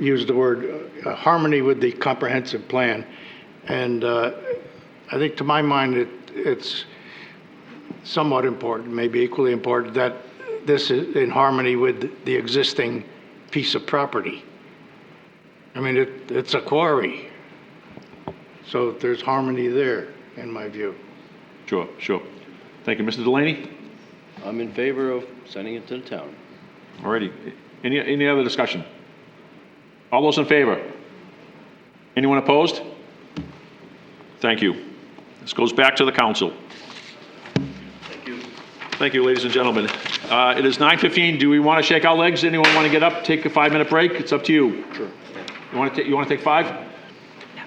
used the word harmony with the comprehensive plan. And I think to my mind, it's somewhat important, maybe equally important, that this is in harmony with the existing piece of property. I mean, it's a quarry. So there's harmony there, in my view. Sure, sure. Thank you. Mr. Delaney? I'm in favor of sending it to the town. All righty. Any other discussion? All those in favor? Anyone opposed? Thank you. This goes back to the council. Thank you, ladies and gentlemen. It is 9:15. Do we want to shake our legs? Anyone want to get up, take a 5-minute break? It's up to you. Sure. You want to take 5?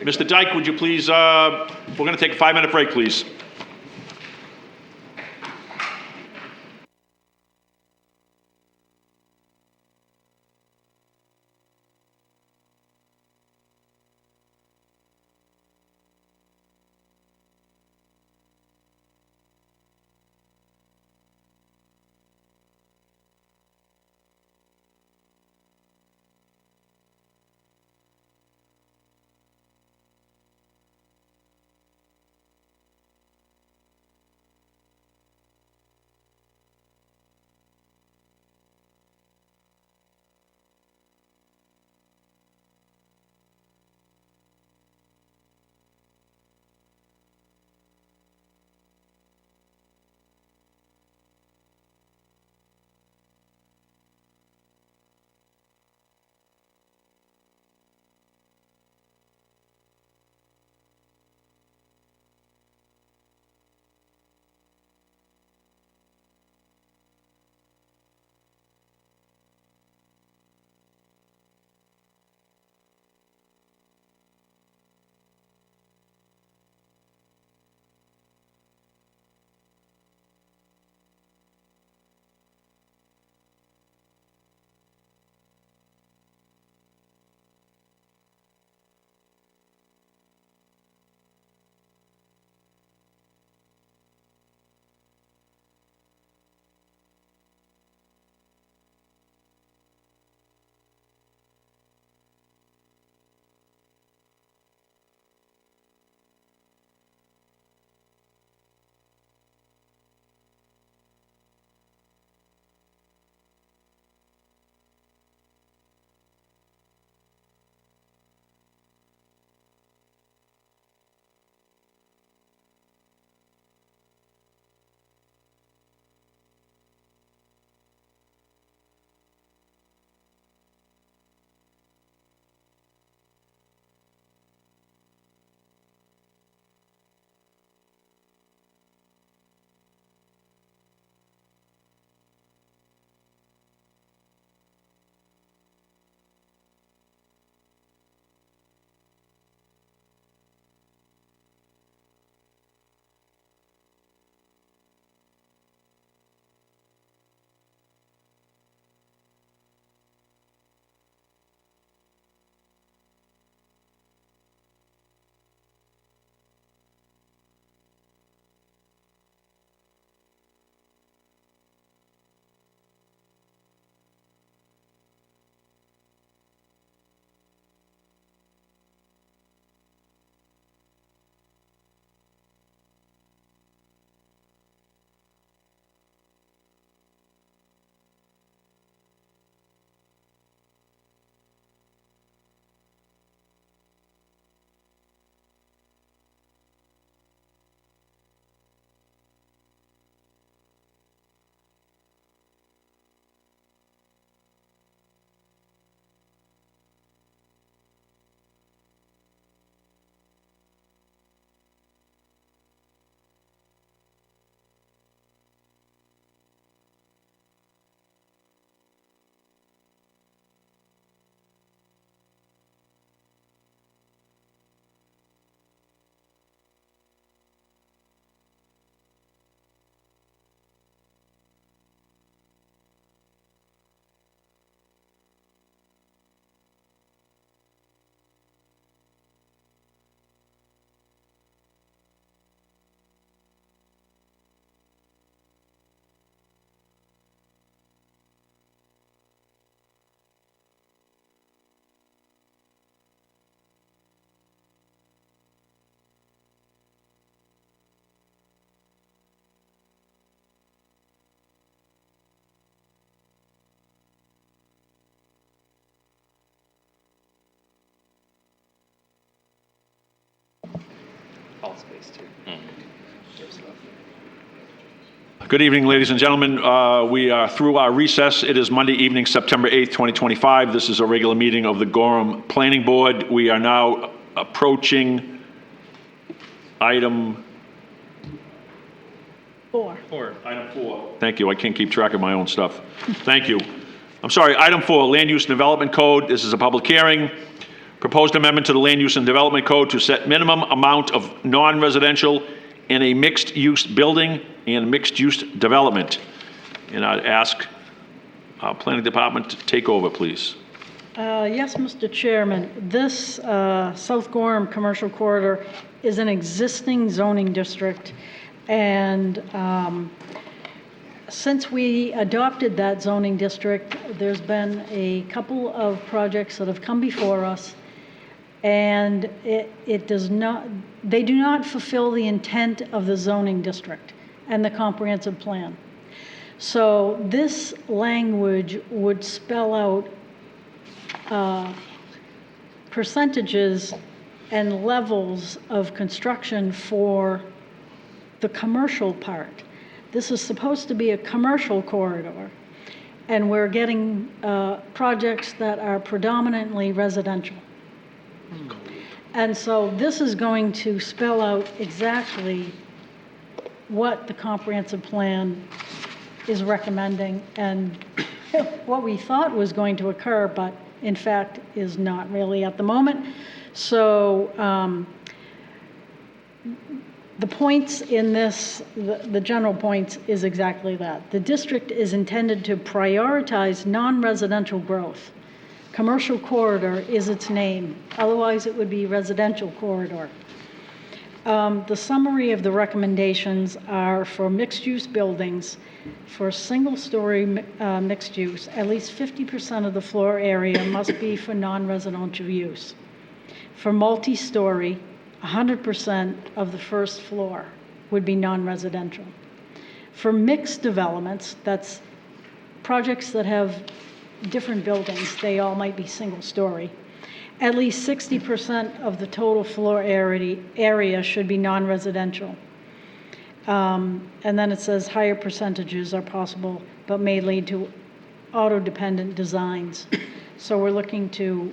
Mr. Dyke, would you please, we're going to take a 5-minute break, please. space too. Good evening, ladies and gentlemen. We are through our recess. It is Monday evening, September 8th, 2025. This is a regular meeting of the Gorham Planning Board. We are now approaching item 4. Item 4. Thank you. I can't keep track of my own stuff. Thank you. I'm sorry. Item 4, Land Use and Development Code. This is a public hearing. Proposed amendment to the Land Use and Development Code to set minimum amount of non-residential in a mixed-use building and mixed-use development. And I'd ask our planning department to take over, please. Yes, Mr. Chairman. This South Gorham Commercial Corridor is an existing zoning district, and since we adopted that zoning district, there's been a couple of projects that have come before us, and they do not fulfill the intent of the zoning district and the comprehensive plan. So this language would spell out percentages and levels of construction for the commercial part. This is supposed to be a commercial corridor, and we're getting projects that are predominantly residential. And so this is going to spell out exactly what the comprehensive plan is recommending and what we thought was going to occur, but in fact is not really at the moment. So the points in this, the general points is exactly that. The district is intended to prioritize non-residential growth. Commercial corridor is its name. Otherwise, it would be residential corridor. The summary of the recommendations are for mixed-use buildings. For single-story mixed use, at least 50% of the floor area must be for non-residential use. For multi-story, 100% of the first floor would be non-residential. For mixed developments, that's projects that have different buildings, they all might be single-story. At least 60% of the total floor area should be non-residential. And then it says higher percentages are possible, but may lead to auto-dependent designs. So we're looking to,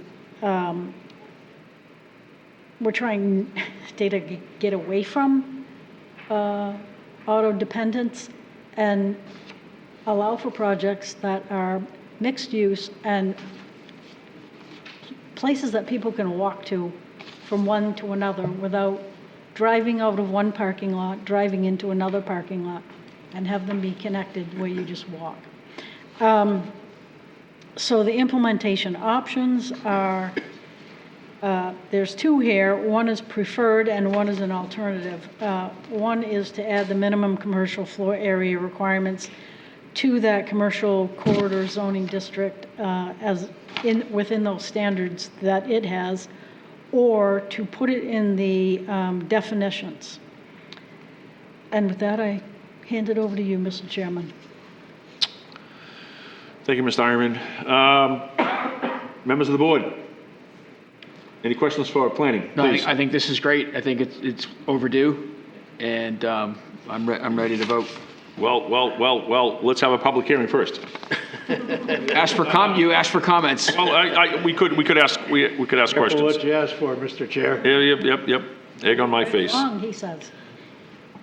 we're trying to get away from auto-dependence and allow for projects that are mixed use and places that people can walk to from one to another without driving out of one parking lot, driving into another parking lot, and have them be connected where you just walk. So the implementation options are, there's two here. One is preferred and one is an alternative. One is to add the minimum commercial floor area requirements to that commercial corridor zoning district within those standards that it has, or to put it in the definitions. And with that, I hand it over to you, Mr. Chairman. Thank you, Mr. Ironman. Members of the board, any questions for planning? No, Please. I think this is great. I think it's overdue, and I'm ready to vote. Well, let's have a public hearing first. You asked for comments. Well, we could ask questions. Careful what you ask for, Mr. Chair. Yep. Egg on my face. Wrong, he says.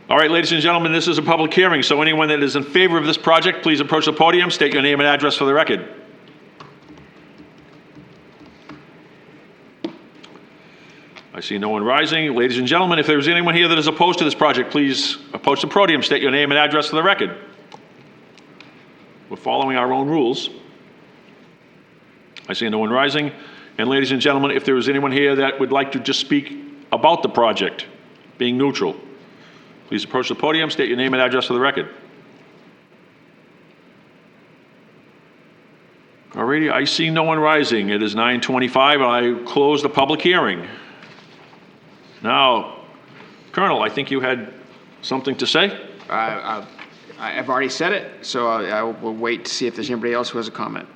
All right, ladies and gentlemen, this is a public hearing, so anyone that is in favor of this project, please approach the podium, state your name and address for the record. I see no one rising. Ladies and gentlemen, if there's anyone here that is opposed to this project, please approach the podium, state your name and address for the record. We're following our own rules. I see no one rising. And ladies and gentlemen, if there is anyone here that would like to just speak about the project, being neutral, please approach the podium, state your name and address for the record. Alrighty, I see no one rising. It is 9:25, and I close the public hearing. Now, Colonel, I think you had something to say? I've already said it, so I will wait to see if there's anybody else who has a comment.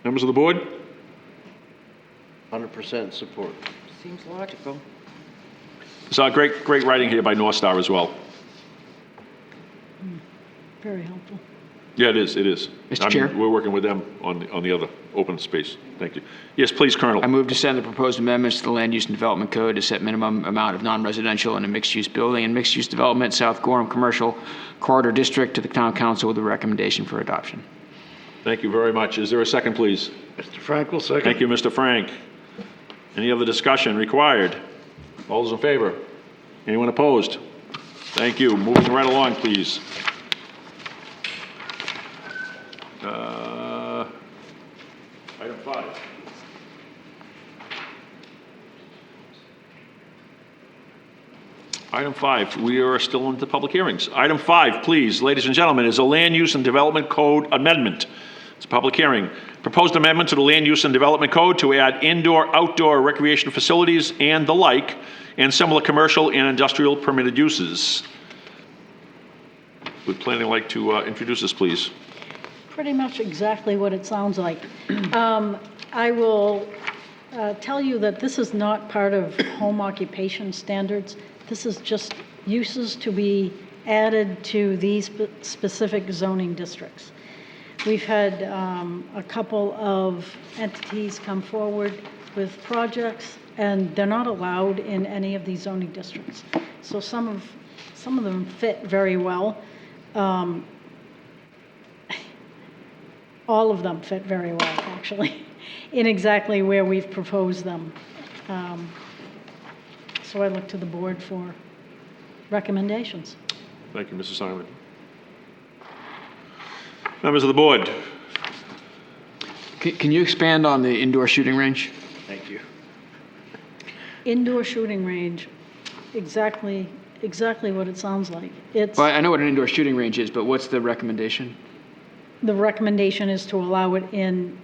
Members of the board? 100% support. Seems logical. It's great writing here by North Star as well. Very helpful. Yeah, it is. Mr. Chair? We're working with them on the other open space. Thank you. Yes, please, Colonel. I move to send the proposed amendments to the Land Use and Development Code to set minimum amount of non-residential in a mixed-use building and mixed-use development, South Gorham Commercial Corridor District, to the Town Council with a recommendation for adoption. Thank you very much. Is there a second, please? Mr. Frank will second. Thank you, Mr. Frank. Any other discussion required? All those in favor? Anyone opposed? Thank you. Moving right along, please. Item 5. Item 5, we are still into public hearings. Item 5, please, ladies and gentlemen, is a Land Use and Development Code amendment. It's a public hearing. Proposed amendment to the Land Use and Development Code to add indoor, outdoor recreation facilities and the like, and similar commercial and industrial permitted uses. Would planning like to introduce this, please? Pretty much exactly what it sounds like. I will tell you that this is not part of home occupation standards. This is just uses to be added to these specific zoning districts. We've had a couple of entities come forward with projects, and they're not allowed in any of these zoning districts. So some of them fit very well. All of them fit very well, actually, in exactly where we've proposed them. So I look to the board for recommendations. Thank you, Mrs. Simon. Members of the board. Can you expand on the indoor shooting range? Thank you. Indoor shooting range, exactly what it sounds like. It's, Well, I know what an indoor shooting range is, but what's the recommendation? the recommendation is to allow it in,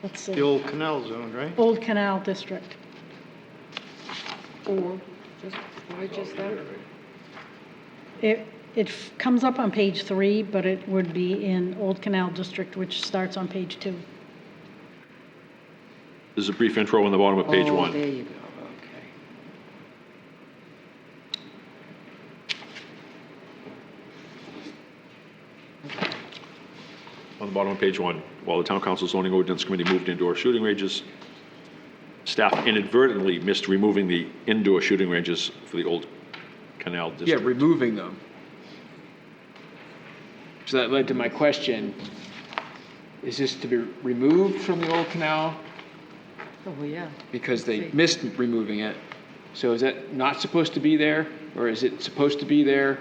let's see. The old canal zone, right? Old Canal District. Or just, why just that? It comes up on page 3, but it would be in Old Canal District, which starts on page 2. There's a brief intro on the bottom of page 1. There you go, okay. On the bottom of page 1, while the Town Council Zoning Ordinance Committee moved indoor shooting ranges, staff inadvertently missed removing the indoor shooting ranges for the Old Canal Yeah, District. removing them. So that led to my question, is this to be removed from the old canal? Oh, yeah. Because they missed removing it. So is that not supposed to be there? Or is it supposed to be there?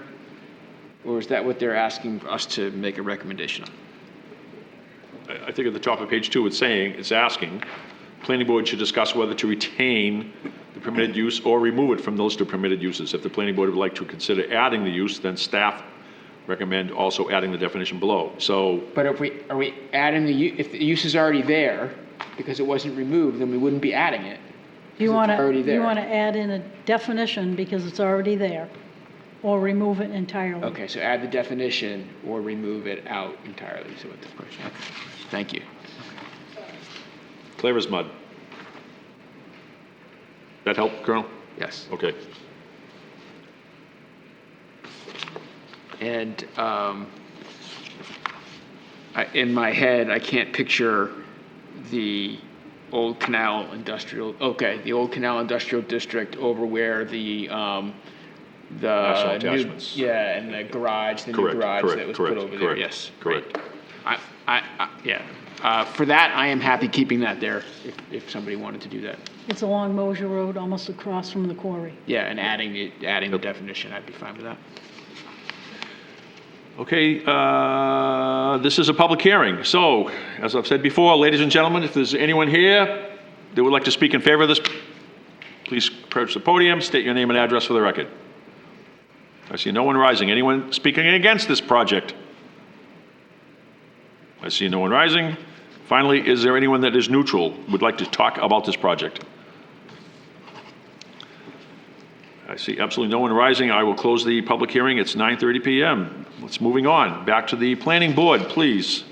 Or is that what they're asking us to make a recommendation on? I think at the top of page 2, it's asking, planning board should discuss whether to retain the permitted use or remove it from those two permitted uses. If the planning board would like to consider adding the use, then staff recommend also adding the definition below. So, But if are we adding if the use is already there, because it wasn't removed, then we wouldn't be adding it. You want already to, there. you want to add in a definition because it's already there, or remove it entirely. Okay, so add the definition or remove it out entirely, so what the question. Okay. Thank you. clear as mud. That help, Colonel? Yes. Okay. And in my head, I can't picture the old canal industrial, the old canal industrial district over where the National new, attachments. yeah, and the garage, the new Correct, garage correct, that was correct, put over there. correct, Yes. correct. Yeah. For that, I am happy keeping that there if somebody wanted to do that. It's along Mosier Road, almost across from the quarry. Yeah, and adding the definition, I'd be fine with that. Okay, this is a public hearing. So, as I've said before, ladies and gentlemen, if there's anyone here that would like to speak in favor of this, please approach the podium, state your name and address for the record. I see no one rising. Anyone speaking against this project? I see no one rising. Finally, is there anyone that is neutral, would like to talk about this project? I see absolutely no one rising. I will close the public hearing. It's 9:30 p.m. Let's moving on. Back to the planning board, please.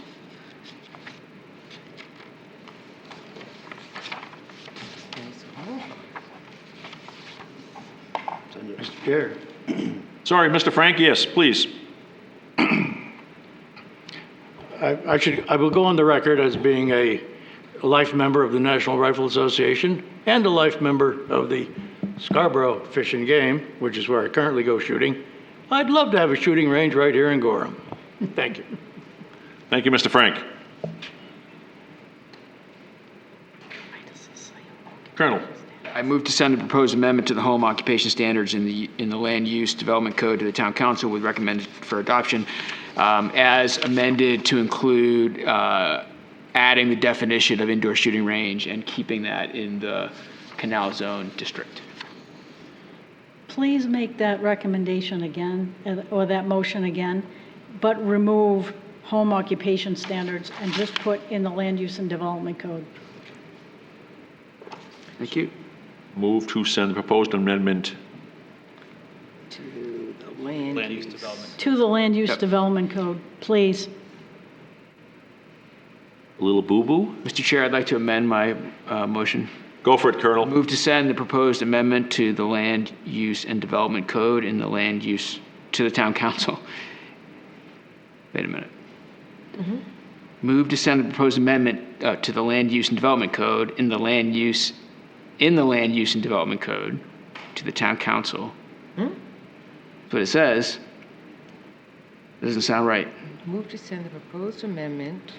Mr. Chair. Sorry, Mr. Frank, yes, please. I will go on the record as being a life member of the National Rifle Association and a life member of the Scarborough Fish and Game, which is where I currently go shooting. I'd love to have a shooting range right here in Gorham. Thank you. Thank you, Mr. Frank. Colonel. I move to send the proposed amendment to the home occupation standards in the Land Use Development Code to the Town Council with recommended for adoption as amended to include adding the definition of indoor shooting range and keeping that in the Canal Zone District. Please make that recommendation again, or that motion again, but remove home occupation standards and just put in the Land Use and Development Code. Thank you. Move to send the proposed amendment. To the Land Use Development. To the Land Use Development Code, please. A little boo-boo? Mr. Chair, I'd like to amend my motion. Go for it, Colonel. Move to send the proposed amendment to the Land Use and Development Code in the Land Use to the Town Council. Wait a minute. Move to send the proposed amendment to the Land Use and Development Code in the Land Use and Development Code to the Town Council. That's what it says. It doesn't sound right. Move to send the proposed amendment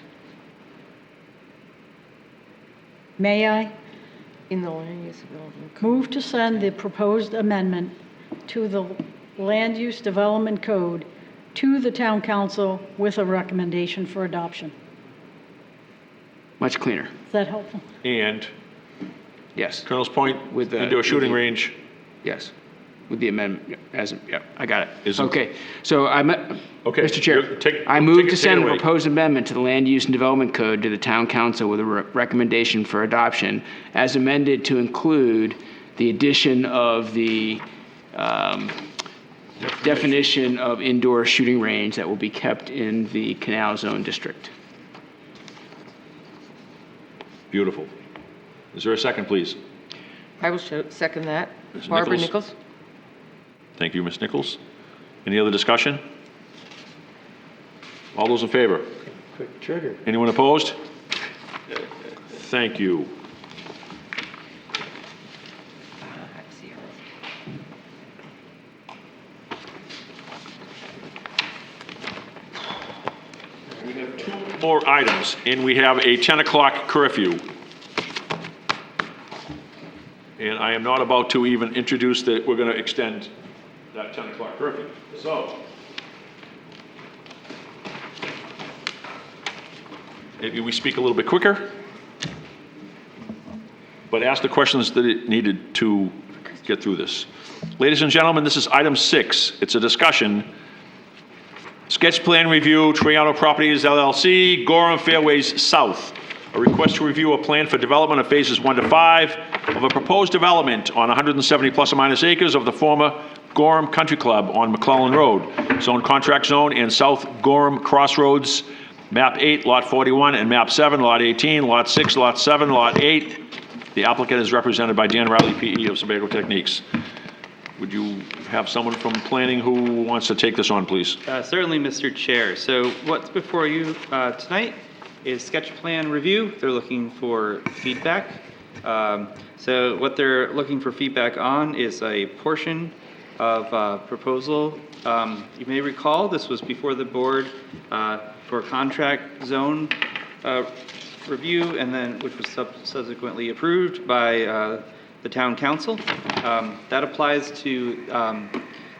May I? in the Land Use Development Code. Move to send the proposed amendment to the Land Use Development Code to the Town Council with a recommendation for adoption. Much cleaner. Is that helpful? And Yes. Colonel's point, With the indoor shooting with the- range. Yes. With the amendment, I got it. Isn't- Okay, so Okay, Mr. Chair, I take move it to send the away. proposed amendment to the Land Use and Development Code to the Town Council with a recommendation for adoption as amended to include the addition of the definition of indoor shooting range that will be kept in the Canal Zone District. Beautiful. Is there a second, please? I will second that. Ms. Barbara Nichols? Nichols? Thank you, Ms. Nichols. Any other discussion? All those in favor? Quick trigger. Anyone opposed? Thank you. We have two more items, and we have a 10 o'clock curfew. And I am not about to even introduce that we're going to extend that 10 o'clock curfew. So, maybe we speak a little bit quicker, but ask the questions that it needed to get through this. Ladies and gentlemen, this is item 6. It's a discussion. Sketch plan review, Triano Properties LLC, Gorham Fairways South. A request to review a plan for development of phases 1 to 5 of a proposed development on 170 plus or minus acres of the former Gorham Country Club on McClellan Road, Zone Contract Zone and South Gorham Crossroads, Map 8, Lot 41, and Map 7, Lot 18, Lot 6, Lot 7, Lot 8. The applicant is represented by Dan Riley, PE of Sebago Techniques. Would you have someone from planning who wants to take this on, please? Certainly, Mr. Chair. So what's before you tonight is sketch plan review. They're looking for feedback. So what they're looking for feedback on is a portion of proposal. You may recall this was before the board for contract zone review, and then which was subsequently approved by the town council. That applies to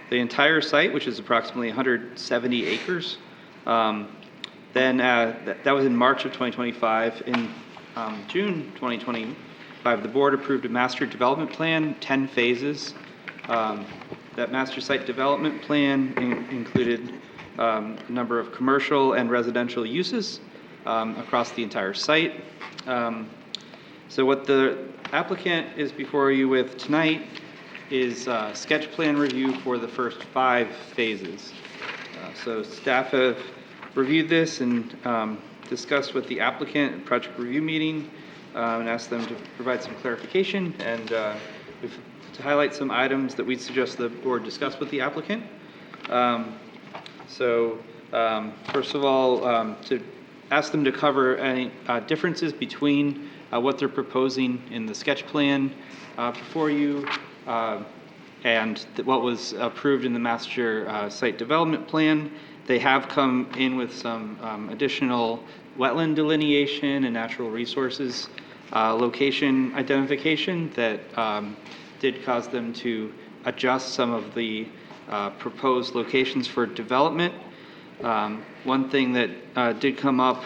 the entire site, which is approximately 170 acres. Then that was in March of 2025. In June 2025, the board approved a master development plan, 10 phases. That master site development plan included a number of commercial and residential uses across the entire site. So what the applicant is before you with tonight is sketch plan review for the first 5 phases. So staff have reviewed this and discussed with the applicant at project review meeting and asked them to provide some clarification. And to highlight some items that we suggest the board discuss with the applicant. First of all, to ask them to cover any differences between what they're proposing in the sketch plan before you and what was approved in the master site development plan. They have come in with some additional wetland delineation and natural resources location identification that did cause them to adjust some of the proposed locations for development. One thing that did come up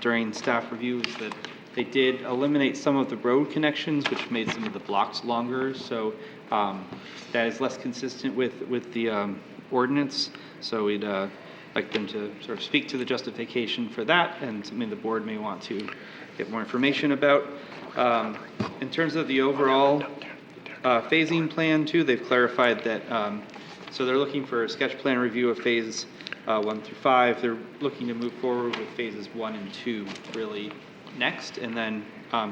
during staff review is that they did eliminate some of the road connections, which made some of the blocks longer. So that is less consistent with the ordinance. So we'd like them to sort of speak to the justification for that, and something the board may want to get more information about. In terms of the overall phasing plan too, they've clarified that, so they're looking for a sketch plan review of phase 1 through 5. They're looking to move forward with phases 1 and 2 really next, and then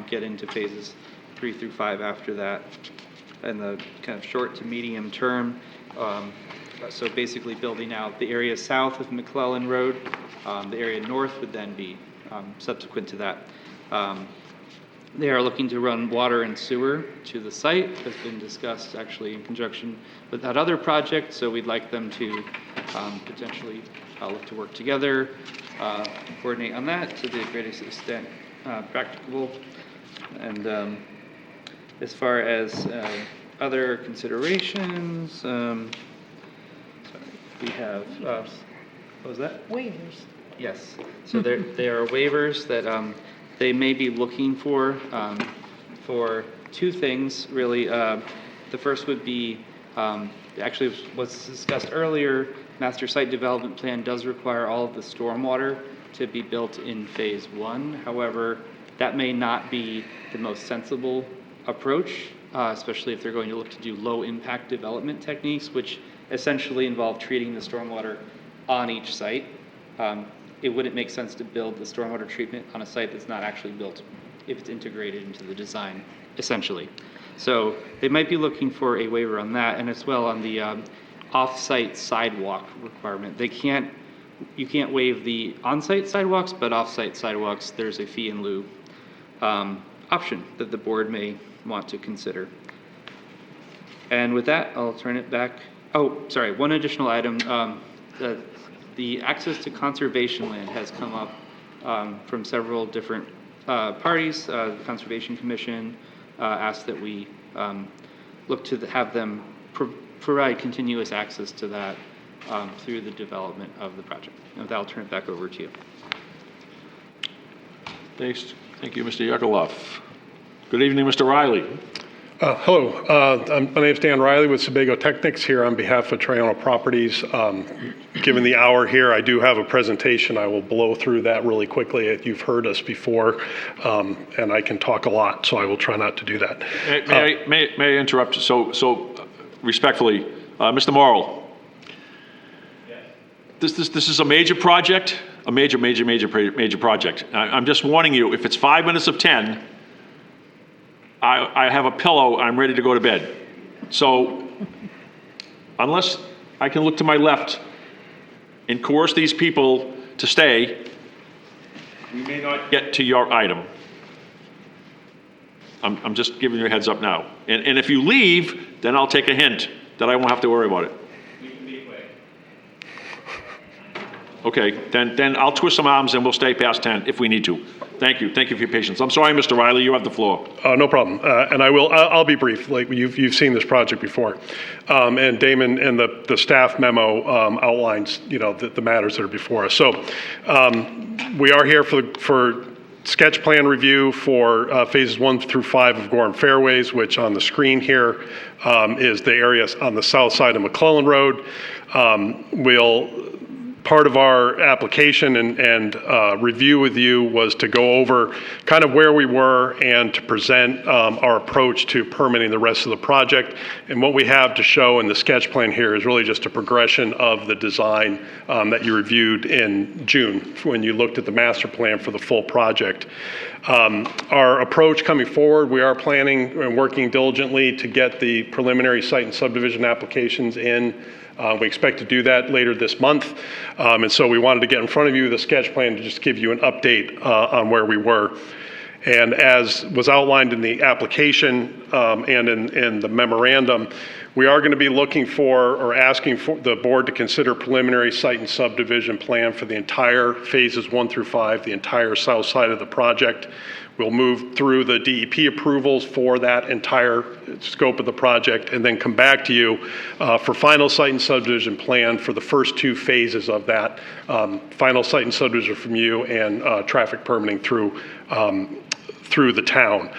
get into phases 3 through 5 after that in the kind of short to medium term. So basically building out the area south of McClellan Road. The area north would then be subsequent to that. They are looking to run water and sewer to the site. Has been discussed actually in conjunction with that other project. So we'd like them to potentially look to work together, coordinate on that to the greatest extent practicable. And as far as other considerations, we have, what was that? Waivers. Yes. So there are waivers that they may be looking for two things, really. The first would be, actually was discussed earlier, master site development plan does require all of the stormwater to be built in phase 1. However, that may not be the most sensible approach, especially if they're going to look to do low impact development techniques, which essentially involve treating the stormwater on each site. It wouldn't make sense to build the stormwater treatment on a site that's not actually built if it's integrated into the design, essentially. So they might be looking for a waiver on that, and as well on the off-site sidewalk requirement. You can't waive the on-site sidewalks, but off-site sidewalks, there's a fee in lieu option that the board may want to consider. And with that, I'll turn it back. Oh, sorry, one additional item. The access to conservation land has come up from several different parties. The Conservation Commission asked that we look to have them provide continuous access to that through the development of the project. And with that, I'll turn it back over to you. Thanks. Thank you, Mr. Yucklehoff. Good evening, Mr. Riley. Hello, my name is Dan Riley with Sebago Technics here on behalf of Triana Properties. Given the hour here, I do have a presentation. I will blow through that really quickly. You've heard us before, and I can talk a lot, so I will try not to do that. May I interrupt? So respectfully, Mr. Morrill. Yes. This is a major project, a major project. I'm just warning you, if it's 5 minutes of 10, I have a pillow, I'm ready to go to bed. So unless I can look to my left and coerce these people to stay, we may not get to your item. I'm just giving you a heads up now. And if you leave, then I'll take a hint that I won't have to worry about it. We can be quick. Okay, then I'll twist some arms and we'll stay past 10 if we need to. Thank you. Thank you for your patience. I'm sorry, Mr. Riley, you have the floor. No problem. And I'll be brief. Like you've seen this project before. And Damon and the staff memo outlines, the matters that are before us. So we are here for sketch plan review for phases 1 through 5 of Gorham Fairways, which on the screen here is the area on the south side of McClellan Road. We'll part of our application and review with you was to go over kind of where we were and to present our approach to permitting the rest of the project. And what we have to show in the sketch plan here is really just a progression of the design that you reviewed in June when you looked at the master plan for the full project. Our approach coming forward, we are planning and working diligently to get the preliminary site and subdivision applications in. We expect to do that later this month. And so we wanted to get in front of you with a sketch plan to just give you an update on where we were. And as was outlined in the application and in the memorandum, we are going to be looking for or asking for the board to consider preliminary site and subdivision plan for the entire phases 1 through 5, the entire south side of the project. We'll move through the DEP approvals for that entire scope of the project and then come back to you for final site and subdivision plan for the first 2 phases of that. Final site and subdivision from you and traffic permitting through the town.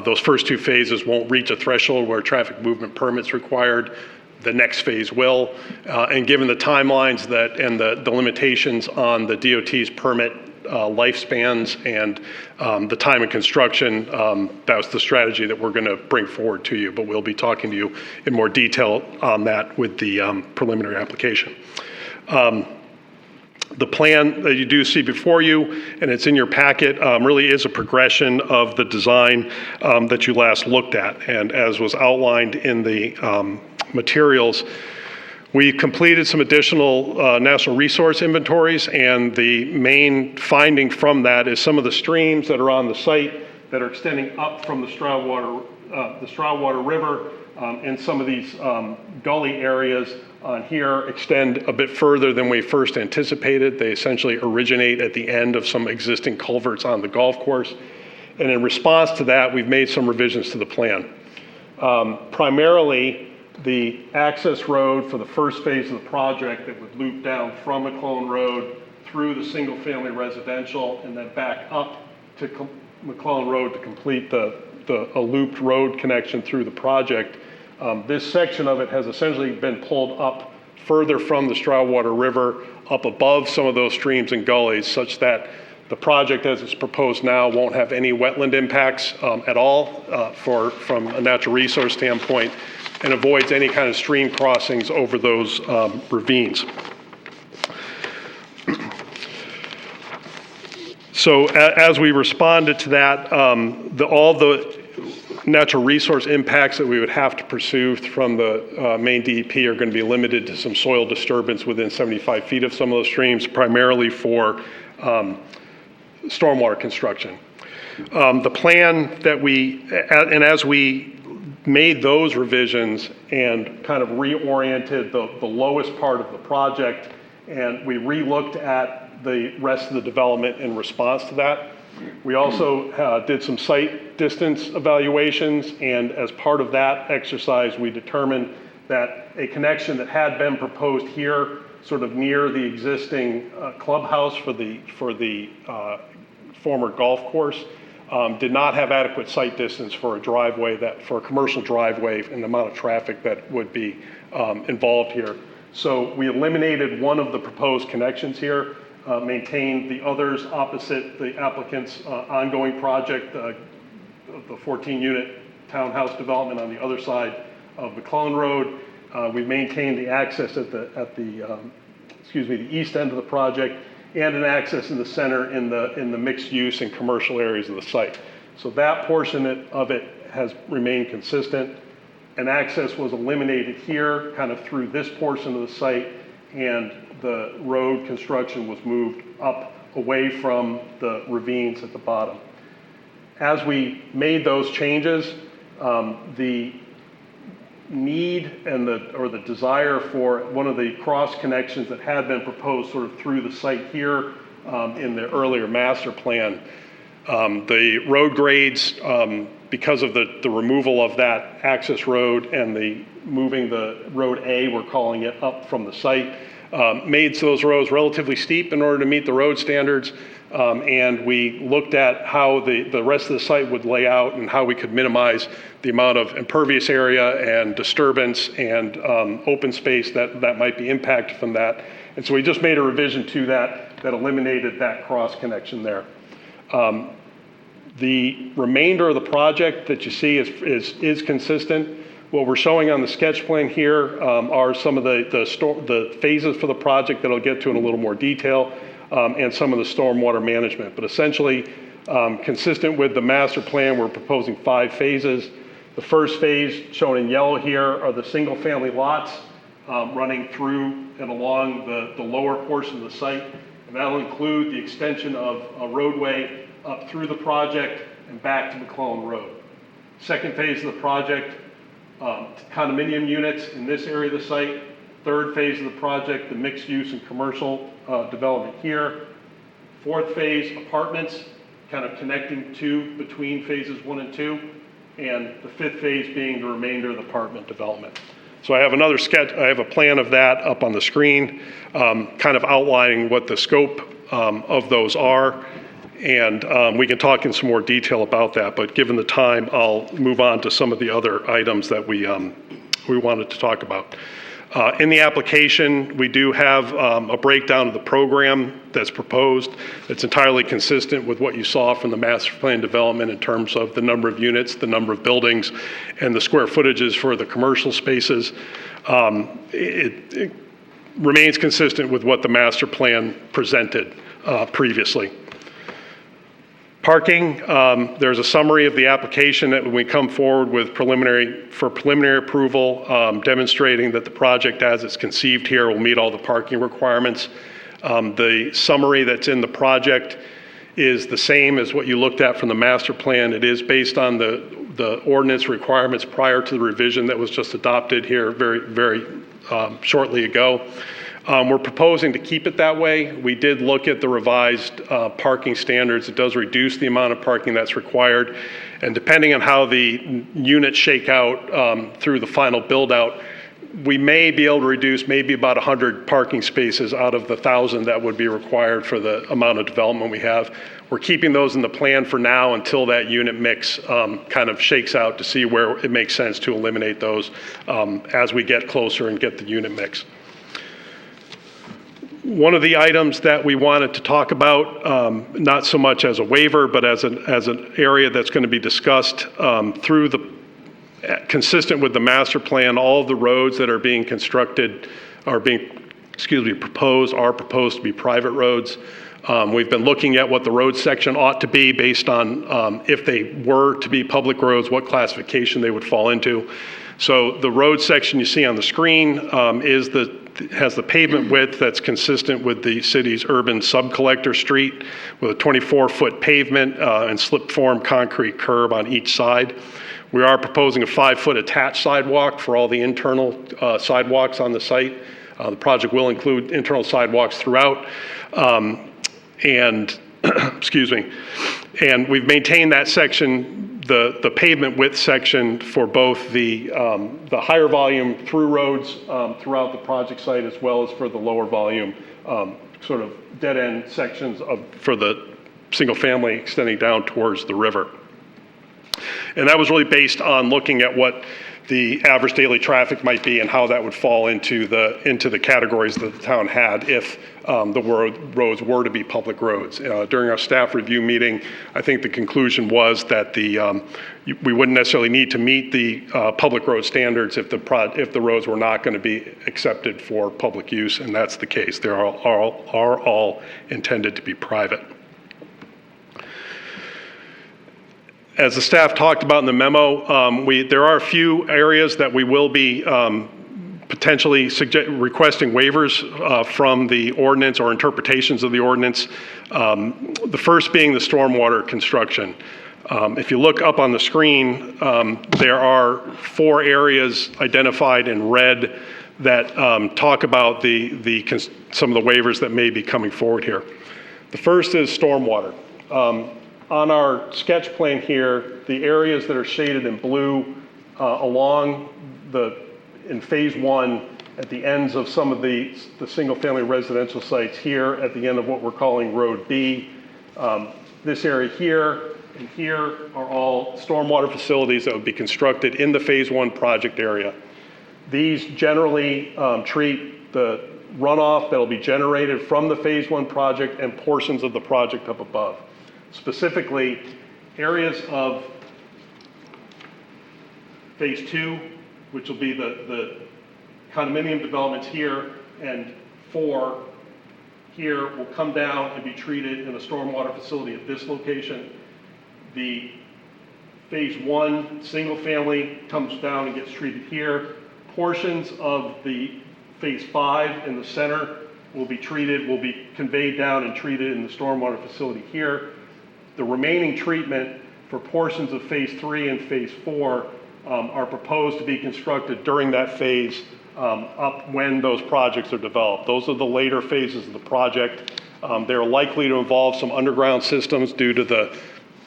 Those first 2 phases won't reach a threshold where traffic movement permit's required. The next phase will. And given the timelines and the limitations on the DOT's permit lifespans and the time of construction, that was the strategy that we're going to bring forward to you, but we'll be talking to you in more detail on that with the preliminary application. The plan that you do see before you, and it's in your packet, really is a progression of the design that you last looked at. And as was outlined in the materials, we completed some additional natural resource inventories, and the main finding from that is some of the streams that are on the site that are extending up from the Stroudwater River, and some of these gully areas on here extend a bit further than we first anticipated. They essentially originate at the end of some existing culverts on the golf course. And in response to that, we've made some revisions to the plan. Primarily, the access road for the first phase of the project that would loop down from McClone Road through the single-family residential and then back up to McClone Road to complete a looped road connection through the project. This section of it has essentially been pulled up further from the Stroudwater River, up above some of those streams and gullies, such that the project as it's proposed now won't have any wetland impacts at all from a natural resource standpoint, and avoids any kind of stream crossings over those ravines. So as we responded to that, all the natural resource impacts that we would have to pursue from the main DEP are going to be limited to some soil disturbance within 75 feet of some of those streams, primarily for stormwater construction. The plan that as we made those revisions and kind of reoriented the lowest part of the project, and we re-looked at the rest of the development in response to that. We also did some site distance evaluations, and as part of that exercise, we determined that a connection that had been proposed here, sort of near the existing clubhouse for the former golf course, did not have adequate site distance for a commercial driveway and the amount of traffic that would be involved here. So we eliminated one of the proposed connections here, maintained the others opposite the applicant's ongoing project, the 14-unit townhouse development on the other side of McClone Road. We maintained the access at the east end of the project, and an access in the center in the mixed use and commercial areas of the site. So that portion of it has remained consistent. An access was eliminated here, kind of through this portion of the site, and the road construction was moved up away from the ravines at the bottom. As we made those changes, the need and the desire for one of the cross connections that had been proposed sort of through the site here in the earlier master plan. The road grades, because of the removal of that access road and moving the road A, we're calling it, up from the site, made those roads relatively steep in order to meet the road standards. And we looked at how the rest of the site would lay out and how we could minimize the amount of impervious area and disturbance and open space that might be impacted from that. And so we just made a revision to that eliminated that cross connection there. The remainder of the project that you see is consistent. What we're showing on the sketch plan here are some of the phases for the project that I'll get to in a little more detail, and some of the stormwater management. But essentially, consistent with the master plan, we're proposing 5 phases. The first phase, shown in yellow here, are the single-family lots running through and along the lower portion of the site. And that'll include the extension of a roadway up through the project and back to McClellan Road. Second phase of the project, condominium units in this area of the site. Third phase of the project, the mixed use and commercial development here. Fourth phase, apartments, kind of connecting between phases 1 and 2. And the fifth phase being the remainder of the apartment development. So I have another sketch, I have a plan of that up on the screen, kind of outlining what the scope of those are. And we can talk in some more detail about that, but given the time, I'll move on to some of the other items that we wanted to talk about. In the application, we do have a breakdown of the program that's proposed. It's entirely consistent with what you saw from the master plan development in terms of the number of units, the number of buildings, and the square footages for the commercial spaces. It remains consistent with what the master plan presented previously. Parking, there's a summary of the application that when we come forward with preliminary approval, demonstrating that the project as it's conceived here will meet all the parking requirements. The summary that's in the project is the same as what you looked at from the master plan. It is based on the ordinance requirements prior to the revision that was just adopted here very shortly ago. We're proposing to keep it that way. We did look at the revised parking standards. It does reduce the amount of parking that's required. And depending on how the units shake out through the final build out, we may be able to reduce maybe about 100 parking spaces out of the 1,000 that would be required for the amount of development we have. We're keeping those in the plan for now until that unit mix kind of shakes out to see where it makes sense to eliminate those as we get closer and get the unit mix. One of the items that we wanted to talk about, not so much as a waiver, but as an area that's going to be discussed consistent with the master plan, all of the roads that are being constructed are proposed to be private roads. We've been looking at what the road section ought to be based on if they were to be public roads, what classification they would fall into. So the road section you see on the screen has the pavement width that's consistent with the city's urban subcollector street with a 24-foot pavement and slip-form concrete curb on each side. We are proposing a 5-foot attached sidewalk for all the internal sidewalks on the site. The project will include internal sidewalks throughout. And we've maintained that section, the pavement width section for both the higher volume through roads throughout the project site, as well as for the lower volume sort of dead end sections for the single family extending down towards the river. And that was really based on looking at what the average daily traffic might be and how that would fall into the categories that the town had if the roads were to be public roads. During our staff review meeting, I think the conclusion was that we wouldn't necessarily need to meet the public road standards if the roads were not going to be accepted for public use, and that's the case. They are all intended to be private. As the staff talked about in the memo, there are a few areas that we will be potentially requesting waivers from the ordinance or interpretations of the ordinance. The first being the stormwater construction. If you look up on the screen, there are 4 areas identified in red that talk about some of the waivers that may be coming forward here. The first is stormwater. On our sketch plan here, the areas that are shaded in blue along in phase 1 at the ends of some of the single-family residential sites here, at the end of what we're calling Road B. This area here and here are all stormwater facilities that would be constructed in the Phase 1 project area. These generally treat the runoff that'll be generated from the Phase 1 project and portions of the project up above. Specifically, areas of Phase 2, which will be the condominium developments here, and 4 here will come down and be treated in a stormwater facility at this location. The Phase 1 single family comes down and gets treated here. Portions of the Phase 5 in the center will be conveyed down and treated in the stormwater facility here. The remaining treatment for portions of Phase 3 and Phase 4 are proposed to be constructed during that phase up when those projects are developed. Those are the later phases of the project. They're likely to involve some underground systems due to the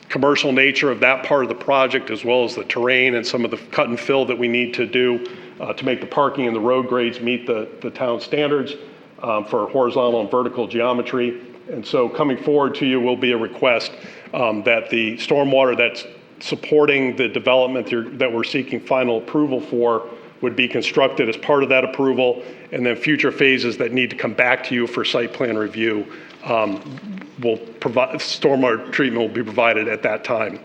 commercial nature of that part of the project, as well as the terrain and some of the cut and fill that we need to do to make the parking and the road grades meet the town standards for horizontal and vertical geometry. And so coming forward to you will be a request that the stormwater that's supporting the development that we're seeking final approval for would be constructed as part of that approval, and then future phases that need to come back to you for site plan review will provide, stormwater treatment will be provided at that time.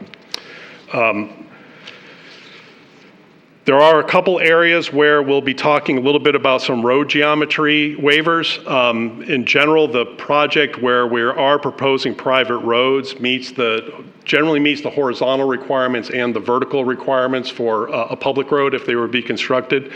There are a couple areas where we'll be talking a little bit about some road geometry waivers. In general, the project where we are proposing private roads generally meets the horizontal requirements and the vertical requirements for a public road if they were to be constructed.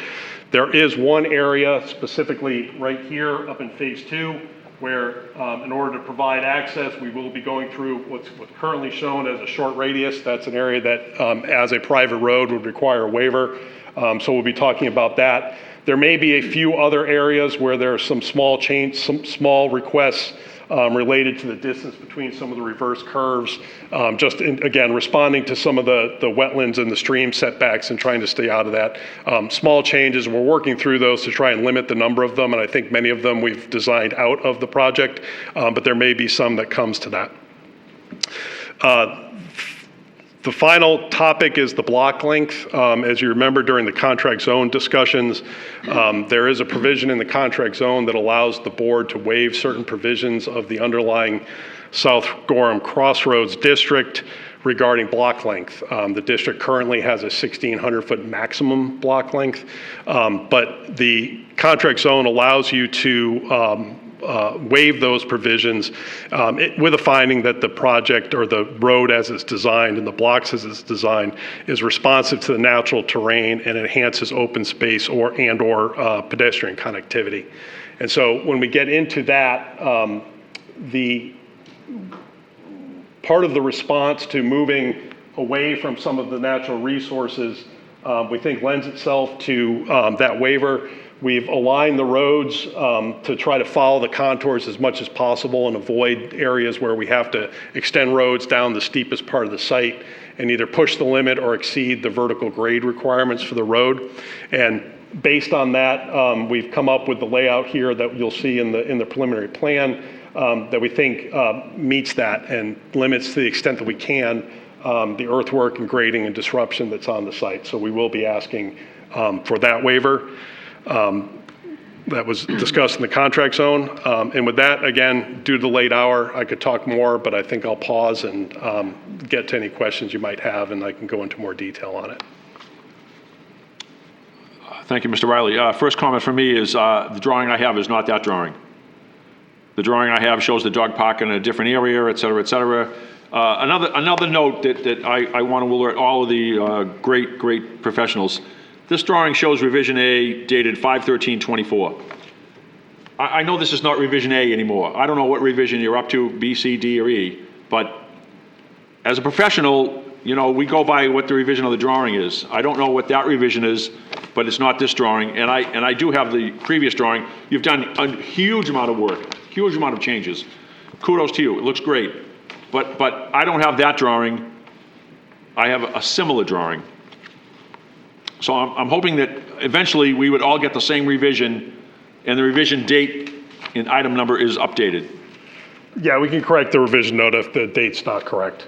There is one area specifically right here up in Phase 2 where in order to provide access, we will be going through what's currently shown as a short radius. That's an area that as a private road would require a waiver. So we'll be talking about that. There may be a few other areas where there are some small requests related to the distance between some of the reverse curves. Again, responding to some of the wetlands and the stream setbacks and trying to stay out of that. Small changes, we're working through those to try and limit the number of them, and I think many of them we've designed out of the project, but there may be some that comes to that. The final topic is the block length. As you remember during the contract zone discussions, there is a provision in the contract zone that allows the board to waive certain provisions of the underlying South Gorham Crossroads District regarding block length. The district currently has a 1,600-foot maximum block length, but the contract zone allows you to waive those provisions with a finding that the project or the road as it's designed and the blocks as it's designed is responsive to the natural terrain and enhances open space or pedestrian connectivity. And so when we get into that, the part of the response to moving away from some of the natural resources we think lends itself to that waiver. We've aligned the roads to try to follow the contours as much as possible and avoid areas where we have to extend roads down the steepest part of the site and either push the limit or exceed the vertical grade requirements for the road. And based on that, we've come up with the layout here that you'll see in the preliminary plan that we think meets that and limits to the extent that we can the earthwork and grading and disruption that's on the site. So we will be asking for that waiver. That was discussed in the contract zone. And with that, again, due to the late hour, I could talk more, but I think I'll pause and get to any questions you might have, and I can go into more detail on it. Thank you, Mr. Riley. First comment from me is the drawing I have is not that drawing. The drawing I have shows the dog park in a different area, et cetera, et cetera. Another note that I want to alert all of the great professionals. This drawing shows revision A dated 5/13/24. I know this is not revision A anymore. I don't know what revision you're up to, B, C, D, or E, but as a professional, you know, we go by what the revision of the drawing is. I don't know what that revision is, but it's not this drawing, and I do have the previous drawing. You've done a huge amount of work, huge amount of changes. Kudos to you, it looks great. But I don't have that drawing. I have a similar drawing. So I'm hoping that eventually we would all get the same revision, and the revision date and item number is updated. Yeah, we can correct the revision note if the date's not correct.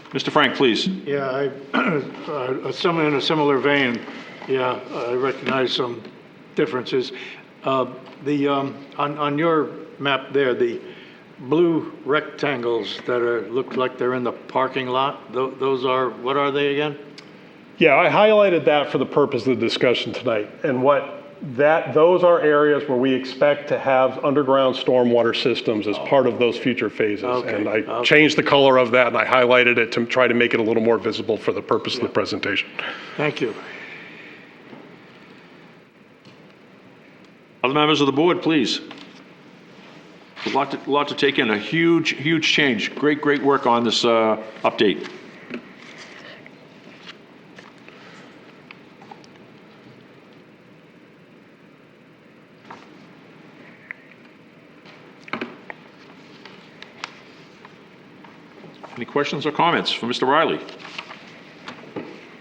Mr. Frank, please. Yeah, in a similar vein, yeah, I recognize some differences. On your map there, the blue rectangles that look like they're in the parking lot, those are, what are they again? Yeah, I highlighted that for the purpose of the discussion tonight. And those are areas where we expect to have underground stormwater systems as part of those future phases. Okay. And I changed the color of that and I highlighted it to try to make it a little more visible for the purpose of the presentation. Thank you. Other members of the board, please. A lot to take in, a huge change. Great work on this update. Any questions or comments for Mr. Riley?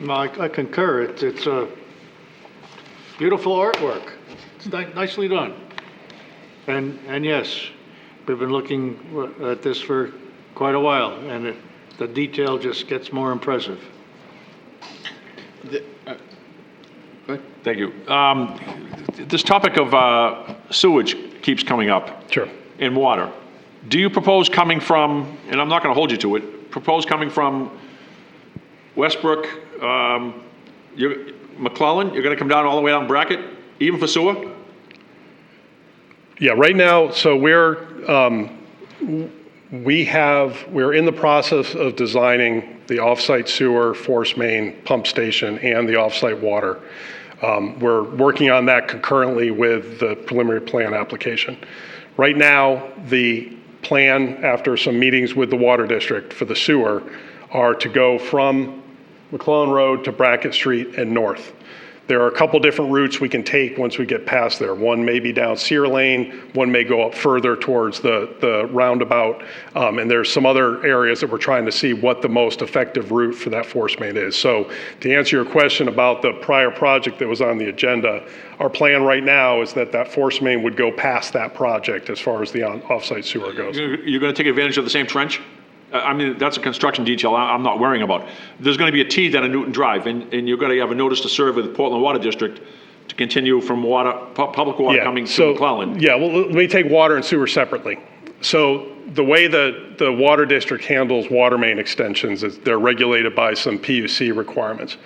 No, I concur. It's a beautiful artwork. It's nicely done. And yes, we've been looking at this for quite a while, and the detail just gets more impressive. Thank you. This topic of sewage keeps coming up. Sure. And water. Do you propose coming from, and I'm not going to hold you to it, propose coming from Westbrook, McClellan, you're going to come down all the way down Brackett, even for sewer? Yeah, right now, so we're in the process of designing the off-site sewer, force main, pump station, and the off-site water. We're working on that concurrently with the preliminary plan application. Right now, the plan, after some meetings with the water district for the sewer, are to go from McClellan Road to Brackett Street and north. There are a couple different routes we can take once we get past there. One may be down Sear Lane, one may go up further towards the roundabout, and there's some other areas that we're trying to see what the most effective route for that force main is. So to answer your question about the prior project that was on the agenda, our plan right now is that force main would go past that project as far as the off-site sewer goes. You're going to take advantage of the same trench? I mean, that's a construction detail I'm not worrying about. There's going to be a T down at Newton Drive, and you're going to have a notice to serve with the Portland Water District to continue from public water coming to McClellan. Yeah, well, let me take water and sewer separately. So the way the water district handles water main extensions is they're regulated by some PUC requirements.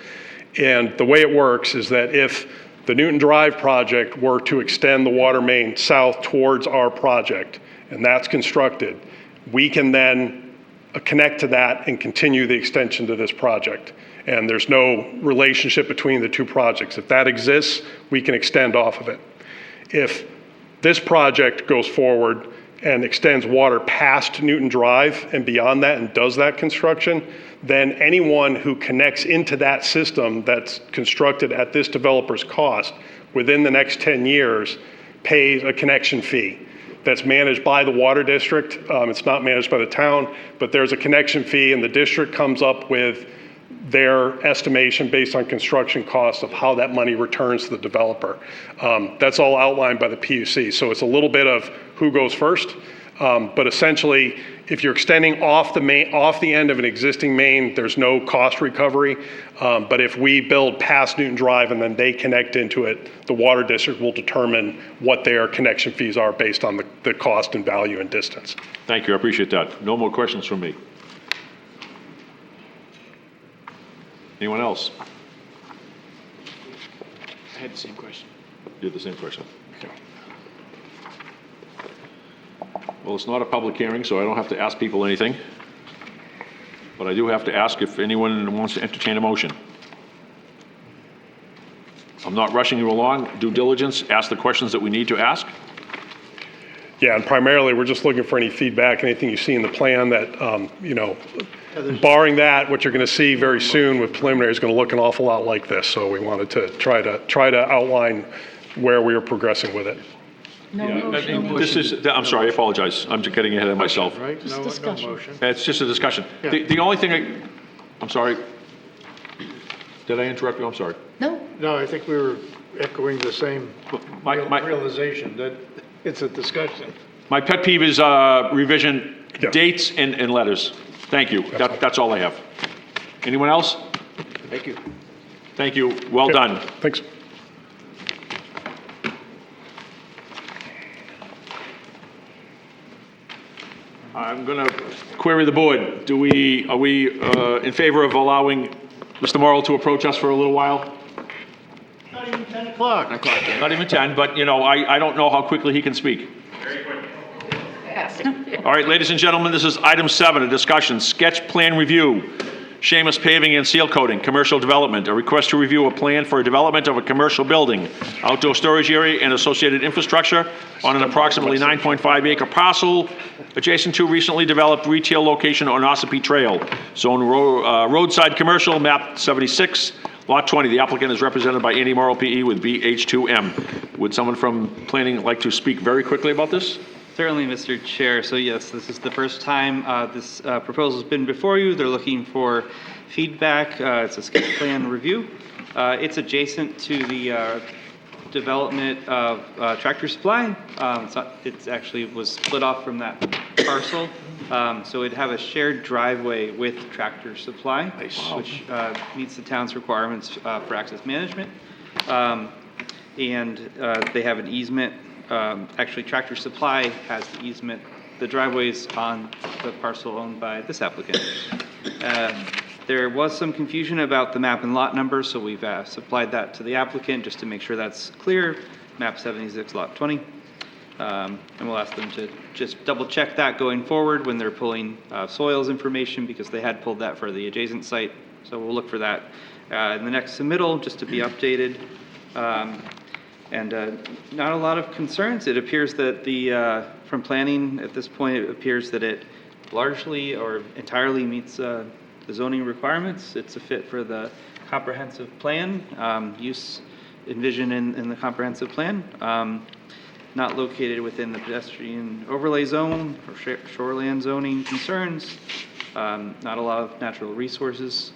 And the way it works is that if the Newton Drive project were to extend the water main south towards our project, and that's constructed, we can then connect to that and continue the extension to this project. And there's no relationship between the two projects. If that exists, we can extend off of it. If this project goes forward and extends water past Newton Drive and beyond that and does that construction, then anyone who connects into that system that's constructed at this developer's cost within the next 10 years pays a connection fee that's managed by the water district. It's not managed by the town, but there's a connection fee, and the district comes up with their estimation based on construction costs of how that money returns to the developer. That's all outlined by the PUC, so it's a little bit of who goes first. But essentially, if you're extending off the end of an existing main, there's no cost recovery. But if we build past Newton Drive and then they connect into it, the water district will determine what their connection fees are based on the cost and value and distance. Thank you, I appreciate that. No more questions from me. Anyone else? I had the same question. You had the same question. Well, it's not a public hearing, so I don't have to ask people anything. But I do have to ask if anyone wants to entertain a motion. I'm not rushing you along. Due diligence, ask the questions that we need to ask. Yeah, and primarily, we're just looking for any feedback, anything you see in the plan that, barring that, what you're going to see very soon with preliminary is going to look an awful lot like this. So we wanted to try to outline where we are progressing with it. No motion. I'm sorry, I apologize. I'm just getting ahead of myself. Right? Just No discussion. motion. It's just a discussion. Yeah. The only thing I'm sorry. Did I interrupt you? I'm sorry. No. No, I think we were echoing the same My realization that it's a discussion. My pet peeve is revision dates and letters. Thank you. That's all I have. Anyone else? Thank you. Thank you. Well done. Thanks. I'm going to query the board. Are we in favor of allowing Mr. Morrow to approach us for a little while? Not even 10 o'clock. Not even 10, but, you know, I don't know how quickly he can speak. All right, ladies and gentlemen, this is item 7, a discussion, sketch plan review, Seamus Paving and Seal Coating, commercial development, a request to review a plan for a development of a commercial building, outdoor storage area and associated infrastructure on an approximately 9.5 acre parcel adjacent to recently developed retail location on Ossipee Trail, zone roadside commercial, map 76, lot 20. The applicant is represented by Andy Morrow, PE, with BH2M. Would someone from planning like to speak very quickly about this? Certainly, Mr. Chair. So yes, this is the first time this proposal's been before you. They're looking for feedback. It's a sketch plan review. It's adjacent to the development of Tractor Supply. It actually was split off from that parcel. So it'd have a shared driveway with Tractor Supply, which meets the town's requirements for access management. And they have an easement. Actually, Tractor Supply has the easement. The driveway's on the parcel owned by this applicant. There was some confusion about the map and lot number, so we've supplied that to the applicant just to make sure that's clear. Map 76, lot 20. And we'll ask them to just double check that going forward when they're pulling soils information, because they had pulled that for the adjacent site. So we'll look for that in the next submittal, just to be updated. And not a lot of concerns. It appears that from planning at this point, it appears that it largely or entirely meets the zoning requirements. It's a fit for the comprehensive plan, use envisioned in the comprehensive plan. Not located within the pedestrian overlay zone or shoreland zoning concerns. Not a lot of natural resources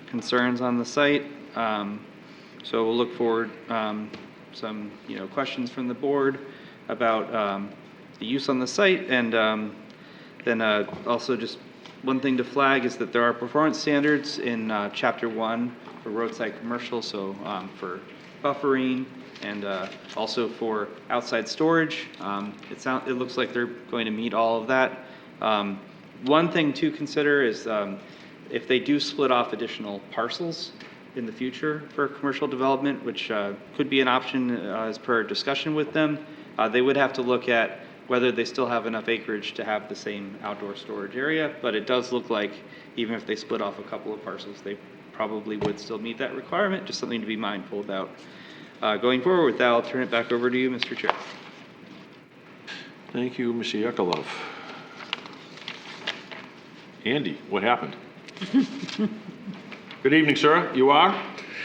concerns on the site. So we'll look forward some questions from the board about the use on the site, and then also just one thing to flag is that there are performance standards in chapter 1 for roadside commercial, so for buffering and also for outside storage. It looks like they're going to meet all of that. One thing to consider is if they do split off additional parcels in the future for commercial development, which could be an option as per discussion with them, they would have to look at whether they still have enough acreage to have the same outdoor storage area. But it does look like even if they split off a couple of parcels, they probably would still meet that requirement. Just something to be mindful about. Going forward with that, I'll turn it back over to you, Mr. Chair. Thank you, Mr. Yakulov. Andy, what happened? Good evening, sir. You are?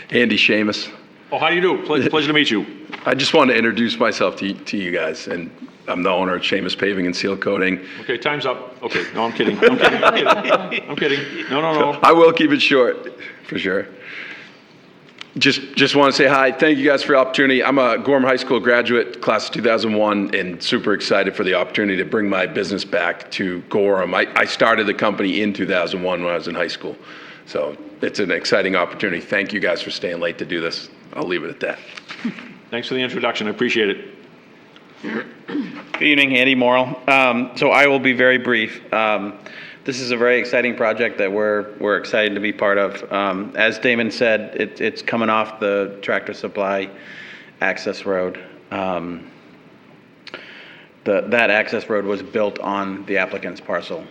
Andy Seamus. Oh, how do you do? Pleasure to meet you. I just wanted to introduce myself to you guys, and I'm the owner of Seamus Paving and Seal Coating. Okay, time's up. Okay, no, I'm kidding. I'm kidding. No. I will keep it short, for sure. Just want to say hi. Thank you guys for the opportunity. I'm a Gorham High School graduate, class of 2001, and super excited for the opportunity to bring my business back to Gorham. I started the company in 2001 when I was in high school. So it's an exciting opportunity. Thank you guys for staying late to do this. I'll leave it at that. Thanks for the introduction. I appreciate it. Good evening, Andy Morrow. So I will be very brief. This is a very exciting project that we're excited to be part of. As Damon said, it's coming off the Tractor Supply access road. That access road was built on the applicant's parcel,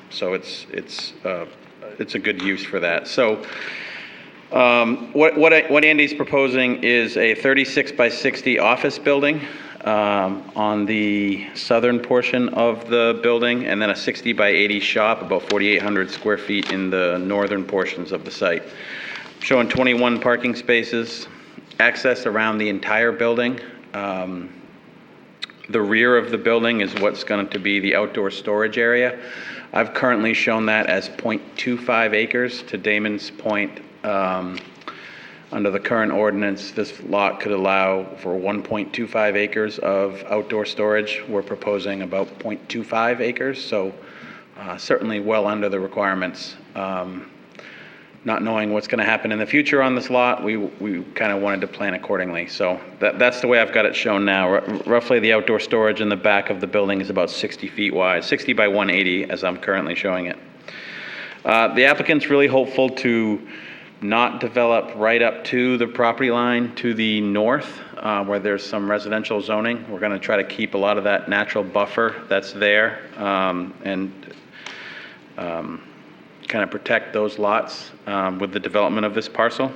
so it's a good use for that. So what Andy's proposing is a 36 by 60 office building on the southern portion of the building, and then a 60 by 80 shop, about 4,800 square feet in the northern portions of the site. Showing 21 parking spaces, access around the entire building. The rear of the building is what's going to be the outdoor storage area. I've currently shown that as 0.25 acres. To Damon's point, Under the current ordinance, this lot could allow for 1.25 acres of outdoor storage. We're proposing about 0.25 acres, so certainly well under the requirements. Not knowing what's going to happen in the future on this lot, we kind of wanted to plan accordingly. So that's the way I've got it shown now. Roughly the outdoor storage in the back of the building is about 60 feet wide, 60 by 180 as I'm currently showing it. The applicant's really hopeful to not develop right up to the property line to the north where there's some residential zoning. We're going to try to keep a lot of that natural buffer that's there and kind of protect those lots with the development of this parcel.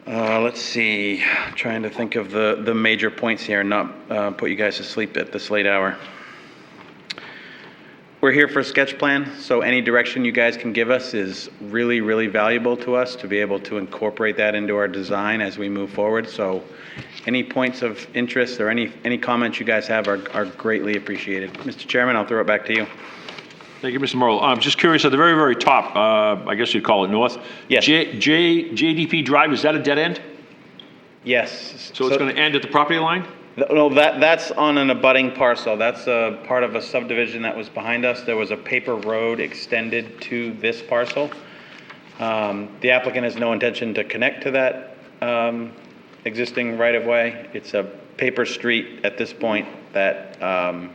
Let's see, trying to think of the major points here and not put you guys to sleep at this late hour. We're here for a sketch plan, so any direction you guys can give us is really, really valuable to us to be able to incorporate that into our design as we move forward. So any points of interest or any comments you guys have are greatly appreciated. Mr. Chairman, I'll throw it back to you. Thank you, Mr. Morrow. I'm just curious, at the very, very top, I guess you'd call it north. Yes. JDP Drive, is that a dead end? Yes. So it's going to end at the property line? No, that's on an abutting parcel. That's a part of a subdivision that was behind us. There was a paper road extended to this parcel. The applicant has no intention to connect to that existing right-of-way. It's a paper street at this point that I'm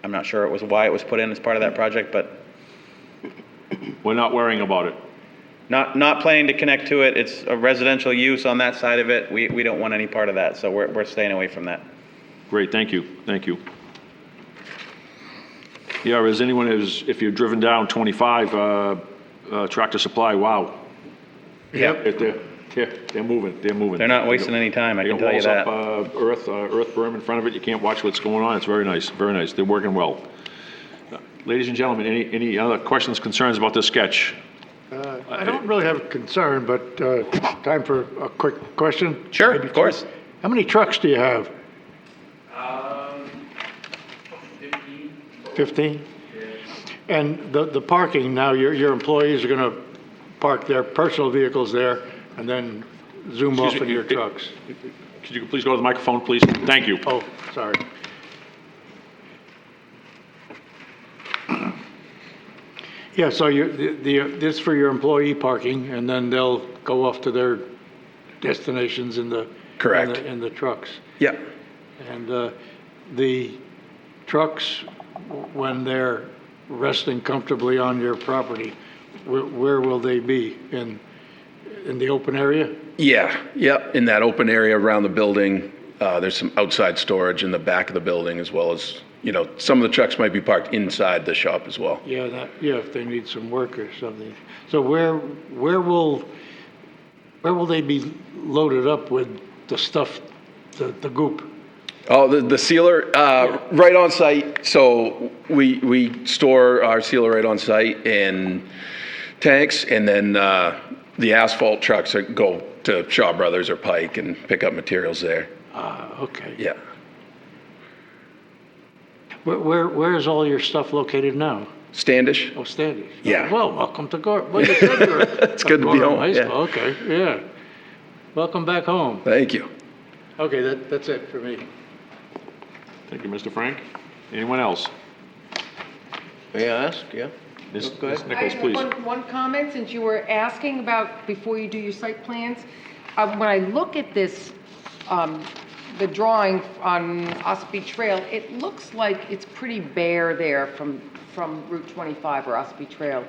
not sure why it was put in as part of that project, but we're not worrying about it. Not planning to connect to it. It's a residential use on that side of it. We don't want any part of that, so we're staying away from that. Great, thank you, thank you. Yeah, as anyone is, if you've driven down 25, Tractor Supply, wow. Yep. They're moving. They're not wasting any time, I can tell you that. Earth berm in front of it. You can't watch what's going on. It's very nice, very nice. They're working well. Ladies and gentlemen, any other questions, concerns about this sketch? I don't really have a concern, but time for a quick question? Sure, of course. How many trucks do you have? 15. 15? And the parking, now your employees are going to park their personal vehicles there and then zoom off in your trucks? Could you please go to the microphone, please? Thank you. Oh, sorry. Yeah, so this for your employee parking, and then they'll go off to their destinations in the Correct. in the trucks. Yeah. And the trucks, when they're resting comfortably on your property, where will they be? In the open area? Yeah, in that open area around the building. There's some outside storage in the back of the building, as well as, some of the trucks might be parked inside the shop as well. Yeah, if they need some work or something. So where will they be loaded up with the stuff, the goop? Oh, the sealer, right on site. So we store our sealer right on site in tanks, and then the asphalt trucks go to Shaw Brothers or Pike and pick up materials there. Okay. Yeah. Where is all your stuff located now? Standish. Oh, Standish. Yeah. Well, welcome to Gorham. Well, you said you were It's good to be home. High Yeah. school. Okay, yeah. Welcome back home. Thank you. Okay, that's it for me. Thank you, Mr. Frank. Anyone else? May I ask? Yeah. Ms. Go ahead. Nichols, I please. have one comment, since you were asking about before you do your site plans. When I look at this, the drawing on Ossipee Trail, it looks like it's pretty bare there from Route 25 or Ossipee Trail.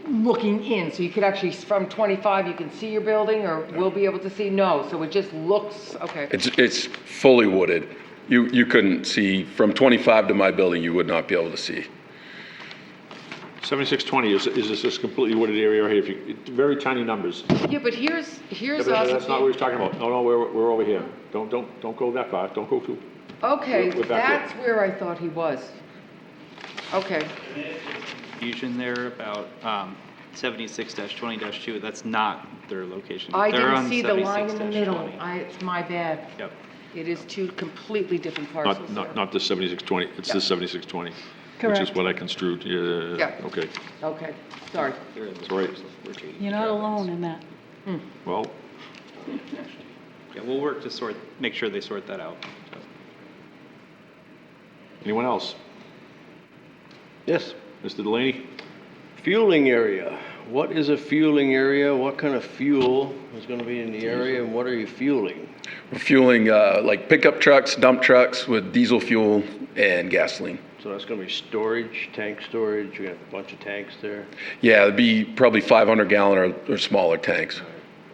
Looking in, so you could actually, from 25, you can see your building, or will be able to see? No, so it just looks, okay. It's fully wooded. You couldn't see, from 25 to my building, you would not be able to see. 7620, is this completely wooded area right here? It's very tiny numbers. Yeah, but here's That's not what Ossipee. we're talking about. No, we're over here. Don't go that far. Don't go too. Okay, We're back that's where I thought he was. Okay. Confusion there about 76-20-2. That's not their location. I They're didn't on see the line in the 76-20. middle. It's my bad. Yep. It is two completely different parcels. Not the 7620. It's the 7620. Which is Correct. what I construed, Yeah. okay. Okay, sorry. That's right. You're not alone in that. Well, Yeah, we'll work to make sure they sort that out. anyone else? Yes. Mr. Delaney? Fueling area. What is a fueling area? What kind of fuel is going to be in the area, and what are you fueling? We're fueling like pickup trucks, dump trucks with diesel fuel and gasoline. So that's going to be storage, tank storage. You're going to have a bunch of tanks there. Yeah, it'd be probably 500 gallon or smaller tanks.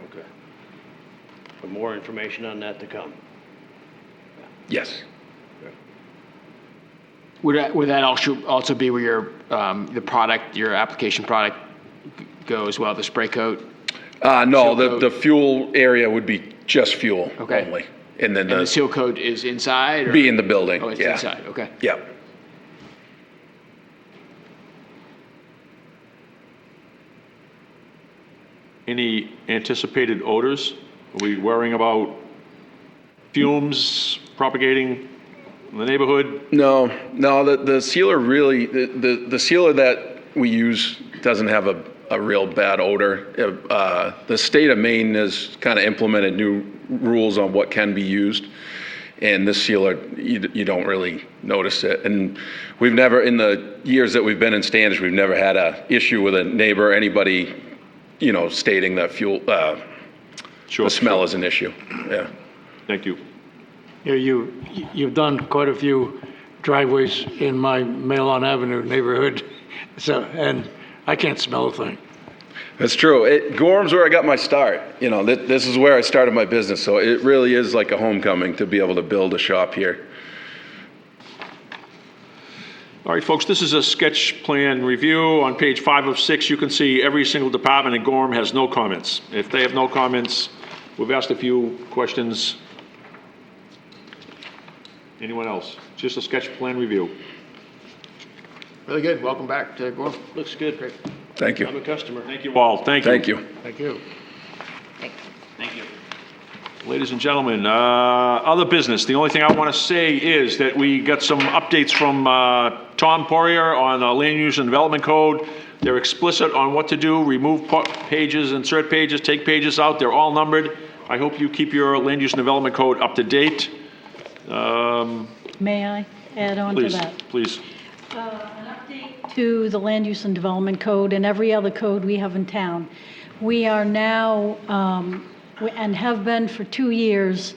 Okay. But more information on that to come. Yes. Would that also be where your application product go as well, the spray coat? No, Seal the fuel area would be just fuel Okay. only. And then And the seal coat is inside? Or? be in the building. Oh, it's yeah. inside, okay. Yeah. Any anticipated odors? Are we worrying about fumes propagating in the neighborhood? No, the sealer really, the sealer that we use doesn't have a real bad odor. The state of Maine has kind of implemented new rules on what can be used. And this sealer, you don't really notice it. And we've never, in the years that we've been in Standish, we've never had a issue with a neighbor, anybody, stating that fuel, the smell is an issue. Yeah. Thank you. You've done quite a few driveways in my Mailon Avenue neighborhood, and I can't smell a thing. That's true. Gorham's where I got my start. This is where I started my business. So it really is like a homecoming to be able to build a shop here. All right, folks, this is a sketch plan review. On page 5 of 6, you can see every single department in Gorham has no comments. If they have no comments, we've asked a few questions. Anyone else? Just a sketch plan review. Really good. Welcome back to Gorham. Looks good. Great. Thank you. I'm a customer. Thank you all. Thank you. Thank you. Thank you. Thank you. Ladies and gentlemen, other business. The only thing I want to say is that we got some updates from Tom Poirier on the Land Use and Development Code. They're explicit on what to do, remove pages, insert pages, take pages out. They're all numbered. I hope you keep your Land Use and Development Code up to date. May I add on to that? Please. An update to the Land Use and Development Code and every other code we have in town. We are now, and have been for 2 years,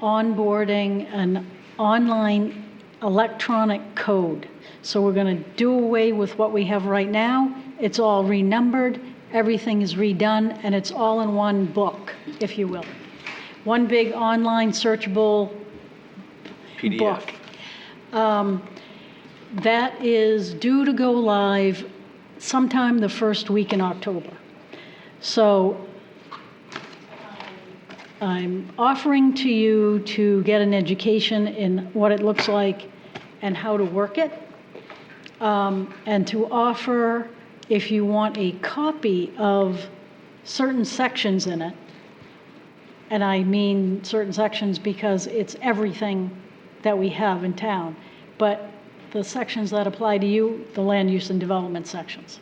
onboarding an online electronic code. So we're going to do away with what we have right now. It's all renumbered, everything is redone, and it's all in one book, if you will. One big online searchable PDF. book. That is due to go live sometime the first week in October. So I'm offering to you to get an education in what it looks like and how to work it, and to offer, if you want a copy of certain sections in it, and I mean certain sections because it's everything that we have in town, but the sections that apply to you, the land use and development sections.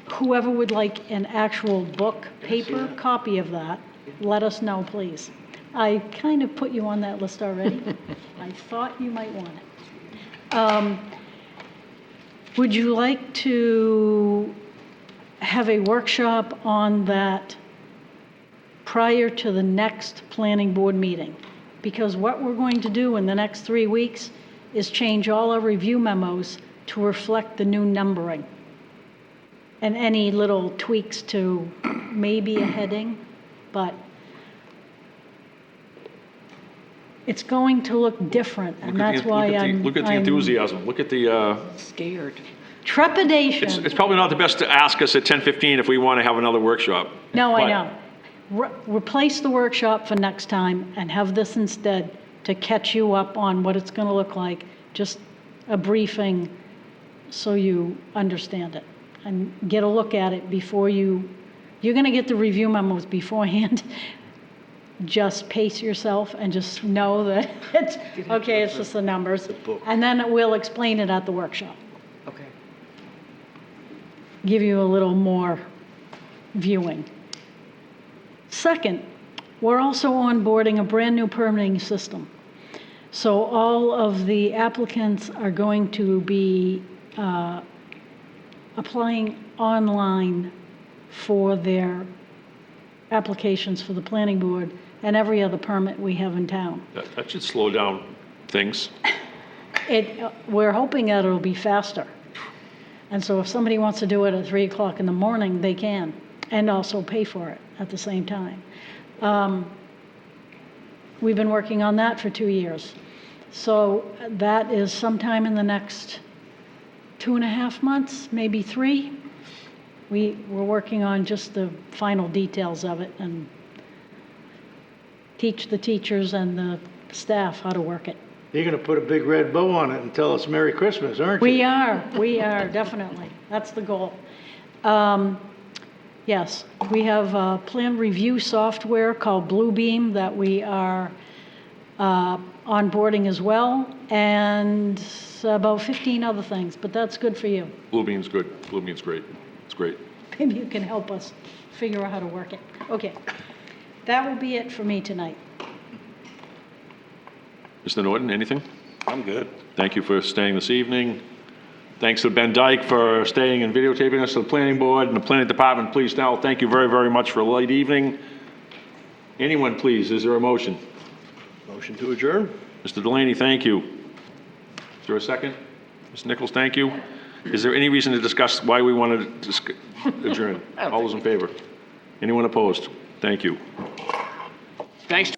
Whoever would like an actual book, paper copy of that, let us know, please. I kind of put you on that list already. I thought you might want it. Would you like to have a workshop on that prior to the next planning board meeting? Because what we're going to do in the next 3 weeks is change all our review memos to reflect the new numbering. And any little tweaks to maybe a heading, but it's going to look different, and that's why I'm... Look at the enthusiasm. Look at the... Scared. Trepidation. It's probably not the best to ask us at 10:15 if we want to have another workshop. No, I But- know. Replace the workshop for next time and have this instead to catch you up on what it's going to look like. Just a briefing so you understand it and get a look at it before you're going to get the review memos beforehand. just pace yourself and just know that it's, okay, it's just the numbers. And then we'll explain it at the workshop. Okay. Give you a little more viewing. Second, we're also onboarding a brand-new permitting system. So all of the applicants are going to be applying online for their applications for the planning board and every other permit we have in town. That should slow down things. We're hoping that it'll be faster. And so if somebody wants to do it at 3 o'clock in the morning, they can, and also pay for it at the same time. We've been working on that for 2 years. So that is sometime in the next 2.5 months, maybe 3. We're working on just the final details of it and teach the teachers and the staff how to work it. You're going to put a big red bow on it and tell us Merry Christmas, aren't you? We are, definitely. That's the goal. Yes, we have a plan review software called Bluebeam that we are onboarding as well, and about 15 other things, but that's good for you. Bluebeam's good. Bluebeam's great. It's great. Maybe you can help us figure out how to work it. Okay, that will be it for me tonight. Mr. Norton, anything? I'm good. Thank you for staying this evening. Thanks to Ben Dyke for staying and videotaping us, to the planning board and the planning department. Please, now, thank you very, very much for a late evening. Anyone, please, is there a motion? Motion to adjourn? Mr. Delaney, thank you. Is there a second? Ms. Nichols, thank you. Is there any reason to discuss why we want to adjourn? All those in favor? Anyone opposed? Thank you. Thanks,